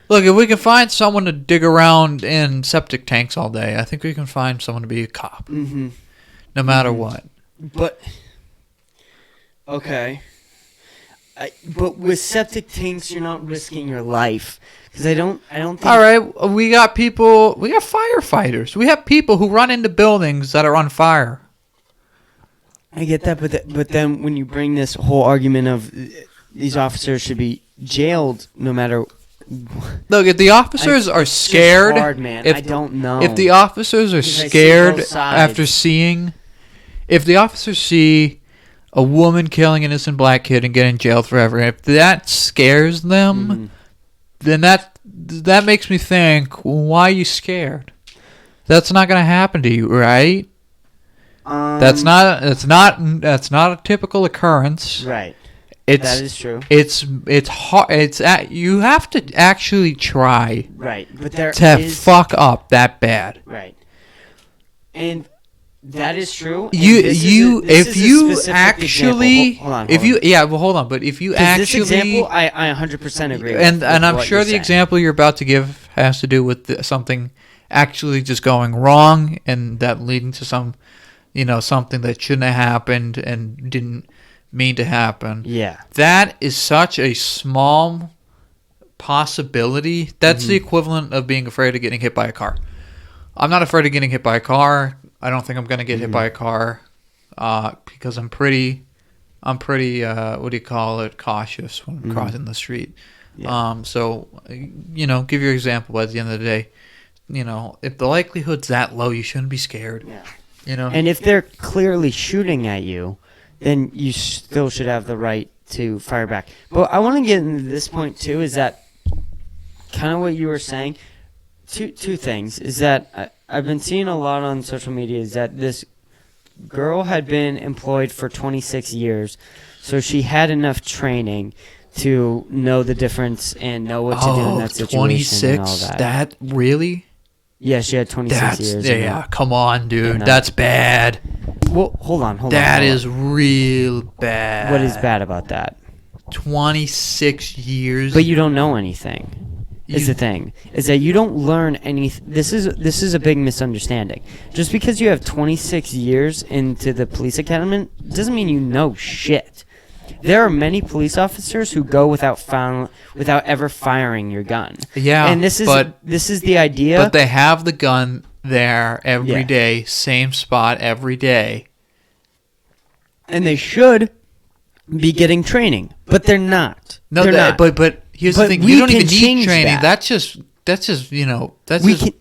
Look, if we can find someone to dig around in septic tanks all day, I think we can find someone to be a cop. Mm-hmm. No matter what. But okay. But with septic tanks, you're not risking your life because I don't think. All right, we got people. We got firefighters. We have people who run into buildings that are on fire. I get that, but then when you bring this whole argument of these officers should be jailed no matter. Look, if the officers are scared, hard, man. I don't know. If the officers are scared after seeing, if the officers see a woman killing an innocent black kid and getting jailed forever, if that scares them, then that makes me think, why are you scared? That's not going to happen to you, right? That's not a typical occurrence. Right. That is true. It's hard. You have to actually try. Right, but there to fuck up that bad. Right. And that is true. If you actually hold on. hold on. But if you actually, this example, I 100% agree. And with I'm what sure you're the saying. example you're about to give has to do with something actually just going wrong, and that leading to some, something that shouldn't have happened and didn't mean to happen. Yeah. That is such a small possibility. That's the equivalent of being afraid of getting hit by a car. I'm not afraid of getting hit by a car. I don't think I'm going to get hit by a car because I'm pretty what do you call it, cautious when I'm crossing the street. Yeah. So, give your example, but at the end of the day, if the likelihood's that low, you shouldn't be scared. Yeah. And if they're clearly shooting at you, then you still should have the right to fire back. But I want to get into this point, too, is that kind of what you were saying. Two things is that I've been seeing a lot on social media is that this girl had been employed for 26 years, so she had enough training to know the difference and know what to do in that situation 26? and all that. That really? Yeah, she had 26 years. Yeah, come on, dude. That's bad. Well, hold on. That is real bad. What is bad about that? 26 years. But you don't know anything. Is the thing is that you don't learn anything. This is a big misunderstanding. Just because you have 26 years into the police academy doesn't mean you know shit. There are many police officers who go without ever firing your gun. Yeah, and this is the idea. But they have the gun there every day, same spot every day, and they should be getting training, but they're not. No, they're not. But here's the thing: you don't even need training. That's just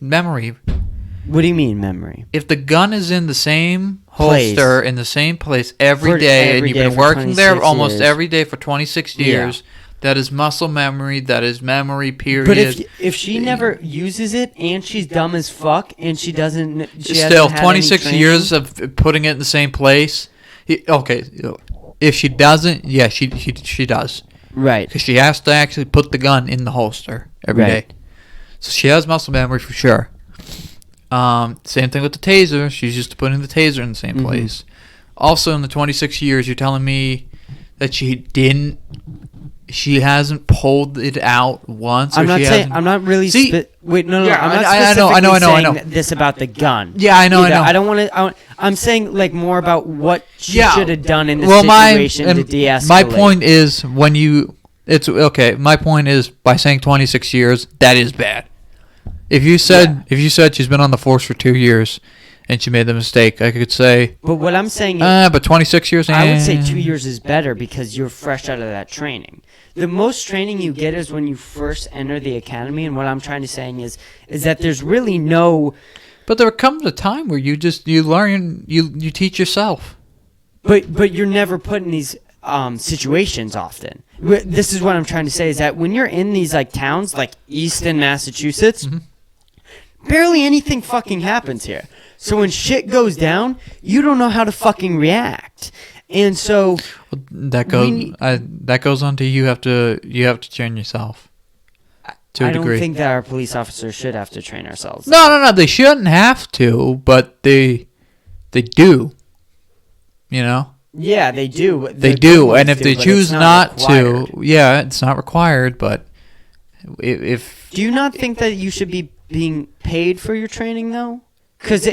memory. What do you mean memory? If the gun is in the same holster in the same place every day, and you've been working there almost every day for 26 years, that is muscle memory. That is memory. Period. But if she never uses it and she's dumb as fuck and she doesn't, still 26 years of putting it in the same place. Okay, if she doesn't, yeah, she does. Right. Because she has to actually put the gun in the holster every day. So she has muscle memory for sure. Same thing with the taser. She's used to putting the taser in the same place. Also, in the 26 years, you're telling me that she hasn't pulled it out once. I'm not saying. I'm not really. Wait, no. Yeah, I'm not saying this about the gun. Yeah, I know. I don't want to. I'm saying like more about what she should have done in this situation to de-escalate. My point is it's okay. My point is by saying 26 years, that is bad. If you said she's been on the force for 2 years and she made the mistake, I could say. But what I'm saying is, but 26 years. I would say 2 years is better because you're fresh out of that training. The most training you get is when you first enter the academy, and what I'm trying to say is that there's really no. But there comes a time where you learn, you teach yourself. But you're never put in these situations often. This is what I'm trying to say is that when you're in these like towns like Easton, Massachusetts, barely anything fucking happens here. So when shit goes down, you don't know how to fucking react. And so that goes on to you have to train yourself. To a degree. I don't think that our police officers should have to train ourselves. No, they shouldn't have to, but they do. Yeah, they do. They do, and if they choose not to, it's not required. But if do you not think that you should be being paid for your training though? Because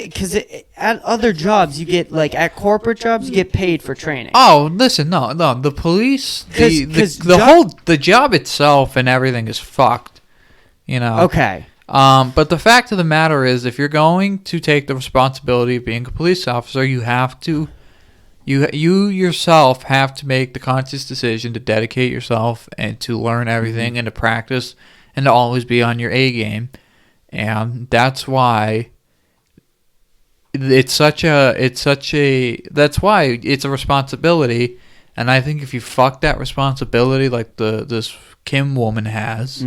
at other jobs you get like at corporate jobs you get paid for training. Oh, listen, no, the police, the job itself and everything is fucked. Okay. But the fact of the matter is, if you're going to take the responsibility of being a police officer, you have to. You yourself have to make the conscious decision to dedicate yourself and to learn everything and to practice and to always be on your A game, and that's why that's why it's a responsibility. And I think if you fuck that responsibility like this Kim woman has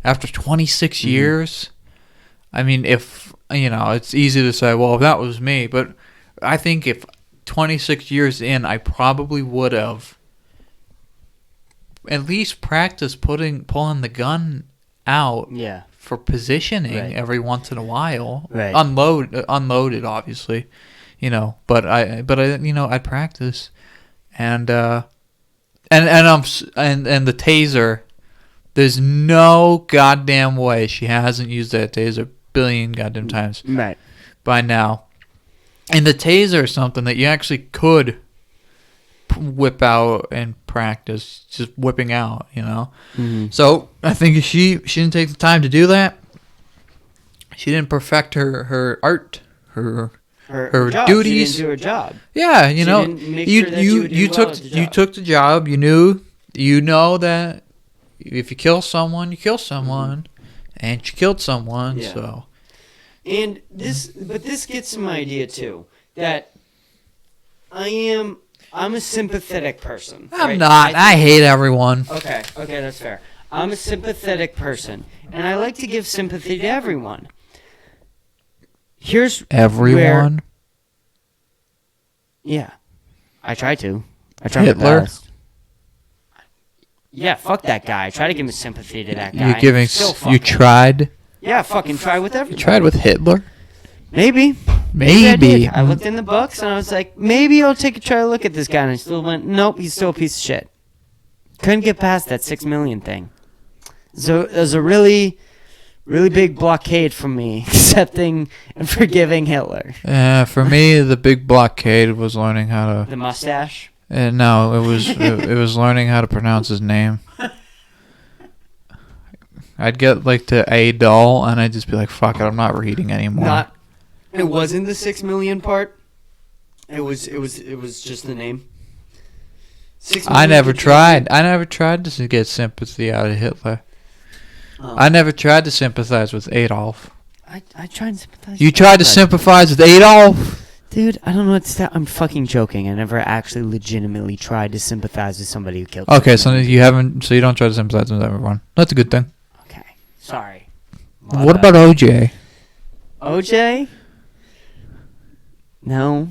after 26 years, I mean, if it's easy to say, well, if that was me, but I think if 26 years in, I probably would have at least practiced pulling the gun out Yeah. for positioning Right. every once in a while. Right. Unloaded, obviously, But I'd practice, and the taser. There's no goddamn way she hasn't used that taser a billion goddamn times Right. by now. And the taser is something that you actually could whip out and practice, just whipping out, Mm-hmm. So I think if she didn't take the time to do that, she didn't perfect her art, her job. duties. She didn't do her job. Yeah, She didn't make sure that you would do you well took at the you job. took the job. You know that if you kill someone, you kill someone, and she killed someone. Yeah. So And this gets to my idea too, that I'm a sympathetic person. I'm right? not. I hate everyone. Okay, that's fair. I'm a sympathetic person, and I like to give sympathy to everyone. Here's Everyone. Yeah, I try to. I try my Hitler? best. Yeah, fuck that guy. I try to give sympathy to that guy. You're giving. Still You fucking- tried. Yeah, fucking try with You everybody. tried with Hitler. Maybe. I Maybe. did. I looked in the books and I was like, maybe I'll take a try to look at this guy. And I still went, nope, he's still a piece of shit. Couldn't get past that 6 million thing. So it was a really, really big blockade from me accepting and forgiving Hitler. For me, the big blockade was learning how to. The mustache. No, it was it was learning how to pronounce his name. I'd get to Adol, and I'd just be like, "Fuck it, I'm not reading anymore." It wasn't the 6 million part. It was just the name. 6 I million never could tried. I never tried to get sympathy out of Hitler. I never tried to sympathize with Adolf. I tried to sympathize. You with tried to everybody. sympathize with Adolf? Dude, I don't know what to say. I'm fucking joking. I never actually legitimately tried to sympathize with somebody who killed. Okay, 6 so million you haven't. So you don't try to sympathize with everyone. That's a good thing. Okay, sorry. What about OJ? OJ? No.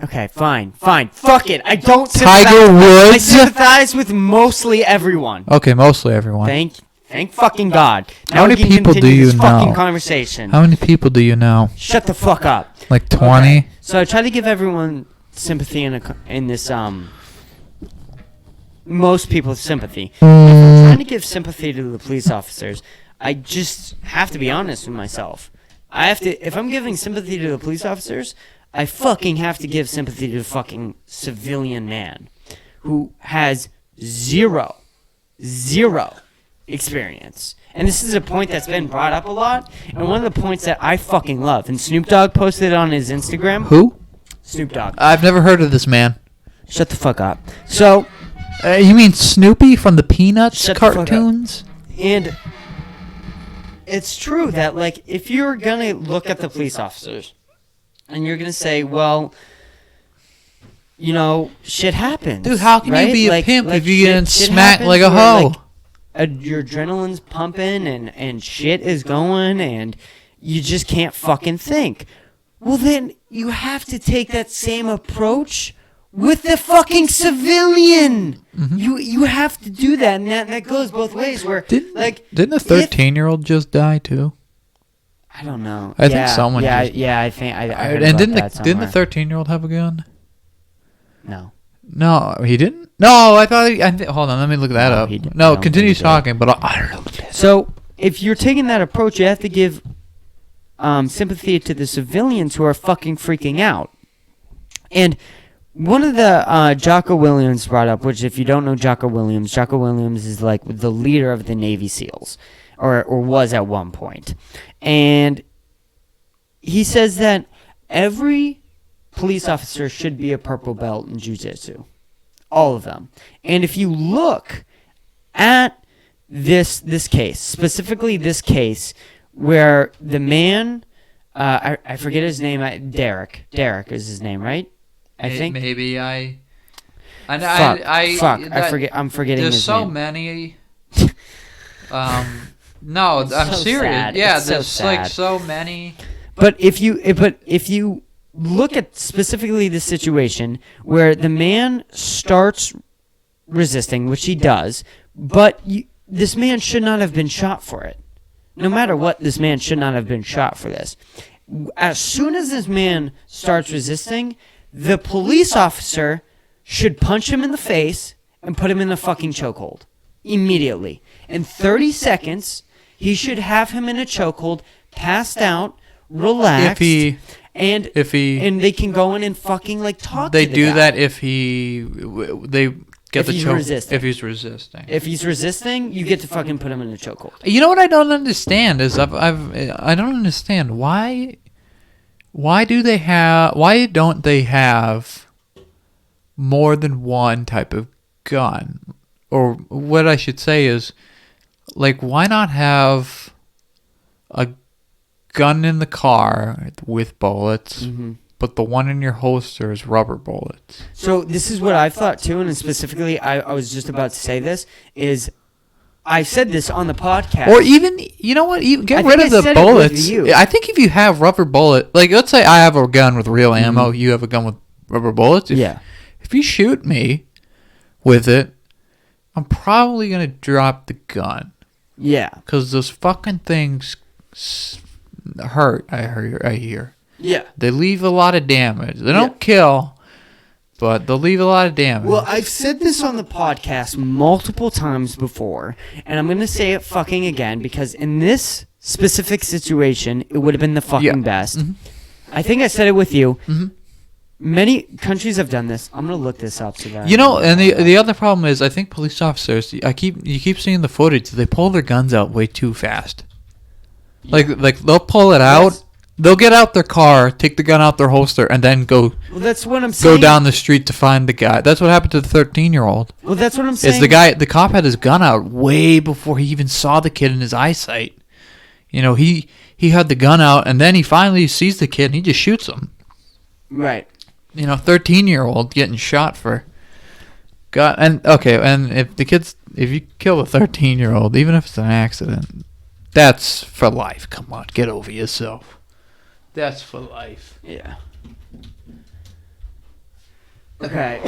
Okay, fine. Fuck it. I don't sympathize. Tiger I Woods? sympathize with mostly everyone. Okay, mostly everyone. Thank fucking God. How Now many we can people do continue you this fucking know? conversation. How many people do you know? Shut the fuck up. Like 20? Okay. So I try to give everyone sympathy in this most people sympathy. If I'm trying to give sympathy to the police officers, I just have to be honest with myself. If I'm giving sympathy to the police officers, I fucking have to give sympathy to the fucking civilian man who has zero experience. And this is a point that's been brought up a lot, and one of the points that I fucking love. And Snoop Dogg posted it on his Instagram. Who? Snoop Dogg. I've never heard of this man. Shut the fuck up. So, You mean Snoopy from the Peanuts Shut the fuck up. cartoons? and it's true that, if you're gonna look at the police officers, and you're gonna say, well, shit happens. Dude, how can right? you be a pimp if you get shit smacked happens like a where, hoe? Your adrenaline's pumping and shit is going and you just can't fucking think. Well, then you have to take that same approach with the fucking civilian. Mm-hmm. You have to do that, and that goes both ways. Where Didn't a if- 13-year-old just die too? I don't know. I think someone Yeah, just- yeah. I think I heard And about that didn't the somewhere. 13-year-old have a gun? No. No, he didn't. No, I thought. Hold on, let me look that No, up. he didn't. I No, don't continue think he did. talking, but I don't know. So if you're taking that approach, you have to give sympathy to the civilians who are fucking freaking out. And one of the Jocko Williams brought up, which if you don't know Jocko Williams is like the leader of the Navy SEALs, or was at one point. And he says that every police officer should be a purple belt in jiu-jitsu. All of them. And if you look at this case, specifically this case, where the man, I forget his name, Derek is his name, right? I think. Maybe I forget. I'm forgetting There's his so name. many. No, It's I'm so serious. sad. Yeah, It's so there's sad. so many. But if you look at specifically the situation where the man starts resisting, which he does, but this man should not have been shot for it. No matter what, this man should not have been shot for this. As soon as this man starts resisting, the police officer should punch him in the face and put him in a fucking chokehold. Immediately. In 30 seconds, he should have him in a chokehold, passed out, relaxed, and they can go in and fucking like talk to the guy. They do that if they get the choke. If he's resisting. If he's resisting, you get to fucking put him in a chokehold. You know what I don't understand is I don't understand why don't they have more than one type of gun? Or what I should say is, like, why not have a gun in the car with bullets, but the one in your holster is rubber bullets? So this is what I've thought too, and specifically, I was just about to say this, is I said this on the podcast. Or even, you know what, get rid of the bullets. I think if you have rubber bullet, like, let's say I have a gun with real ammo, you have a gun with rubber bullets. If you shoot me with it, I'm probably going to drop the gun. Yeah. Because those fucking things hurt, I hear. Yeah. They leave a lot of damage. They don't kill, but they'll leave a lot of damage. Well, I've said this on the podcast multiple times before, and I'm going to say it fucking again, because in this specific situation, it would have been the fucking best. I think I said it with you. Many countries have done this. I'm gonna look this up so that and the other problem is, I think police officers, you keep seeing the footage. They pull their guns out way too fast. Like they'll pull it out. They'll get out their car, take the gun out their holster, and then go. Well, that's what I'm saying. Go down the street to find the guy. That's what happened to the 13-year-old. Well, that's what I'm saying. Is the cop had his gun out way before he even saw the kid in his eyesight. You know, he had the gun out, and then he finally sees the kid, and he just shoots him. Right. 13-year-old getting shot for gun. And if you kill a 13-year-old, even if it's an accident, that's for life. Come on, get over yourself. That's for life. Yeah. Okay.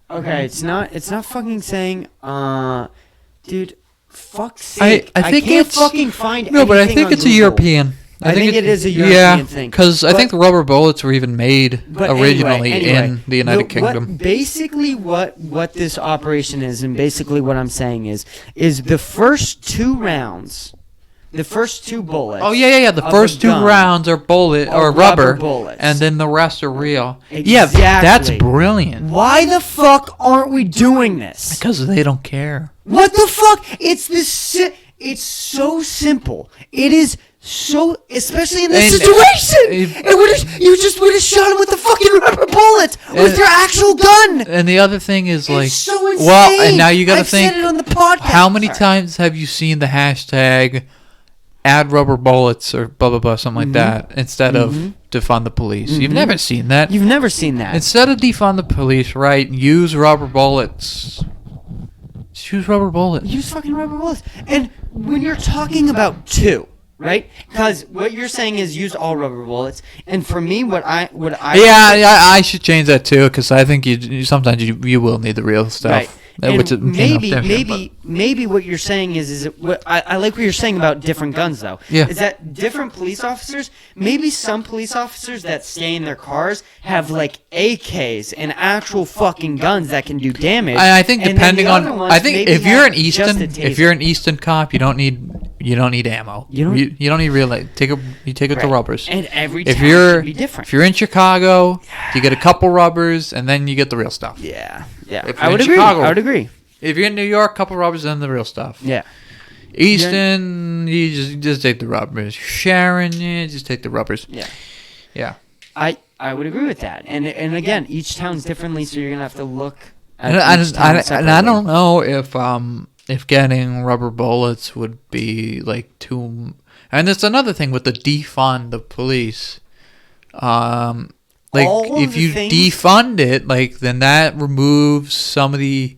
Okay, it's not fucking saying, dude, fuck's sake. I think can't it's fucking find no, but I anything think on it's Google. a European. I think it is a European thing. Because I think the rubber bullets were even made originally in the United Kingdom. Basically, what this operation is, and basically what I'm saying is the first two rounds, the first two bullets. Oh yeah. The first two rounds are rubber bullets, and then the rest are real. Exactly. Yeah, that's brilliant. Why the fuck aren't we doing this? Because they don't care. What the fuck? It's so simple. It is so, especially in this situation. You just would have shot him with the fucking rubber bullets with your actual gun. And the other thing is, like, it's so insane. Well, and now you got to think. I've said it on the podcast. How many times have you seen the hashtag add rubber bullets or blah blah blah, something like that, instead of defund the police? You've never seen that. You've never seen that. Instead of defund the police, right? Use rubber bullets. Just use rubber bullets. Use fucking rubber bullets. And when you're talking about two, right? Because what you're saying is use all rubber bullets. And for me, I should change that too, because I think you sometimes you will need the real stuff. Right. Which is, maybe what you're saying is I like what you're saying about different guns though. Yeah. Is that different police officers? Maybe some police officers that stay in their cars have like AKs and actual fucking guns that can do damage. I think depending on, I think if you're an Easton cop, you don't need ammo. You don't need real. You take it to rubbers. And every time should be different. If you're in Chicago, you get a couple rubbers, and then you get the real stuff. Yeah. I would agree. If you're in New York, couple rubbers, then the real stuff. Yeah. Easton, you just take the rubbers. Sharon, just take the rubbers. Yeah. Yeah. I would agree with that. And again, each town's differently, so you're gonna have to look at each town separately. And I don't know if getting rubber bullets would be like too. And it's another thing with the defund the police. Like if you defund it, like then that removes some of the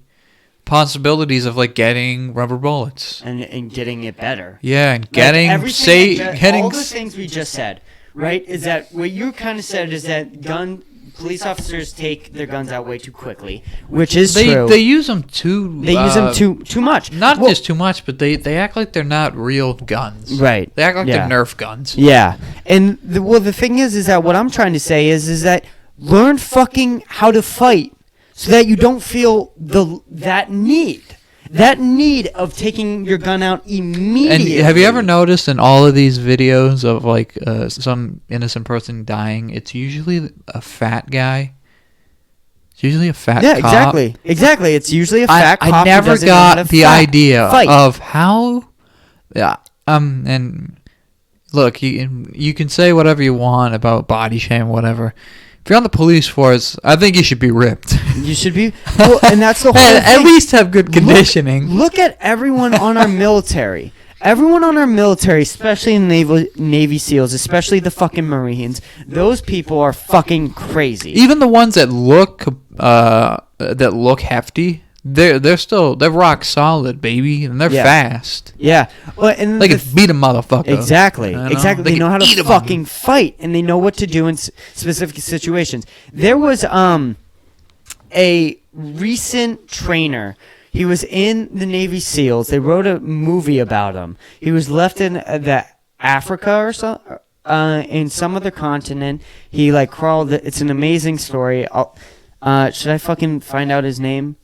possibilities of like getting rubber bullets and getting it better. Yeah, and Like, getting all the things we just said, right? Is that what you kind of said? Is that police officers take their guns out way too quickly, which is true. They use them too. They use them too much. Not just too much, but they act like they're not real guns. Right. They act like they're Nerf guns. Yeah. And the thing is that what I'm trying to say is that learn fucking how to fight so that you don't feel that need of taking your gun out immediately. And have you ever noticed in all of these videos of like some innocent person dying, it's usually a fat guy. It's usually a fat cop. Exactly. It's usually a fat cop. I never got the idea of how. Yeah. And look, you can say whatever you want about body shame, whatever. If you're on the police force, I think you should be ripped. You should be. Well, and that's the whole thing. At least have good conditioning. Look at everyone on our military. Everyone on our military, especially in Navy SEALs, especially the fucking Marines, those people are fucking crazy. Even the ones that look hefty, they're rock solid, baby, and they're fast. Yeah, well, and they can beat a motherfucker. Exactly. They know how to fucking fight, and they know what to do in specific situations. There was a recent trainer. He was in the Navy SEALs. They wrote a movie about him. He was left in Africa or so, in some other continent. He like crawled. It's an amazing story. Should I fucking find out his name?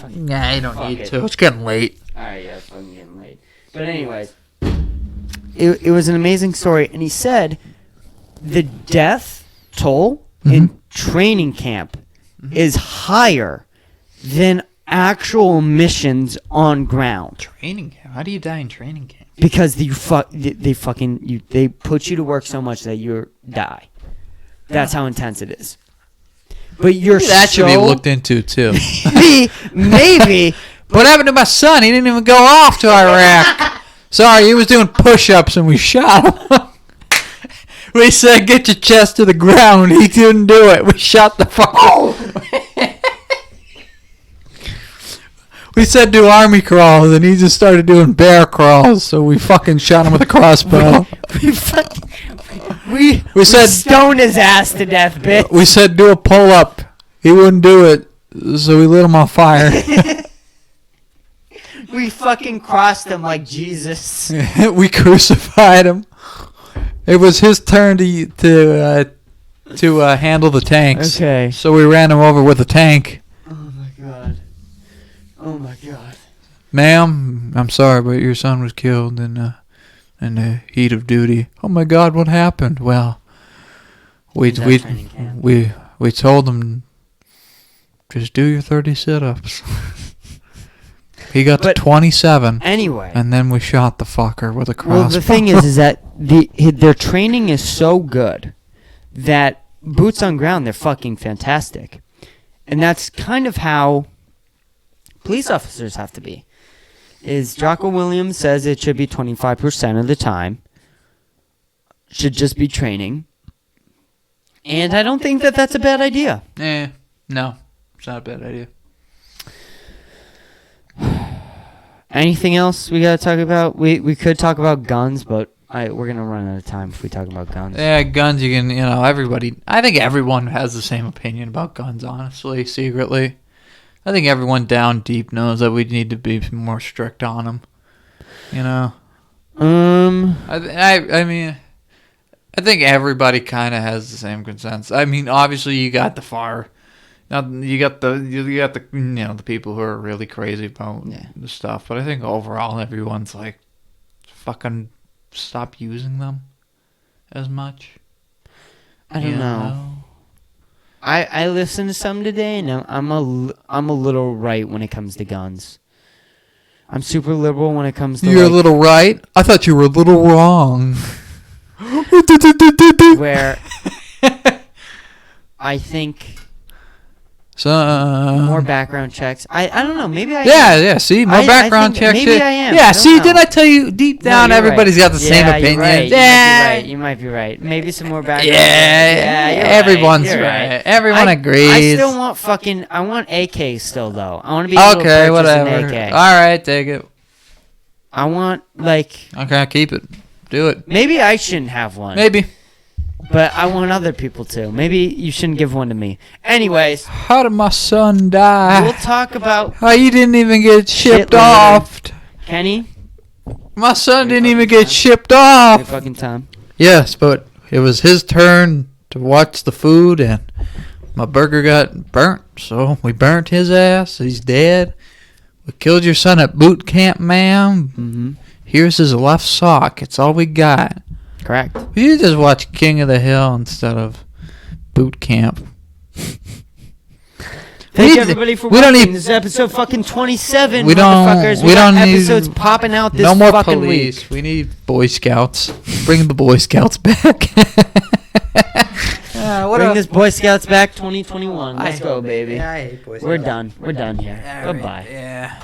Nah, you don't need to. It's getting late. Alright, yeah, it's fucking getting late. But anyways, it was an amazing story, and he said the death toll in training camp is higher than actual missions on ground. Training camp? How do you die in training camp? Because they put you to work so much that you die. That's how intense it is. But that should be looked into too. Maybe. What happened to my son? He didn't even go off to Iraq. Sorry, he was doing push-ups and we shot him. We said, get your chest to the ground. He couldn't do it. We shot the fucker. We said do army crawls, and he just started doing bear crawls, so we fucking shot him with a crossbow. We said stone his ass to death, bitch. We said do a pull-up. He wouldn't do it, so we lit him on fire. We fucking crossed him like Jesus. We crucified him. It was his turn to handle the tanks. Okay. So we ran him over with a tank. Oh my god. Ma'am, I'm sorry, but your son was killed in the heat of duty. Oh my god, what happened? Well, we told him just do your 30 sit-ups. He got to 27. Anyway. And then we shot the fucker with a crossbow. Well, the thing is that their training is so good that boots on ground, they're fucking fantastic. And that's kind of how police officers have to be. Jocko Williams says it should be 25% of the time. Should just be training. And I don't think that that's a bad idea. No. It's not a bad idea. Anything else we gotta talk about? We could talk about guns, but we're gonna run out of time if we talk about guns. Yeah, guns. You can, everybody. I think everyone has the same opinion about guns. Honestly, secretly, I think everyone down deep knows that we need to be more strict on them. I mean, I think everybody kind of has the same consensus. I mean, obviously, you got the the people who are really crazy about the stuff, but I think overall everyone's like, fucking stop using them as much. I don't know. I listened to some today, and I'm a little right when it comes to guns. I'm super liberal when it comes to. You're a little right? I thought you were a little wrong. Where I think. More background checks. I don't know. Maybe I. Yeah. See, more background checks. Maybe I am. Yeah. I See, know. didn't I tell you deep down everybody's got the same opinion? Right. Yeah. You might be right. Maybe some more background. Yeah. Everyone's right. Everyone agrees. I still want fucking. I want AK still though. I want to be able to purchase whatever. an AK. All right, take it. I want like. Okay, keep it. Do it. Maybe I shouldn't have one. Maybe. But I want other people to. Maybe you shouldn't give one to me. Anyways. How did my son die? We'll talk about... Oh, he didn't even get shipped off. Kenny? My son didn't even get shipped off. Your fucking time. Yes, but it was his turn to watch the food, and my burger got burnt, so we burnt his ass. He's dead. We killed your son at boot camp, ma'am. Mm-hmm. Here's his left sock. It's all we got. Correct. We should just watch King of the Hill instead of boot camp. Thank you everybody for watching. This is episode fucking 27, motherfuckers. We got episodes popping out this fucking week. No more police. We need Boy Scouts. Bring the Boy Scouts back. Bring this Boy Scouts back 2021. Let's go, baby. Yeah, I hate Boy Scouts. We're done. We're done here. Goodbye. Yeah.